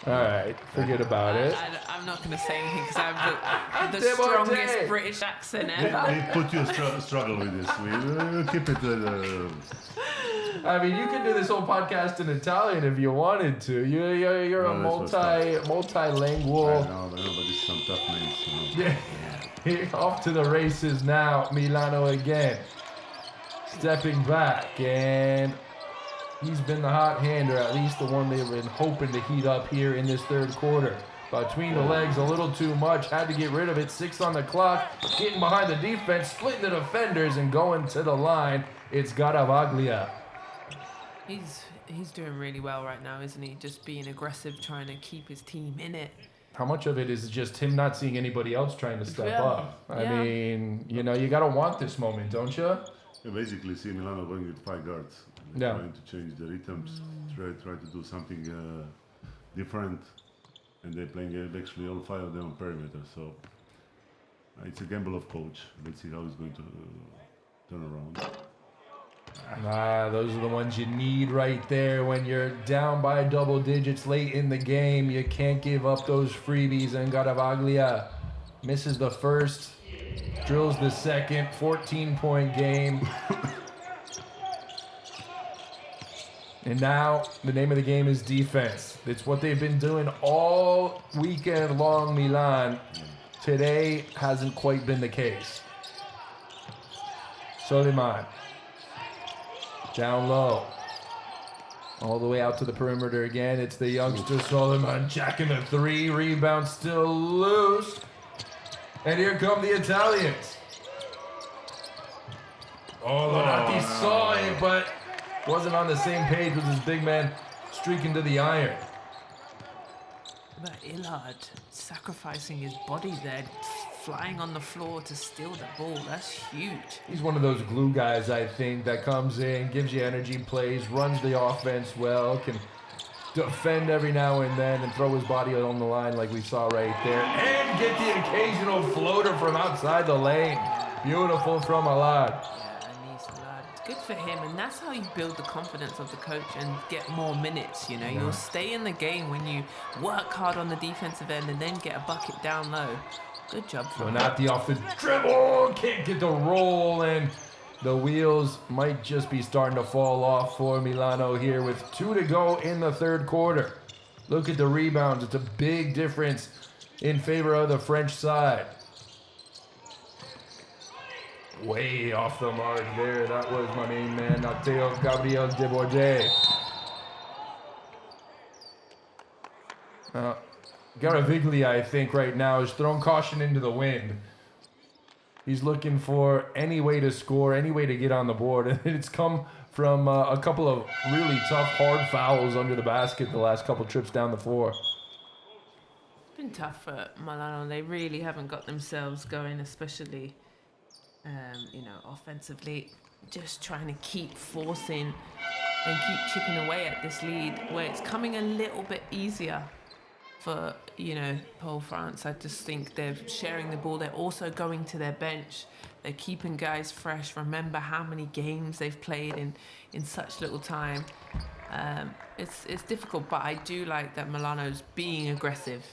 All right, forget about it. I'm not going to say anything because I have the strongest British accent ever. We put you struggle with this. We keep it... I mean, you can do this whole podcast in Italian if you wanted to. You're a multilingual. I know, but it's some tough names. You know? Yeah. Off to the races now. Milano again. Stepping back, and he's been the hot hand, or at least the one they've been hoping to heat up here in this third quarter. Between the legs, a little too much. Had to get rid of it. 6 on the clock. Getting behind the defense, splitting the defenders, and going to the line. It's Garavaglia. He's doing really well right now, isn't he? Just being aggressive, trying to keep his team in it. How much of it is just him not seeing anybody else trying to step up? I mean, you know, you got to want this moment, don't you? Yeah, basically, see Milano going with 5 guards. Trying to change the rhythms, try to do something different. And they're playing actually all 5 of them on perimeter. So it's a gamble of coach. Let's see how he's going to turn around. Those are the ones you need right there when you're down by double digits late in the game. You can't give up those freebies, and Garavaglia misses the first, drills the second, 14-point game. And now the name of the game is defense. It's what they've been doing all weekend long, Milan. Today hasn't quite been the case. Soliman. Down low. All the way out to the perimeter again. It's the youngster Soliman jacking the 3. Rebound still loose. And here come the Italians. Lonati saw it, but wasn't on the same page with his big man streaking to the iron. But Illard sacrificing his body there, flying on the floor to steal the ball. That's huge. He's one of those glue guys, I think, that comes in, gives you energy, plays, runs the offense well, can defend every now and then and throw his body on the line like we saw right there, and get the occasional floater from outside the lane. Beautiful from Allard. Good for him, and that's how you build the confidence of the coach and get more minutes. You know, you'll stay in the game when you work hard on the defensive end and then get a bucket down low. Good job for him. Lonati off the dribble, can't get the roll, and The wheels might just be starting to fall off for Milano here with 2 to go in the third quarter. Look at the rebounds. It's a big difference in favor of the French side. Way off the mark there. That was my main man, Matteo Gabriel Desbordes. Garaviglia, I think, right now is throwing caution into the wind. He's looking for any way to score, any way to get on the board. And it's come from a couple of really tough, hard fouls under the basket the last couple trips down the floor. It's been tough for Milano. They really haven't got themselves going, especially, offensively. Just trying to keep forcing and keep chipping away at this lead where it's coming a little bit easier for, Pole France. I just think they're sharing the ball. They're also going to their bench. They're keeping guys fresh. Remember how many games they've played in such little time. It's difficult, but I do like that Milano's being aggressive,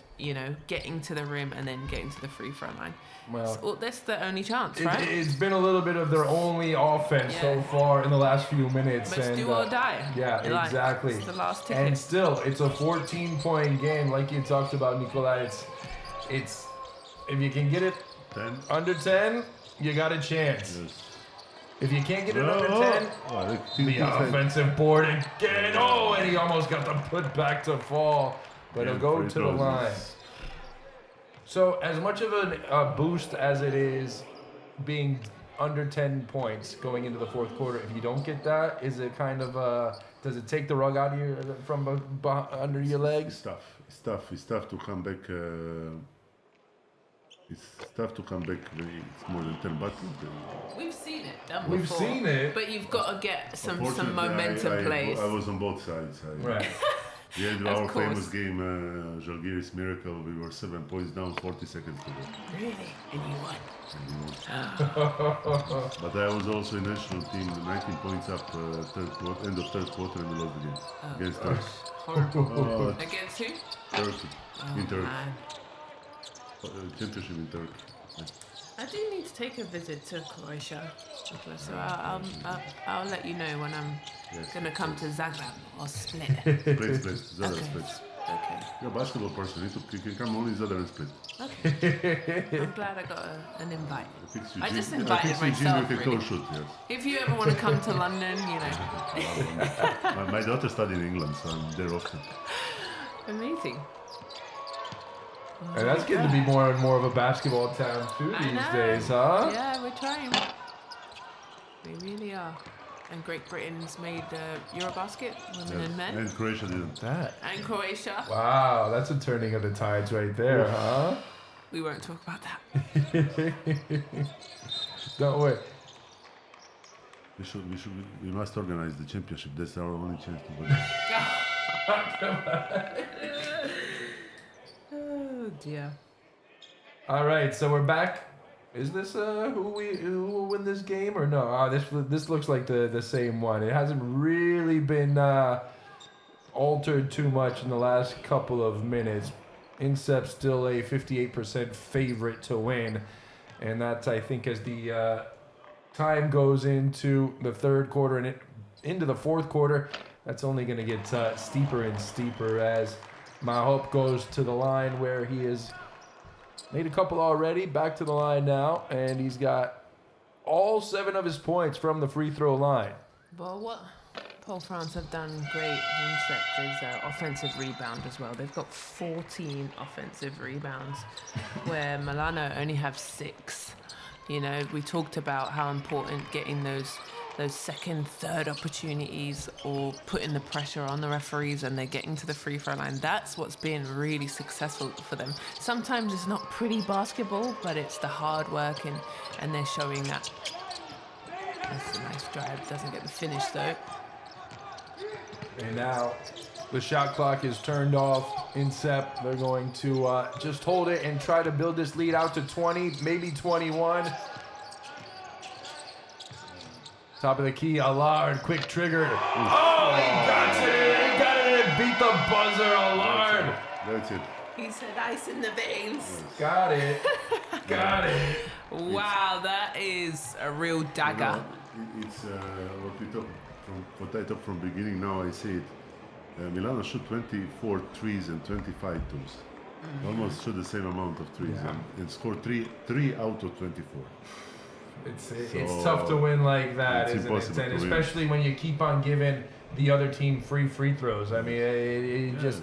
getting to the rim and then getting to the free throw line. Well, that's the only chance, right? It's been a little bit of their only offense so far in the last few minutes. But it's do or die. Yeah, exactly. It's the last ticket. And still, it's a 14-point game, like you talked about, Nikolai. It's if you can get it 10. Under 10, you got a chance. Yes. If you can't get it under 10, the offensive board again. Oh, and he almost got the putback to fall, but he'll go to the line. So as much of a boost as it is being under 10 points going into the fourth quarter, if you don't get that, is it kind of does it take the rug out of you from under your legs? It's tough to come back. It's tough to come back when it's more than 10 buttons. We've seen it done We've before. seen it. But you've got to get some momentum plays. I was on both sides. Right. We had our famous game, Žalgiris Miracle. We were 7 points down, 40 seconds to go. Really? And you won? But I was also in national team, 19 points up, end of third quarter, and we lost the game against Turkey. Horrible. Against who? Turkey. In Turkey. Man. Championship in Turkey. Yeah. I do need to take a visit to Croatia, so I'll let you know when I'm gonna come to Zagreb or Split. Split. Zadar Split. Okay. You're a basketball person. You can come only Zadar and Split. Okay. I'm glad I got an invite. I just invited I myself. You can really. shoot, yes. If you ever want to come to London, my daughter studied in England, so I'm there often. Amazing. And that's getting to be more and more of a basketball town too these days, huh? Yeah, we're trying. We really are. And Great Britain's made Eurobasket, women and men. And Croatia didn't. And Croatia. Wow, that's a turning of the tides right there, huh? We won't talk about that. Don't worry. We must organize the championship. That's our only chance to win. Oh dear. All right, so we're back. Is this who will win this game or no? This looks like the same one. It hasn't really been altered too much in the last couple of minutes. Incep's still a 58% favorite to win, and that's, I think, as the time goes into the third quarter and into the fourth quarter, that's only going to get steeper and steeper as Mahop goes to the line where he has made a couple already, back to the line now, and he's got all 7 of his points from the free throw line. Well, what Pole France have done great in set is offensive rebound as well. They've got 14 offensive rebounds, where Milano only have 6. We talked about how important getting those second, third opportunities or putting the pressure on the referees and they're getting to the free throw line. That's what's been really successful for them. Sometimes it's not pretty basketball, but it's the hard work and they're showing that. That's a nice drive. Doesn't get the finish though. And now the shot clock is turned off in SEP. They're going to just hold it and try to build this lead out to 20, maybe 21. Top of the key, Allard, quick trigger. Oh, he got it! He got it and beat the buzzer, Allard. That's it. He said ice in the veins. Got it. Got it. Wow, that is a real dagger. it's what I talked from beginning. Now I see it. Milano shoot 24 threes and 25 twos. Almost shoot the same amount of threes and score three out of 24. It's tough to win like that, isn't it? And especially when you keep on giving the other team free throws. I mean, just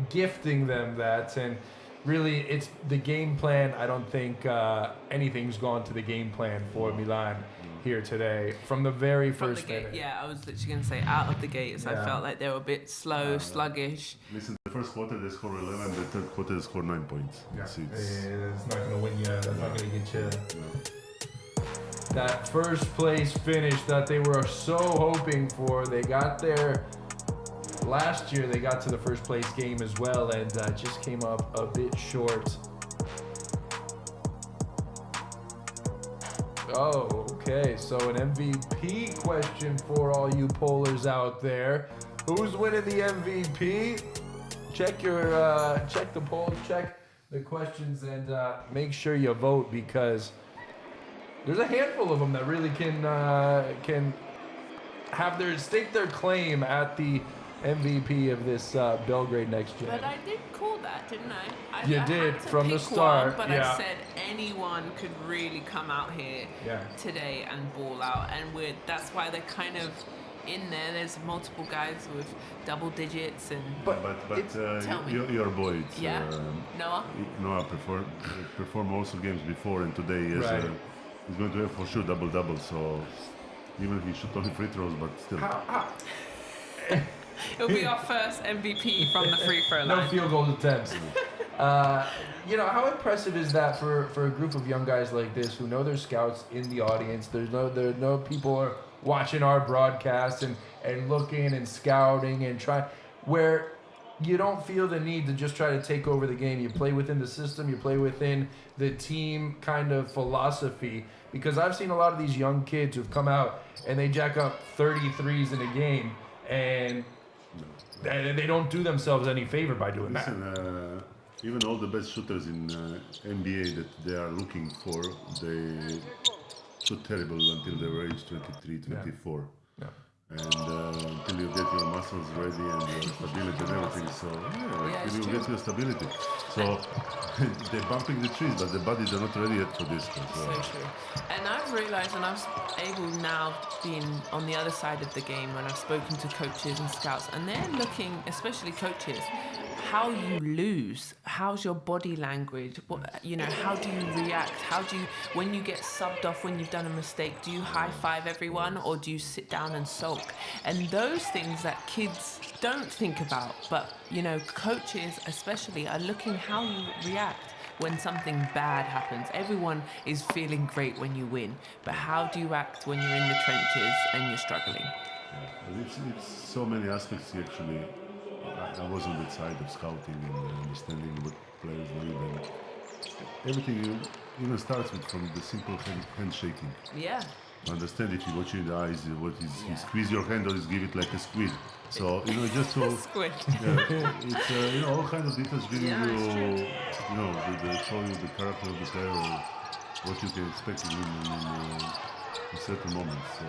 gifting them that. And really, it's the game plan. I don't think anything's gone to the game plan for Milan here today from the very first minute. Yeah, I was literally going to say out of the gates. I felt like they were a bit slow, sluggish. Listen, the first quarter they scored 11, the third quarter they scored 9 points. Yeah. It's not going to win you. That's not going to get you. That first place finish that they were so hoping for. They got there last year. They got to the first place game as well and just came up a bit short. Oh, okay. So an MVP question for all you pollers out there. Who's winning the MVP? Check the polls, check the questions, and make sure you vote because there's a handful of them that really can have stake their claim at the MVP of this Belgrade NextGen. But I did call that, didn't I? You did from the start. But I said anyone could really come out here today and ball out, and that's why they're kind of in there. There's multiple guys with double digits, and your boy, Noah performed also games before, and today he's going to have for sure double. So even if he shot only free throws, but still. It'll be our first MVP from the free throw line. No field goal attempts. How impressive is that for a group of young guys like this who know there's scouts in the audience? There's no people are watching our broadcast and looking and scouting and trying, where you don't feel the need to just try to take over the game. You play within the system, you play within the team kind of philosophy. Because I've seen a lot of these young kids who've come out and they jack up 33s in a game and they don't do themselves any favor by doing that. Even all the best shooters in NBA that they are looking for, they shoot terrible until they were age 23, 24. Yeah. And until you get your muscles ready and your stability and everything. So, until you get your stability. So, they're bumping the trees, but the bodies are not ready yet for this. So true. And I've realized, and I've able now being on the other side of the game when I've spoken to coaches and scouts, and they're looking, especially coaches, how you lose, how's your body language, how do you react, when you get subbed off, when you've done a mistake, do you high five everyone or do you sit down and sulk? And those things that kids don't think about, but coaches especially are looking how you react when something bad happens. Everyone is feeling great when you win, but how do you act when you're in the trenches and you're struggling? It's so many aspects actually. I was on that side of scouting and understanding what players need, and everything even starts from the simple handshaking. Yeah. Understand if you watch in the eyes, you squeeze your hand or you give it like a squid. So just to squid. It's all kinds of details giving you, they show you the character of the player or what you can expect in certain moments.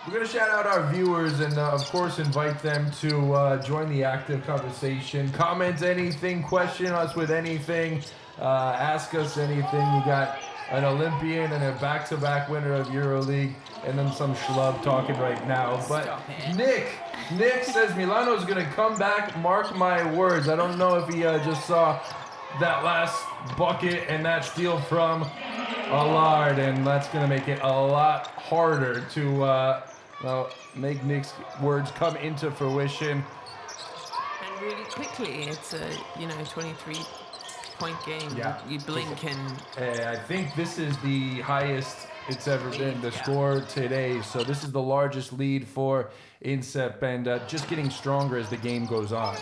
We're going to shout out our viewers and, of course, invite them to join the active conversation. Comment anything, question us with anything, ask us anything. You got an Olympian and a back-to-back winner of EuroLeague, and then some schlub talking right now. But Nick says Milano's going to come back, mark my words. I don't know if he just saw that last bucket and that steal from Allard, and that's going to make it a lot harder to make Nick's words come into fruition. And really quickly, it's a 23-point game. Yeah. You blink and I think this is the highest it's ever been, the score today. So this is the largest lead for INSEP, and just getting stronger as the game goes on.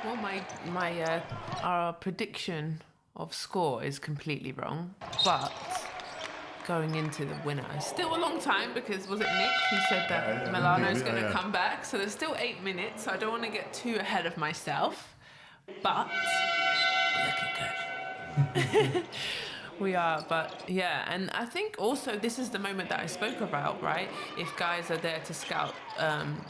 Well, our prediction of score is completely wrong, but going into the winner, still a long time, because was it Nick who said that Milano's going to come back? So there's still 8 minutes, so I don't want to get too ahead of myself, but looking good. We are, but yeah, and I think also this is the moment that I spoke about, right? If guys are there to scout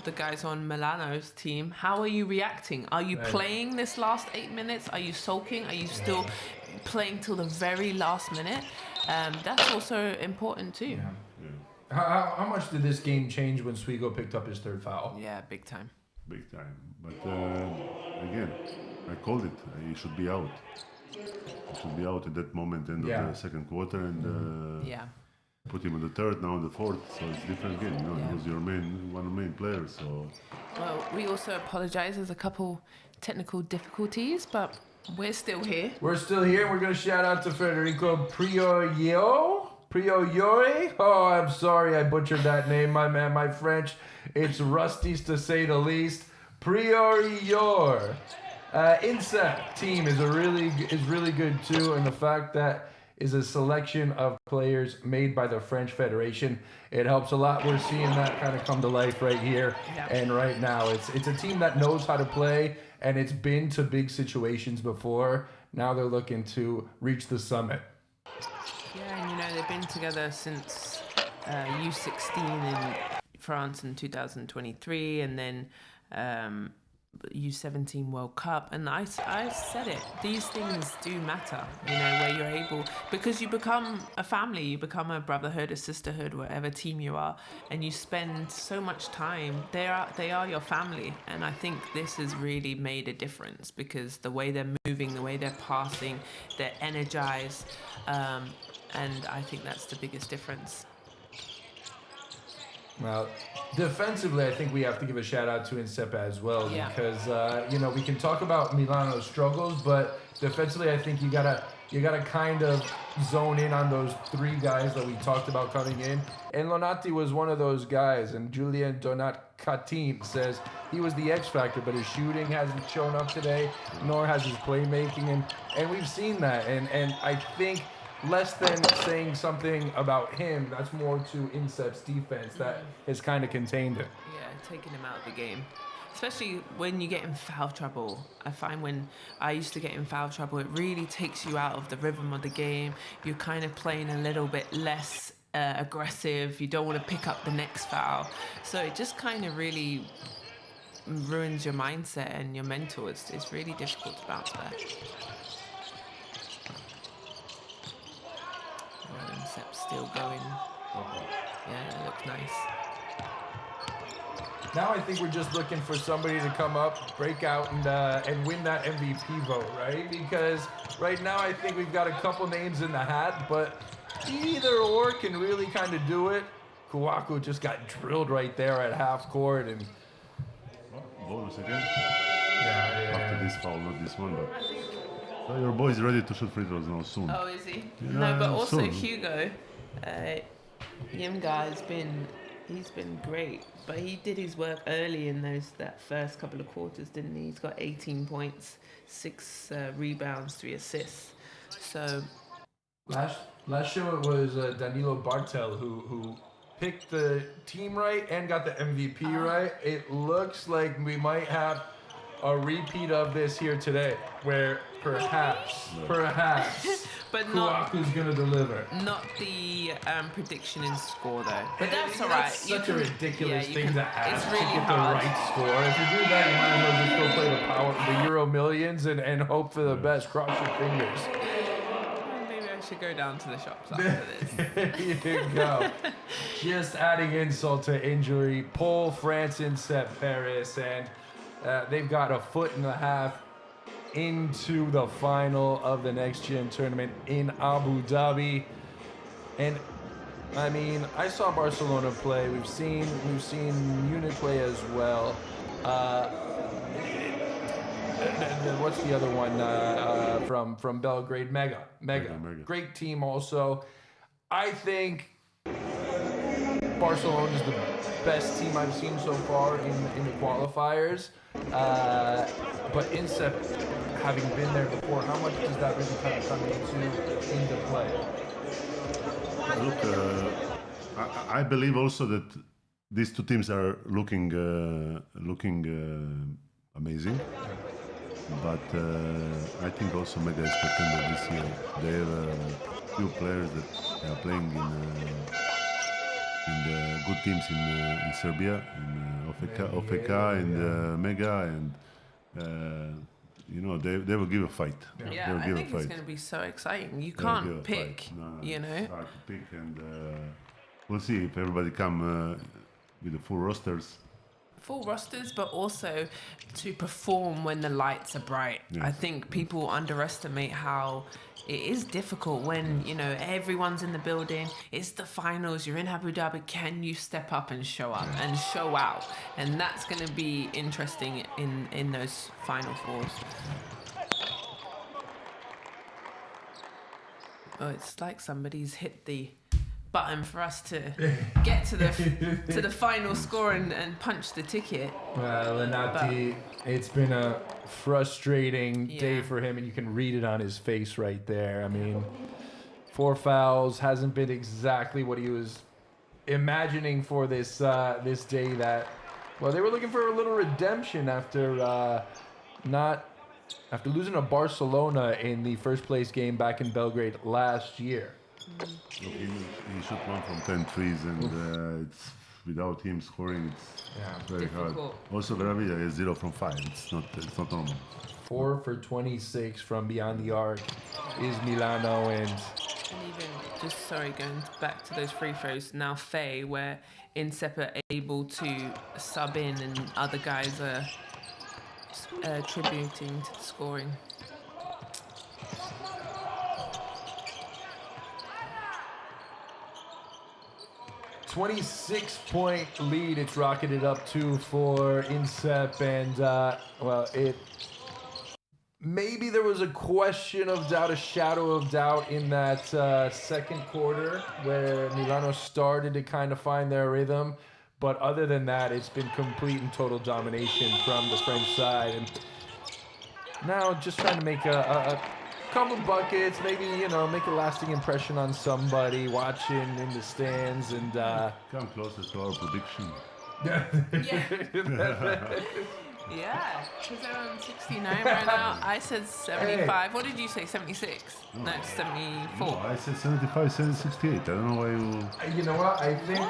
the guys on Milano's team, how are you reacting? Are you playing this last 8 minutes? Are you sulking? Are you still playing till the very last minute? That's also important too. Yeah. How much did this game change when Swigo picked up his third foul? Yeah, big time. Big time. But again, I called it. He should be out. He should be out at that moment, end of the second quarter, and put him in the third, now in the fourth. So it's different game. He was your one of the main players. So. Well, we also apologize. There's a couple technical difficulties, but we're still here. We're still here. We're going to shout out to Federico Priori. Oh, I'm sorry I butchered that name, my man. My French, it's rusties to say the least. Priorior. INSEP team is really good too, and the fact that is a selection of players made by the French Federation. It helps a lot. We're seeing that kind of come to life right here and right now. It's a team that knows how to play, and it's been to big situations before. Now they're looking to reach the summit. Yeah, and they've been together since U16 in France in 2023, and then U17 World Cup. And I said it, these things do matter, where you're able, because you become a family, you become a brotherhood, a sisterhood, whatever team you are, and you spend so much time. They are your family, and I think this has really made a difference, because the way they're moving, the way they're passing, they're energized, and I think that's the biggest difference. Well, defensively, I think we have to give a shout out to INSEP as well, because we can talk about Milano's struggles, but defensively, I think you gotta kind of zone in on those three guys that we talked about coming in. And Lonati was one of those guys, and Julien Donat-Catin says he was the X factor, but his shooting hasn't shown up today, nor has his playmaking, and we've seen that, and I think. Less than saying something about him, that's more to INSEP's defense that has kind of contained it. Yeah, taking him out of the game. Especially when you get in foul trouble. I find when I used to get in foul trouble, it really takes you out of the rhythm of the game. You're kind of playing a little bit less aggressive. You don't want to pick up the next foul. So it just kind of really ruins your mindset and your mental. It's really difficult to bounce back. INSEP's still going. Yeah, it looks nice. Now I think we're just looking for somebody to come up, break out, and win that MVP vote, right? Because right now I think we've got a couple names in the hat, but either or can really kind of do it. Kouakou just got drilled right there at half court, and bonus again. Yeah. After this foul, not this one, but. So your boy is ready to shoot free throws now soon. Oh, is he? No, but also soon. Hugo, Yimga he's been great, but he did his work early in that first couple of quarters, didn't he? He's got 18 points, 6 rebounds, 3 assists. So last show it was Danilo Bartel who picked the team right and got the MVP right. It looks like we might have a repeat of this here today, where perhaps but Kouakou's gonna deliver. Not the prediction in score though. But that's all right. That's such a ridiculous thing to ask really to get hard. the right score. If you do that, you might as well just go play the Euro Millions and hope for the best. Cross your fingers. Maybe I should go down to the shops after this. There you go. Just adding insult to injury. Pole, France, INSEP, Paris, and they've got a foot and a half into the final of the NextGen tournament in Abu Dhabi. And I mean, I saw Barcelona play. We've seen Munich play as well. What's the other one from Belgrade? Mega. Great team also. I think Barcelona is the best team I've seen so far in the qualifiers. But INSEP, having been there before, how much does that really kind of come into play? Look, I believe also that these two teams are looking amazing. But I think also Mega is contender this year. few players that are playing in the good teams in Serbia, in OFK and Mega, and they will give a fight. Yeah, I think it's going to be so exciting. You can't pick, you know. It's hard to pick, and we'll see if everybody come with the full rosters. Full rosters, but also to perform when the lights are bright. Yes. I think people underestimate how it is difficult when, you know, everyone's in the building. It's the finals. You're in Abu Dhabi. Can you step up and show up and show out? And that's going to be interesting in those final fours. Oh, it's like somebody's hit the button for us to get to the final score and punch the ticket. Well, Lenati, it's been a frustrating day for him, and you can read it on his face right there. I mean, 4 fouls hasn't been exactly what he was imagining for this this day. That, well, they were looking for a little redemption after losing to Barcelona in the first place game back in Belgrade last year. He shot 1 from 10 threes, and it's without him scoring, it's very difficult. hard. Also, Veravilla is 0 from 5. It's not normal. 4 for 26 from beyond the arc is Milano, and even just going back to those free throws now, Faye, where Insep are able to sub in and other guys are attributing to the scoring. 26-point lead. It's rocketed up to for Insep, and maybe there was a question of doubt, a shadow of doubt in that second quarter where Milano started to kind of find their rhythm. But other than that, it's been complete and total domination from the French side. And now just trying to make a couple buckets, maybe, you know, make a lasting impression on somebody watching in the stands, and Come closer to our prediction. Yeah, because they're on 69 right now. I said 75. What did you say, 76? No, 74. No, I said 75, 68. I don't know why you... You know what? I think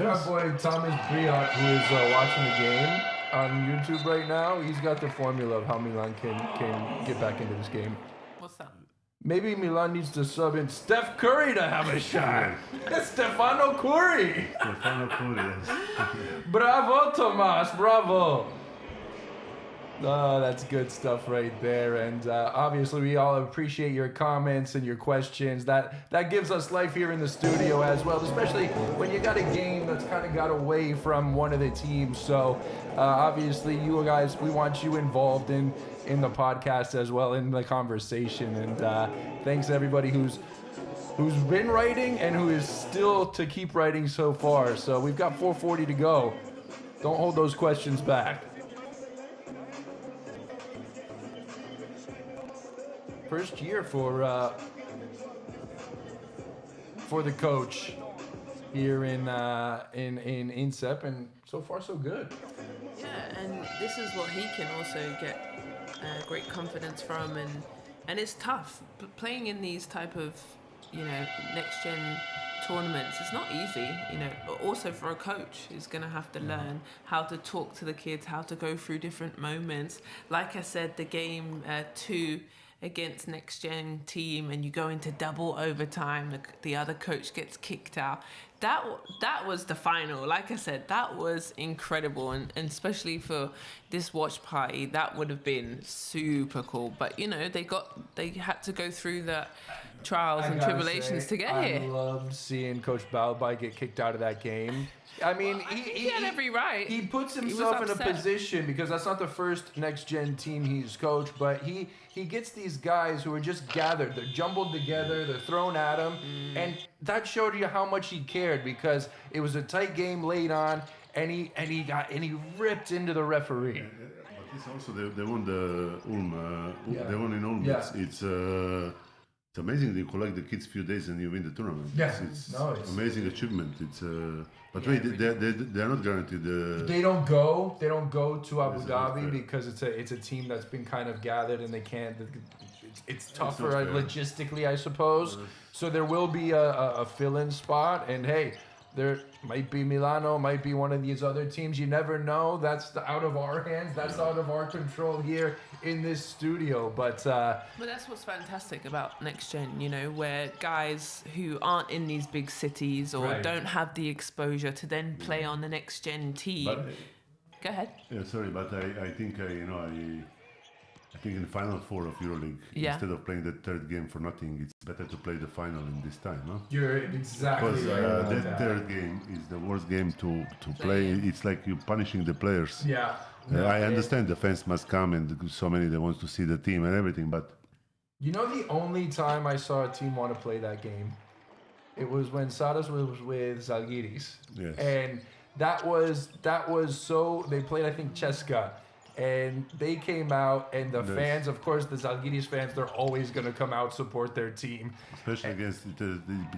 our boy Thomas Briot, who is watching the game on YouTube right now, he's got the formula of how Milan can get back into this game. What's that? Maybe Milan needs to sub in Steph Curry to have a shot. Stefano Curry. Stefano Curry, yes. Bravo, Tomas. Bravo. Oh, that's good stuff right there. And obviously, we all appreciate your comments and your questions. That gives us life here in the studio as well, especially when you got a game that's kind of got away from one of the teams. So obviously, you guys, we want you involved in the podcast as well, in the conversation. And thanks to everybody who's been writing and who is still to keep writing so far. So we've got 4:40 to go. Don't hold those questions back. First year for the coach here in Insep, and so far so good. Yeah, and this is what he can also get great confidence from, and it's tough. But playing in these type of, you know, next gen tournaments, it's not easy, you know. But also for a coach, he's gonna have to learn how to talk to the kids, how to go through different moments. Like I said, the game 2 against NextGen team, and you go into double overtime, the other coach gets kicked out. That was the final. Like I said, that was incredible, and especially for this watch party, that would have been super cool. But you know, they had to go through the trials and tribulations to get here. I loved seeing Coach Balbai get kicked out of that game. I mean, he had every right. He puts himself in a position, because that's not the first next-gen team he's coached, but he gets these guys who are just gathered. They're jumbled together. They're thrown at him. And that showed you how much he cared, because it was a tight game late on, and he ripped into the referee. But it's also, they won the Ulm. They won in Ulm. Yeah. It's amazing that you collect the kids few days and you win the tournament. Yeah. It's amazing achievement. But wait, they're not guaranteed. They don't go to Abu Dhabi because it's a team that's been kind of gathered, and it's tougher not fair. logistically, I suppose. So there will be a fill-in spot, and hey, there might be Milano, might be one of these other teams. You never know. That's out of our hands. That's out of our control here in this studio. But that's what's fantastic about NextGen, you know, where guys who aren't in these big cities or don't have the exposure to then play on the NextGen team. Go ahead. Yeah, sorry, but I think I think in the final four of EuroLeague, instead of playing the third game for nothing, it's better to play the final in this time, no? You're exactly because right. That third game is the worst game to play. It's like you're punishing the players. Yeah. I understand the fans must come and so many that wants to see the team and everything, but you know, the only time I saw a team want to play that game, it was when Saras was with Zalgiris. Yes. And that was so, they played, I think, Česka. And they came out, and the fans, of course, the Zalgiris fans, they're always going to come out, support their team. Especially against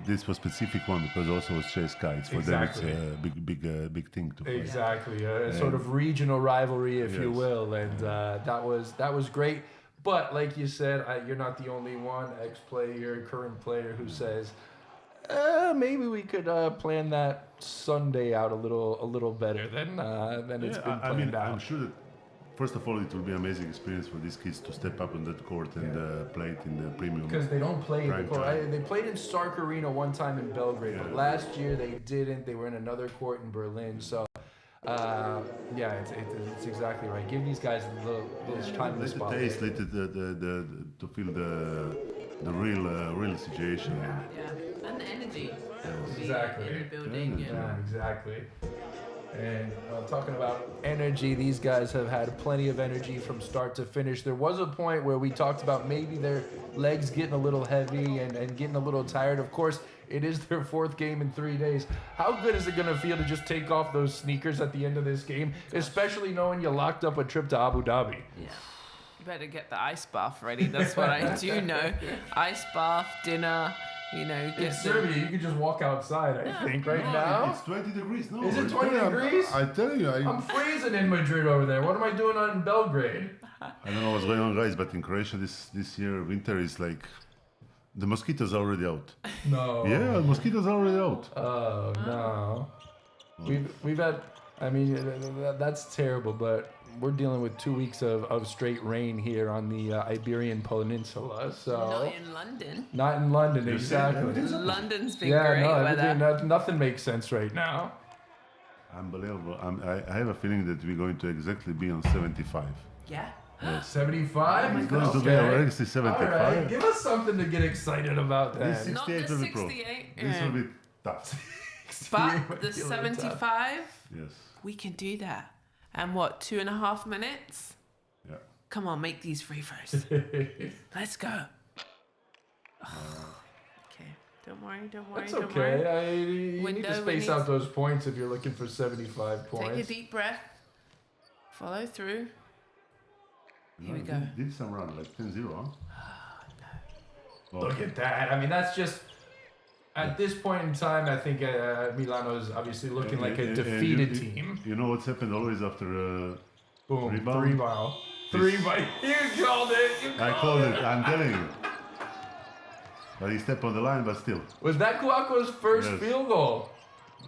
this was specific one because also it's CSKA. It's for them, it's a big thing to play. Exactly, a sort of regional rivalry, if you will. And that was great. But like you said, you're not the only one, ex-player, current player, who says, maybe we could plan that Sunday out a little better than it's been planned out. I'm sure that first of all, it will be an amazing experience for these kids to step up on that court and play it in the premium. Because they don't play prime the court. time. They played in Stark Arena one time in Belgrade, but last year they didn't. They were in another court in Berlin. So, it's exactly right. Give these guys a little time in the spotlight. Taste, let it to feel the real situation. Yeah, and the energy. Exactly. In the building. Yeah, exactly. And talking about energy, these guys have had plenty of energy from start to finish. There was a point where we talked about maybe their legs getting a little heavy and getting a little tired. Of course, it is their fourth game in 3 days. How good is it going to feel to just take off those sneakers at the end of this game, especially knowing you locked up a trip to Abu Dhabi? Yeah. You better get the ice bath ready. That's what I do know. Ice bath, dinner. You know, in Serbia, you can just walk outside, I think, now. It's 20 degrees, no. Is it 20 degrees? I tell you, I'm freezing in Madrid over there. What am I doing in Belgrade? I don't know what's going on, guys, but in Croatia this year, winter is like, the mosquitoes are already out. No. Yeah, the mosquitoes are already out. Oh, no. We've had, I mean, that's terrible, but we're dealing with 2 weeks of straight rain here on the Iberian Peninsula. So not in London. Not in London, exactly. London's been great weather. Nothing makes sense right now. Unbelievable. I have a feeling that we're going to exactly be on 75. Yeah. Yes. 75? It's going to be already 75. All right, give us something to get excited about then. This 68 will be pro. This will be tough. But the 75, yes, we can do that. And what, 2.5 minutes? Yeah. Come on, make these free throws. Let's go. Okay, don't worry. That's okay. You need to space out those points if you're looking for 75 points. Take a deep breath. Follow through. Here we go. Did some run, like 10-0, huh? No. Look at that. I mean, that's just... At this point in time, I think Milano is obviously looking like a defeated team. You know what's happened always after boom, rebound? 3 ball. 3 ball. You called it. I called it. I'm telling you. But he stepped on the line, but still. Was that Kouako's first field goal?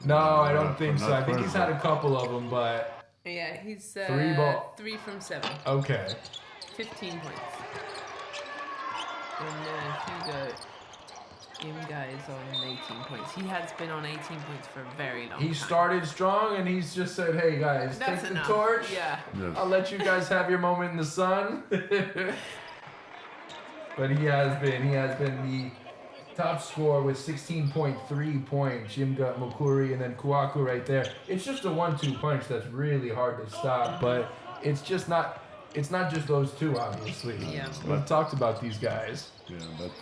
No, I don't think so. I think he's had a couple of them, but... Yeah, he's 3 ball. 3 from 7. Okay. 15 points. And Hugo... Imga is on 18 points. He has been on 18 points for a very long time. He started strong and he's just said, hey guys, that's take enough. The torch. Yeah. Yes. I'll let you guys have your moment in the sun. But he has been the top scorer with 16.3 points. Imga, Mukuri, and then Kouakou right there. It's just a 1-2 punch that's really hard to stop, but it's not just those two, obviously. Yeah. We've talked about these guys. Yeah, but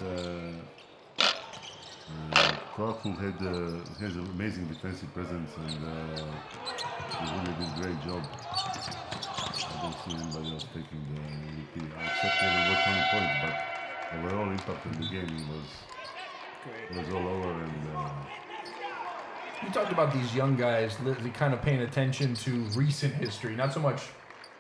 Kouakou has an amazing defensive presence and he really did a great job. I don't see anybody else taking the MVP. Except for the 20 points, but overall impact in the game was all over. And you talked about these young guys kind of paying attention to recent history, not so much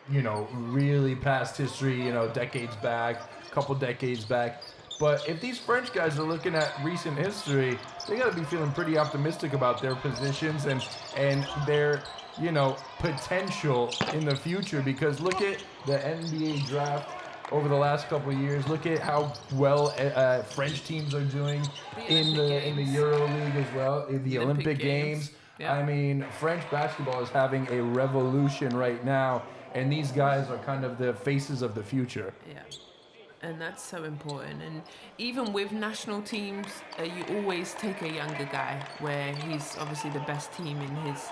really past history, decades back, couple decades back. But if these French guys are looking at recent history, they got to be feeling pretty optimistic about their positions and their, potential in the future. Because look at the NBA draft over the last couple of years. Look at how well French teams are doing in the EuroLeague as well, in the Olympic Games. Yeah. I mean, French basketball is having a revolution right now, and these guys are kind of the faces of the future. Yeah. And that's so important. And even with national teams, you always take a younger guy where he's obviously the best team in his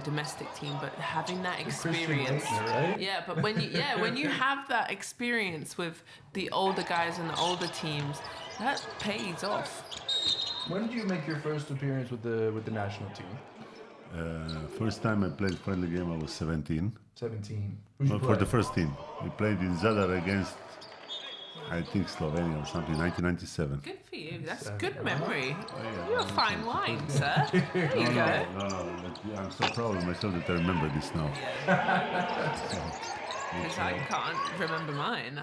domestic team, but having that experience, right? Yeah. But when you have that experience with the older guys and the older teams, that pays off. When did you make your first appearance with the national team? First time I played friendly game, I was 17. 17. For the first team. We played in Zadar against, I think, Slovenia or something, 1997. Good for you. That's good memory. You're a fine wine, sir. There you go. No. I'm so proud of myself that I remember this now. Because I can't remember mine.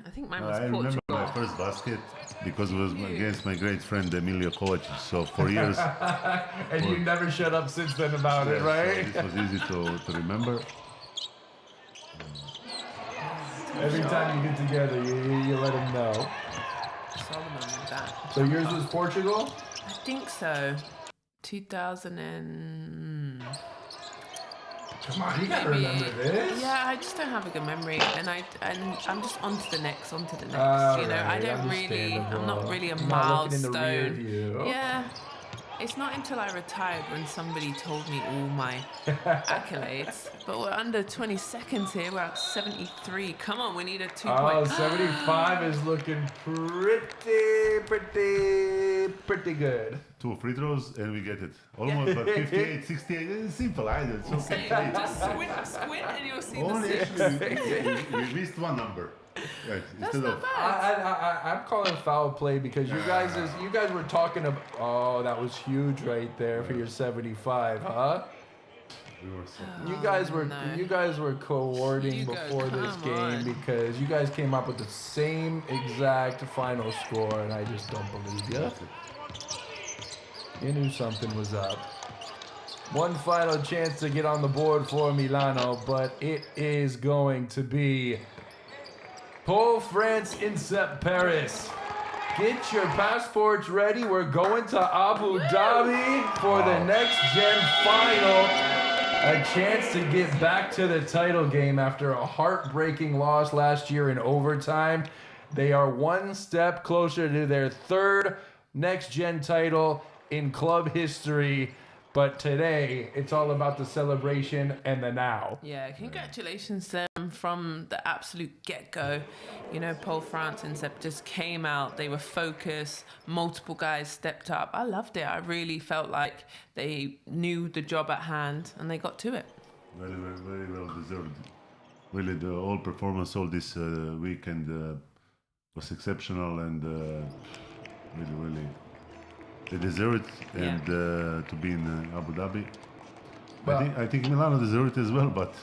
I think mine was Portugal. I remember my first basket because it was against my great friend Emilio Kovacic. So for years. And you never shut up since then about it, right? So this was easy to remember. Every time you get together, you let him know. Solomon with that. So yours was Portugal? I think so. 2000 Come on, you gotta remember this. Yeah, I just don't have a good memory, and I'm just on to the next. Right, I'm not really a milestone. Yeah. It's not until I retired when somebody told me all my accolades. But we're under 20 seconds here. We're at 73. Come on, we need a 2 point. 75 is looking pretty good. 2 free throws and we get it. Almost, but 58, 68. It's simple, either. It's okay. Just squint and you'll see we missed one number. Right, that's not bad. I'm calling foul play because you guys were talking about. Oh, that was huge right there for your 75, huh? You guys were co-ording before this game because you guys came up with the same exact final score, and I just don't believe you. You knew something was up. One final chance to get on the board for Milano, but it is going to be Pole France Incep Paris. Get your passports ready. We're going to Abu Dhabi for the NextGen final. A chance to get back to the title game after a heartbreaking loss last year in overtime. They are one step closer to their third NextGen title in club history. But today, it's all about the celebration and the now. Yeah, congratulations to them from the absolute get-go. Pole France and Sepp just came out. They were focused. Multiple guys stepped up. I loved it. I really felt like they knew the job at hand and they got to it. Very, very, very well deserved. Really, the whole performance all this weekend was exceptional and really... They deserve it, and to be in Abu Dhabi. I think Milano deserves it as well, but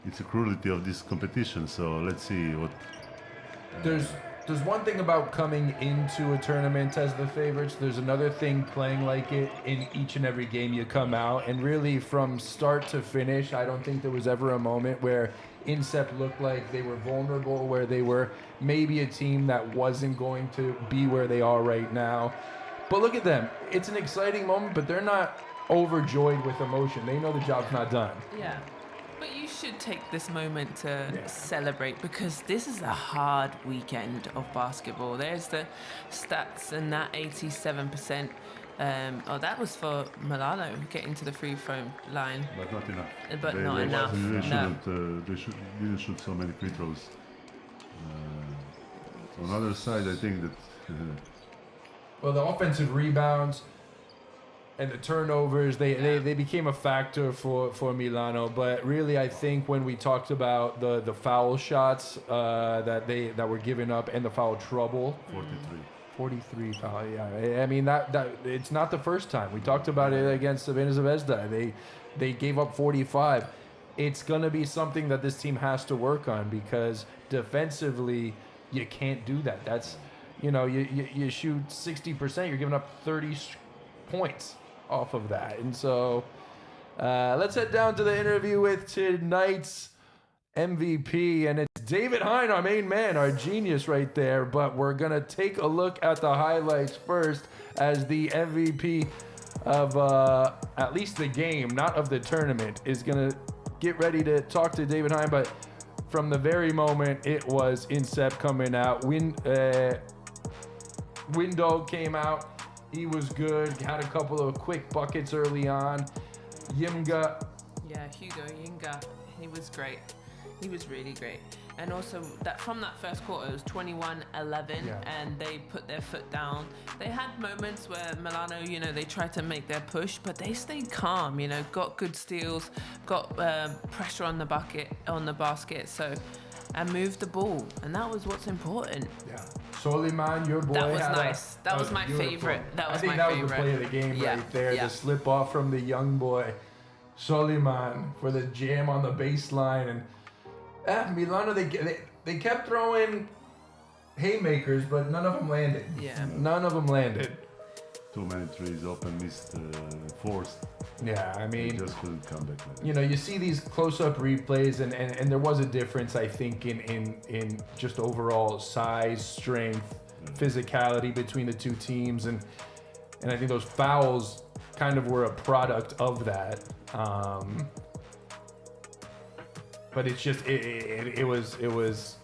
it's a cruelty of this competition. So let's see what. There's one thing about coming into a tournament as the favorites. There's another thing playing like it in each and every game you come out, and really from start to finish, I don't think there was ever a moment where Incep looked like they were vulnerable, where they were maybe a team that wasn't going to be where they are right now. But look at them. It's an exciting moment, but they're not overjoyed with emotion. They know the job's not done. Yeah. But you should take this moment to celebrate because this is a hard weekend of basketball. There's the stats and that 87%. That was for Milano getting to the free throw line. But not enough. But not enough. They didn't shoot so many free throws. On the other side, I think that... Well, the offensive rebounds and the turnovers, they became a factor for Milano. But really, I think when we talked about the foul shots that were given up and the foul trouble, 43 foul. Yeah, I mean that it's not the first time. We talked about it against Crvena Zvezda. They gave up 45. it's going to be something that this team has to work on, because defensively, you can't do that. That's, you shoot 60%, you're giving up 30 points off of that. And so let's head down to the interview with tonight's MVP, and it's David Hein, our main man, our genius right there. But we're going to take a look at the highlights first, as the MVP of at least the game, not of the tournament, is going to get ready to talk to David Hein. But from the very moment it was Incep coming out, Window came out, he was good, had a couple of quick buckets early on. Yimga. Yeah, Hugo Yinga, he was great. He was really great. And also, that from that first quarter, it was 21-11, and they put their foot down. They had moments where Milano, they tried to make their push, but they stayed calm, got good steals, got pressure on the basket, and moved the ball. And that was what's important. Yeah. Soliman, your boy. That was nice. That was my favorite. I think that was the play of the game right there. The slip off from the young boy, Soliman, for the jam on the baseline. And Milano, they kept throwing haymakers, but none of them landed. Yeah. None of them landed. Too many threes open, missed, forced. Yeah, I mean, they just couldn't come back. You see these close-up replays, and there was a difference, I think, in just overall size, strength, physicality between the two teams, and I think those fouls kind of were a product of that. But it's just it was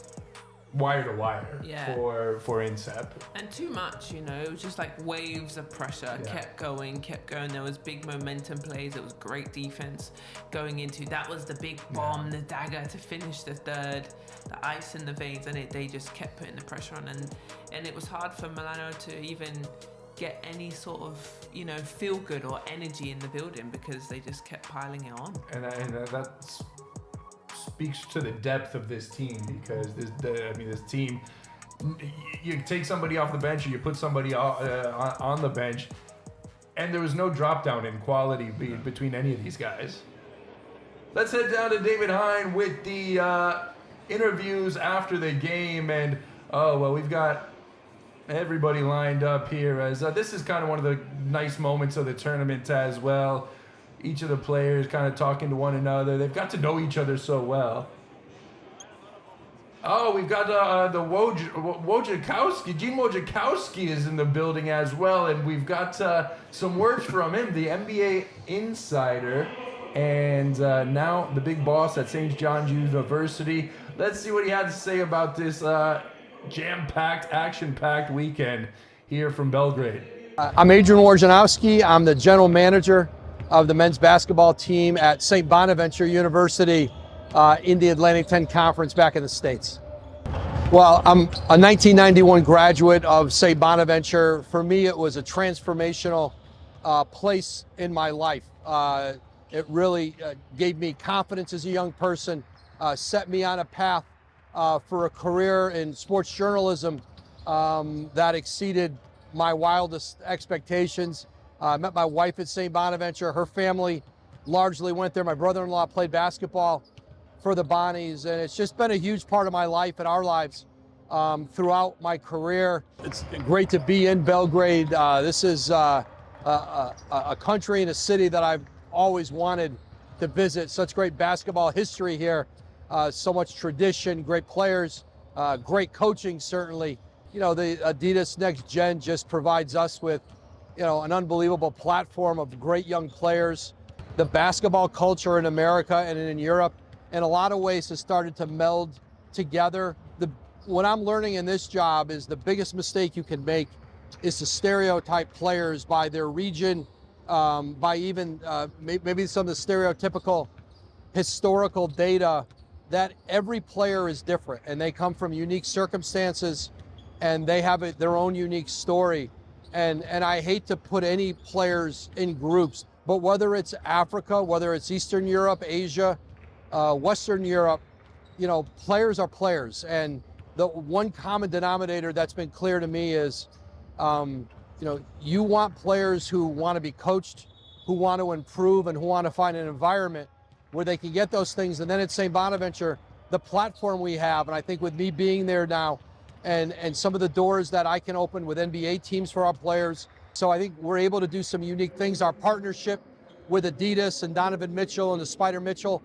wire to wire for Incep. And too much, it was just like waves of pressure, kept going. There was big momentum plays. It was great defense going into. That was the big bomb, the dagger to finish the third, the ice in the veins, and they just kept putting the pressure on. And it was hard for Milano to even get any sort of, feel good or energy in the building, because they just kept piling it on. And that speaks to the depth of this team, because this team, you take somebody off the bench or you put somebody on the bench, and there was no drop down in quality between any of these guys. Let's head down to David Hein with the interviews after the game, and we've got everybody lined up here, as this is kind of one of the nice moments of the tournament as well. Each of the players kind of talking to one another. They've got to know each other so well. Oh, we've got the Wojciechowski. Gene Wojciechowski is in the building as well, and we've got some words from him, the NBA insider, and now the big boss at St. John's University. Let's see what he had to say about this jam-packed, action-packed weekend here from Belgrade. I'm Adrian Wojciechowski. I'm the general manager of the men's basketball team at St. Bonaventure University in the Atlantic 10 Conference back in the States. Well, I'm a 1991 graduate of St. Bonaventure. For me, it was a transformational place in my life. It really gave me confidence as a young person, set me on a path for a career in sports journalism that exceeded my wildest expectations. I met my wife at St. Bonaventure. Her family largely went there. My brother-in-law played basketball for the Bonnies, and it's just been a huge part of my life and our lives throughout my career. It's great to be in Belgrade. This is a country and a city that I've always wanted to visit. Such great basketball history here, so much tradition, great players, great coaching, certainly. The Adidas NextGen just provides us with an unbelievable platform of great young players. The basketball culture in America and in Europe, in a lot of ways, has started to meld together. What I'm learning in this job is the biggest mistake you can make is to stereotype players by their region, by even maybe some of the stereotypical historical data, that every player is different and they come from unique circumstances and they have their own unique story. And I hate to put any players in groups, but whether it's Africa, whether it's Eastern Europe, Asia, Western Europe, players are players. And the one common denominator that's been clear to me is, you want players who want to be coached, who want to improve, and who want to find an environment where they can get those things. And then at St. Bonaventure, the platform we have, and I think with me being there now, and some of the doors that I can open with NBA teams for our players. So I think we're able to do some unique things. Our partnership with Adidas and Donovan Mitchell and the Spider Mitchell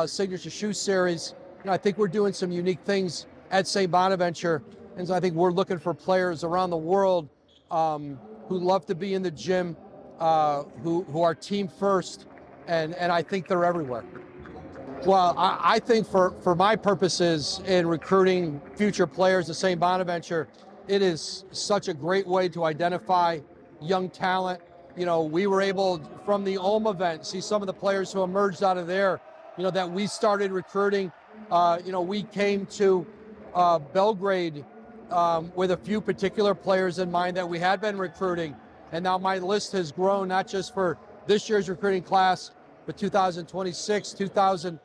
signature shoe series, I think we're doing some unique things at St. Bonaventure. And so I think we're looking for players around the world who love to be in the gym, who are team first, and I think they're everywhere. Well, I think for my purposes in recruiting future players to St. Bonaventure, it is such a great way to identify young talent. We were able, from the Ulm event, see some of the players who emerged out of there, that we started recruiting. We came to Belgrade with a few particular players in mind that we had been recruiting. And now my list has grown, not just for this year's recruiting class, but 2026, 2000.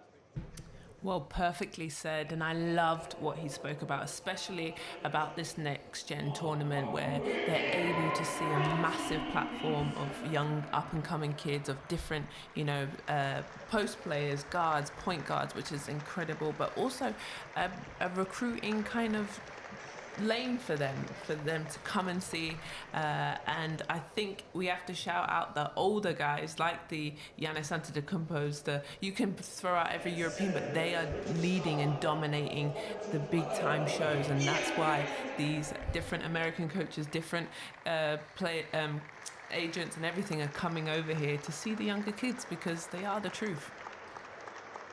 Well, perfectly said, and I loved what he spoke about, especially about this NextGen tournament where they're able to see a massive platform of young up-and-coming kids of different, post players, guards, point guards, which is incredible, but also a recruiting kind of lane for them to come and see, and I think we have to shout out the older guys like the Giannis Antetokounmpos. You can throw out every European, but they are leading and dominating the big time shows, and that's why these different American coaches, different agents and everything are coming over here to see the younger kids because they are the truth.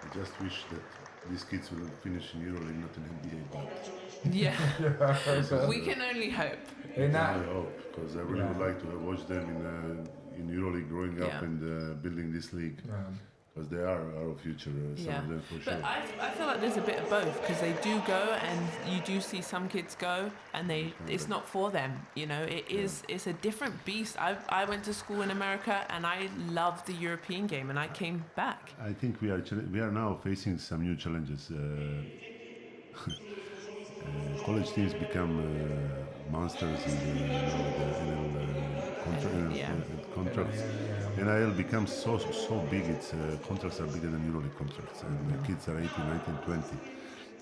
I just wish that these kids will finish in EuroLeague, not in NBA. But yeah, we can only hope. And I hope, because I really would like to watch them in EuroLeague growing up and building this league. Because they are our future, some of them for sure. But I feel like there's a bit of both, because they do go, and you do see some kids go, and it's not for them. It's a different beast. I went to school in America, and I loved the European game, and I came back. I think we are now facing some new challenges. College teams become monsters in the contracts. NIL becomes so big, its contracts are bigger than EuroLeague contracts, and the kids are 18, 19, 20.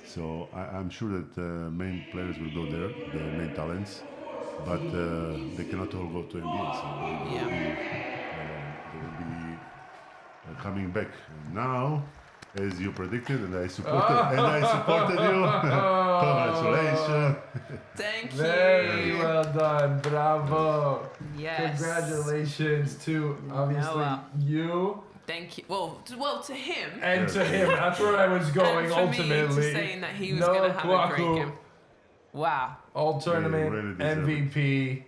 So I'm sure that main players will go there, the main talents, but they cannot all go to NBA, so they will be coming back. Now, as you predicted, and I supported you. Congratulations! Thank you. Very well done, bravo. Yes. Congratulations to obviously you. Thank you. Well, to him. And to him. That's where I was going and for ultimately. Me to saying that he was going to have a great game. Wow. All tournament MVP.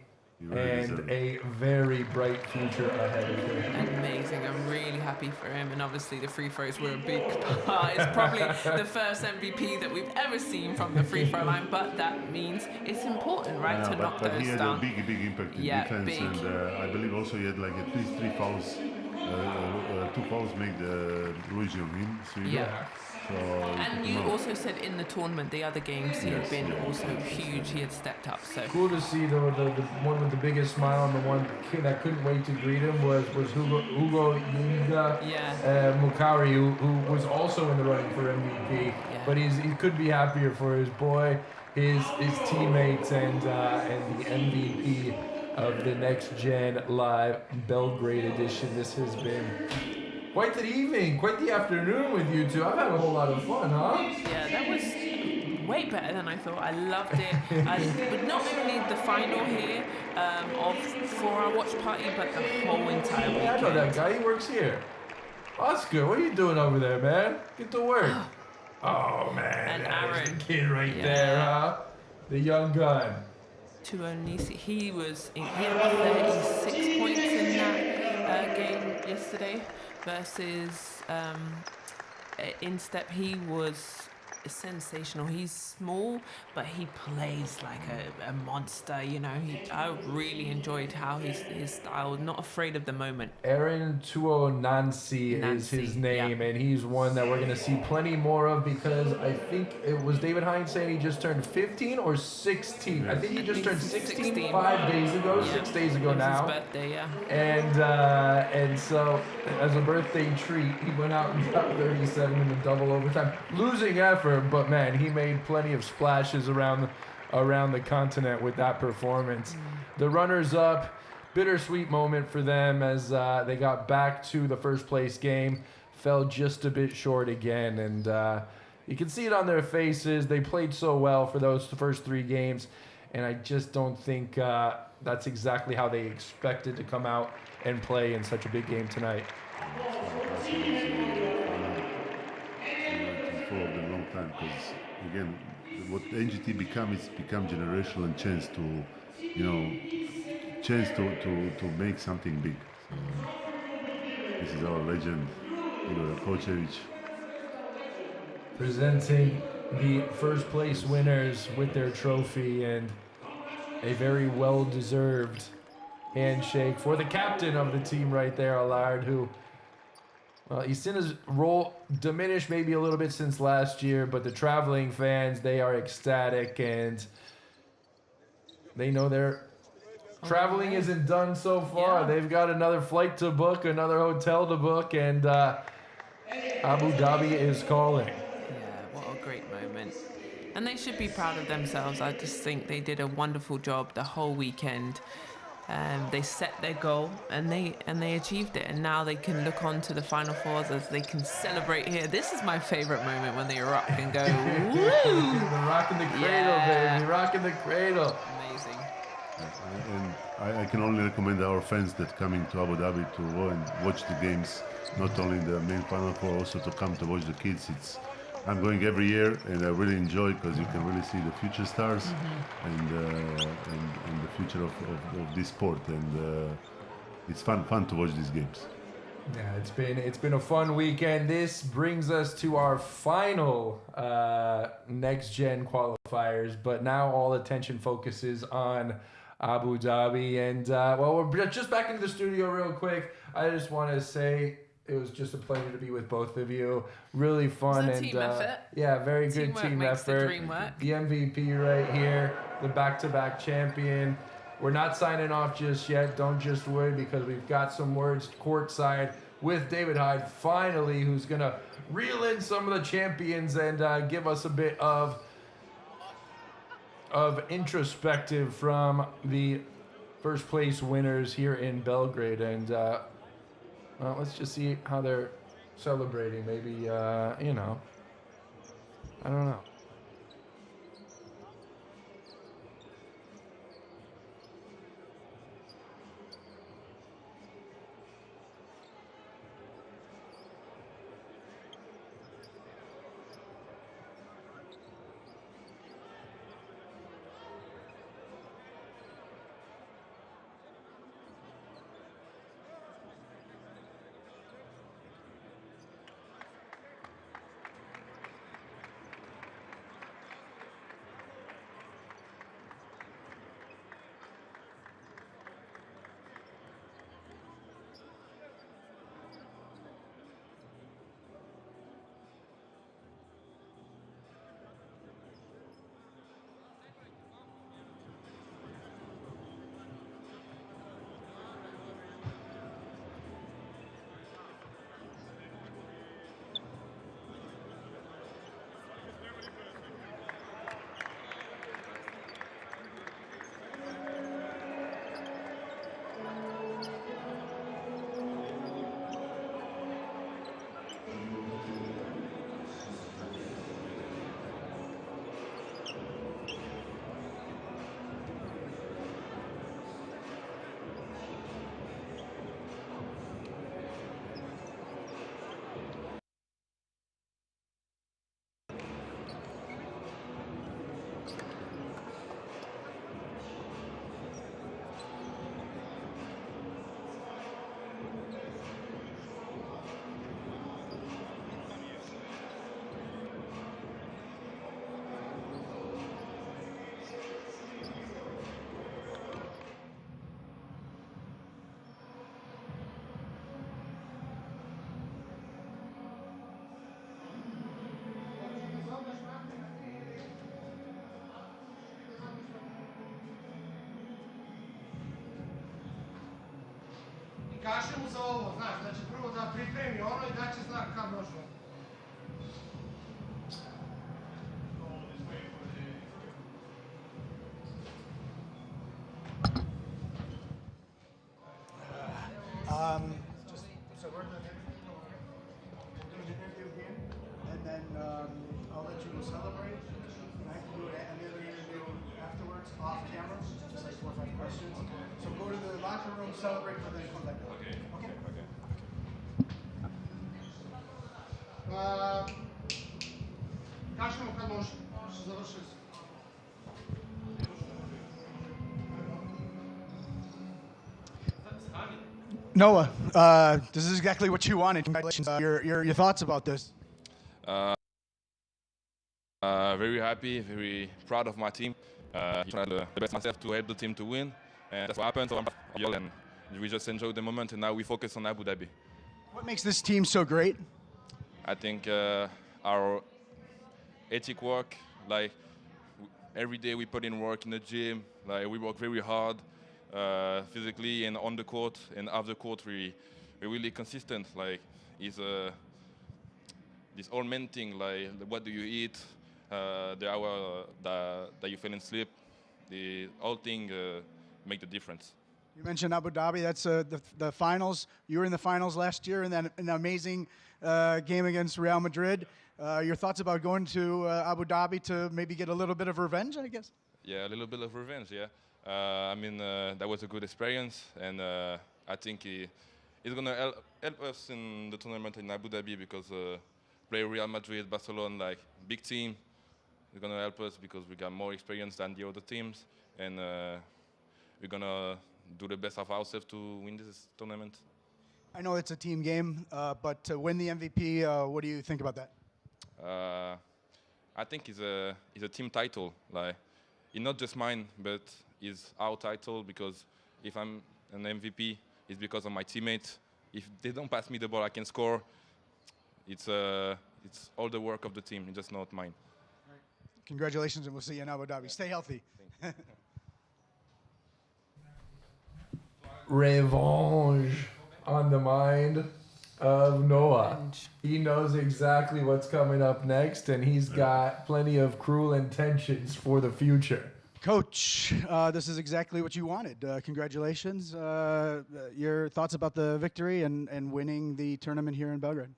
And a very bright future ahead of him. Amazing. I'm really happy for him. And obviously the free throws were a big part. It's probably the first MVP that we've ever seen from the free throw line. But that means it's important, right, to knock those down. But he had a big impact in defense. Big. And I believe also he had like at least 3 fouls. 2 fouls made Luigi on him. So and you also said in the tournament, the other games, he had been also huge. He had stepped up. So cool to see the one with the biggest smile, and the one that couldn't wait to greet him was Hugo Mukari, who was also in the running for MVP. Yeah. But he could be happier for his boy, his teammates, and the MVP of the NextGen Live Belgrade edition. This has been quite the evening, quite the afternoon with you two. I've had a whole lot of fun, huh? Yeah, that was way better than I thought. I loved it. But not only the final here for our watch party, but the whole entire weekend. I know that guy. He works here. Oscar, what are you doing over there, man? Get to work. Oh, man. And Aaron. The kid right there, huh? The young gun. To Onisi, he had 36 points in that game yesterday versus Instep. He was sensational. He's small, but he plays like a monster. You know, I really enjoyed how his style, not afraid of the moment. Aaron Tuo Nancy is his name, and he's one that we're going to see plenty more of because I think it was David Hines saying he just turned 15 or 16. I think he just turned 16 5 days ago, 6 days ago now. His birthday, yeah. And so as a birthday treat, he went out and got 37 in the double overtime. Losing effort, but man, he made plenty of splashes around the continent with that performance. The runners-up, bittersweet moment for them as they got back to the first place game, fell just a bit short again, and you can see it on their faces. They played so well for those first 3 games, and I just don't think that's exactly how they expected to come out and play in such a big game tonight. For a long time, because again, what NGT become generational and chance to make something big. This is our legend, Igor Kocevic. Presenting the first place winners with their trophy and a very well-deserved handshake for the captain of the team right there, Allard, who he's seen his role diminish maybe a little bit since last year, but the traveling fans, they are ecstatic and they know their traveling isn't done so far. Yeah. They've got another flight to book, another hotel to book, and Abu Dhabi is calling. Yeah, what a great moment. And they should be proud of themselves. I just think they did a wonderful job the whole weekend. They set their goal and they achieved it, and now they can look on to the final fours as they can celebrate here. This is my favorite moment when they rock and go, woo! They're rocking the cradle, baby, rocking the cradle. Amazing. And I can only recommend our fans that coming to Abu Dhabi to go and watch the games, not only the main final four, also to come to watch the kids. I'm going every year, and I really enjoy it because you can really see the future stars and the future of this sport, and it's fun to watch these games. Yeah, it's been a fun weekend. This brings us to our final NextGen qualifiers, but now all attention focuses on Abu Dhabi, and we're just back into the studio real quick. I just want to say it was just a pleasure to be with both of you. Really fun and team effort. Yeah, very good team effort. The dream work. The MVP right here, the back-to-back champion. We're not signing off just yet. Don't just worry, because we've got some words courtside with David Hyde finally, who's gonna reel in some of the champions and give us a bit of introspective from the first place winners here in Belgrade, and let's just see how they're celebrating. Maybe, I don't know. Kaži mu za ovo, znaš, da će prvo da pripremi ono i da će znak kad došlo. So we're doing an interview here, and then I'll let you celebrate. And I can do another interview afterwards, off camera, just like 4 or 5 questions. So go to the locker room, celebrate, and then come back out. Okay. Kaži mu kad može, završili su. Noah, this is exactly what you wanted. Congratulations. Your thoughts about this? Very happy, very proud of my team. Tried the best myself to help the team to win, and that's what happened. So and we just enjoyed the moment, and now we focus on Abu Dhabi. What makes this team so great? I think our ethic work, like every day we put in work in the gym, like we work very hard. Physically and on the court and off the court, we're really consistent. Like it's this whole main thing. Like what do you eat, the hour that you fell in sleep, the whole thing make the difference. You mentioned Abu Dhabi. That's the finals. You were in the finals last year, and then an amazing game against Real Madrid. Your thoughts about going to Abu Dhabi to maybe get a little bit of revenge, I guess? Yeah, a little bit of revenge. Yeah. That was a good experience, and I think it's going to help us in the tournament in Abu Dhabi because play Real Madrid, Barcelona, like big team. It's going to help us because we got more experience than the other teams, and we're going to do the best of ourselves to win this tournament. I know it's a team game, but to win the MVP, what do you think about that? I think it's a team title. Like, it's not just mine, but it's our title because if I'm an MVP, it's because of my teammates. If they don't pass me the ball, I can score. It's all the work of the team, it's just not mine. Right. Congratulations, and we'll see you in Abu Dhabi. Stay healthy. Revenge on the mind of Noah. He knows exactly what's coming up next, and he's got plenty of cruel intentions for the future. Coach, this is exactly what you wanted. Congratulations. Your thoughts about the victory and winning the tournament here in Belgrade?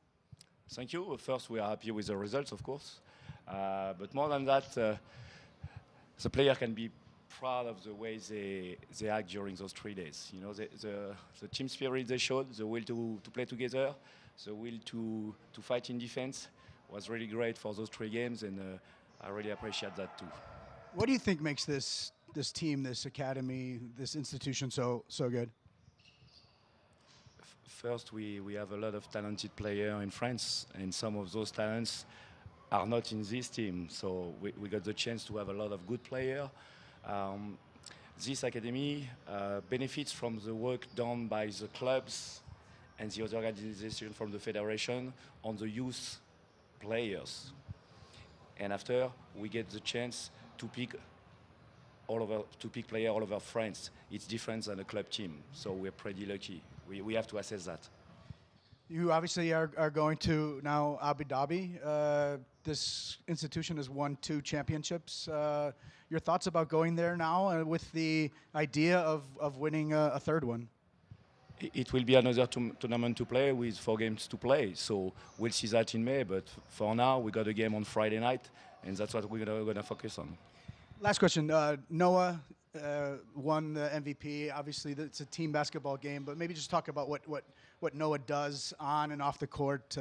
Thank you. First, we are happy with the results, of course. But more than that, the player can be proud of the way they act during those 3 days. You know, the team spirit they showed, the will to play together, the will to fight in defense was really great for those 3 games, and I really appreciate that too. What do you think makes this team, this academy, this institution so good? First, we have a lot of talented players in France, and some of those talents are not in this team. So we got the chance to have a lot of good players. This academy benefits from the work done by the clubs and the other organization from the federation on the youth players. And after, we get the chance to pick players all over France. It's different than a club team, so we're pretty lucky. We have to assess that. You obviously are going to now Abu Dhabi. This institution has won 2 championships. Your thoughts about going there now with the idea of winning a 3rd one? It will be another tournament to play with 4 games to play, so we'll see that in May. But for now, we got a game on Friday night, and that's what we're gonna focus on. Last question. Noah won the MVP. Obviously, it's a team basketball game, but maybe just talk about what Noah does on and off the court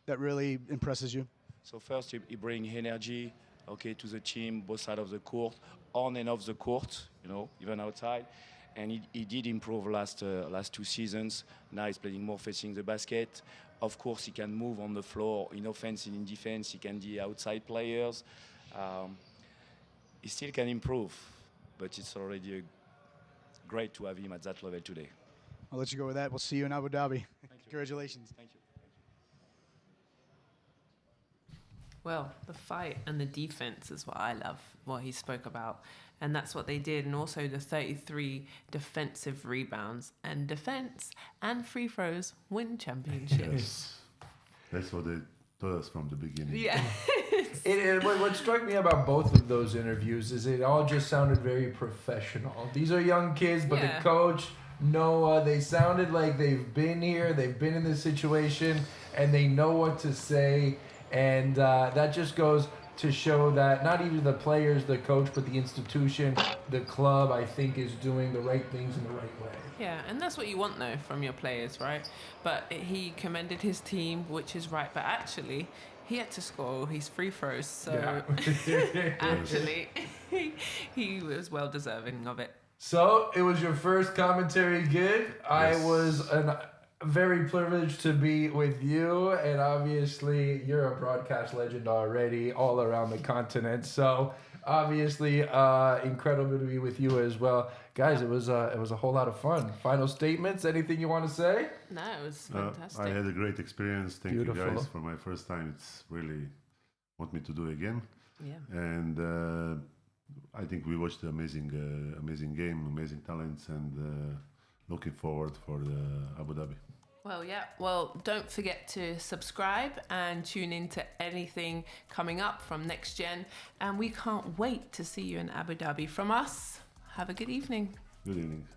that really impresses you. So first, he brings energy, to the team, both sides of the court, on and off the court, even outside. And he did improve last 2 seasons. Now he's playing more facing the basket. Of course, he can move on the floor in offense and in defense. He can be outside players. He still can improve, but it's already great to have him at that level today. I'll let you go with that. We'll see you in Abu Dhabi. Congratulations. Thank you. Well, the fight and the defense is what I love, what he spoke about. And that's what they did. And also the 33 defensive rebounds. And defense and free throws win championships. Yes. That's what they told us from the beginning. Yeah. What struck me about both of those interviews is it all just sounded very professional. These are young kids, but the coach, Noah, they sounded like they've been here, they've been in this situation, and they know what to say. And that just goes to show that not even the players, the coach, but the institution, the club, I think, is doing the right things in the right way. Yeah, and that's what you want, though, from your players, right? But he commended his team, which is right. But actually, he had to score his free throws. So actually, he was well deserving of it. So it was your first commentary gig. Yes. I was very privileged to be with you, and obviously you're a broadcast legend already all around the continent. So obviously incredible to be with you as well. Guys, it was a whole lot of fun. Final statements, anything you want to say? No, it was fantastic. I had a great experience. Thank Beautiful. you guys for my first time. It's really want me to do again. Yeah. And I think we watched the amazing game, amazing talents, and looking forward for the Abu Dhabi. Well, yeah. Well, don't forget to subscribe and tune in to anything coming up from NextGen. And we can't wait to see you in Abu Dhabi. From us, have a good evening. Good evening.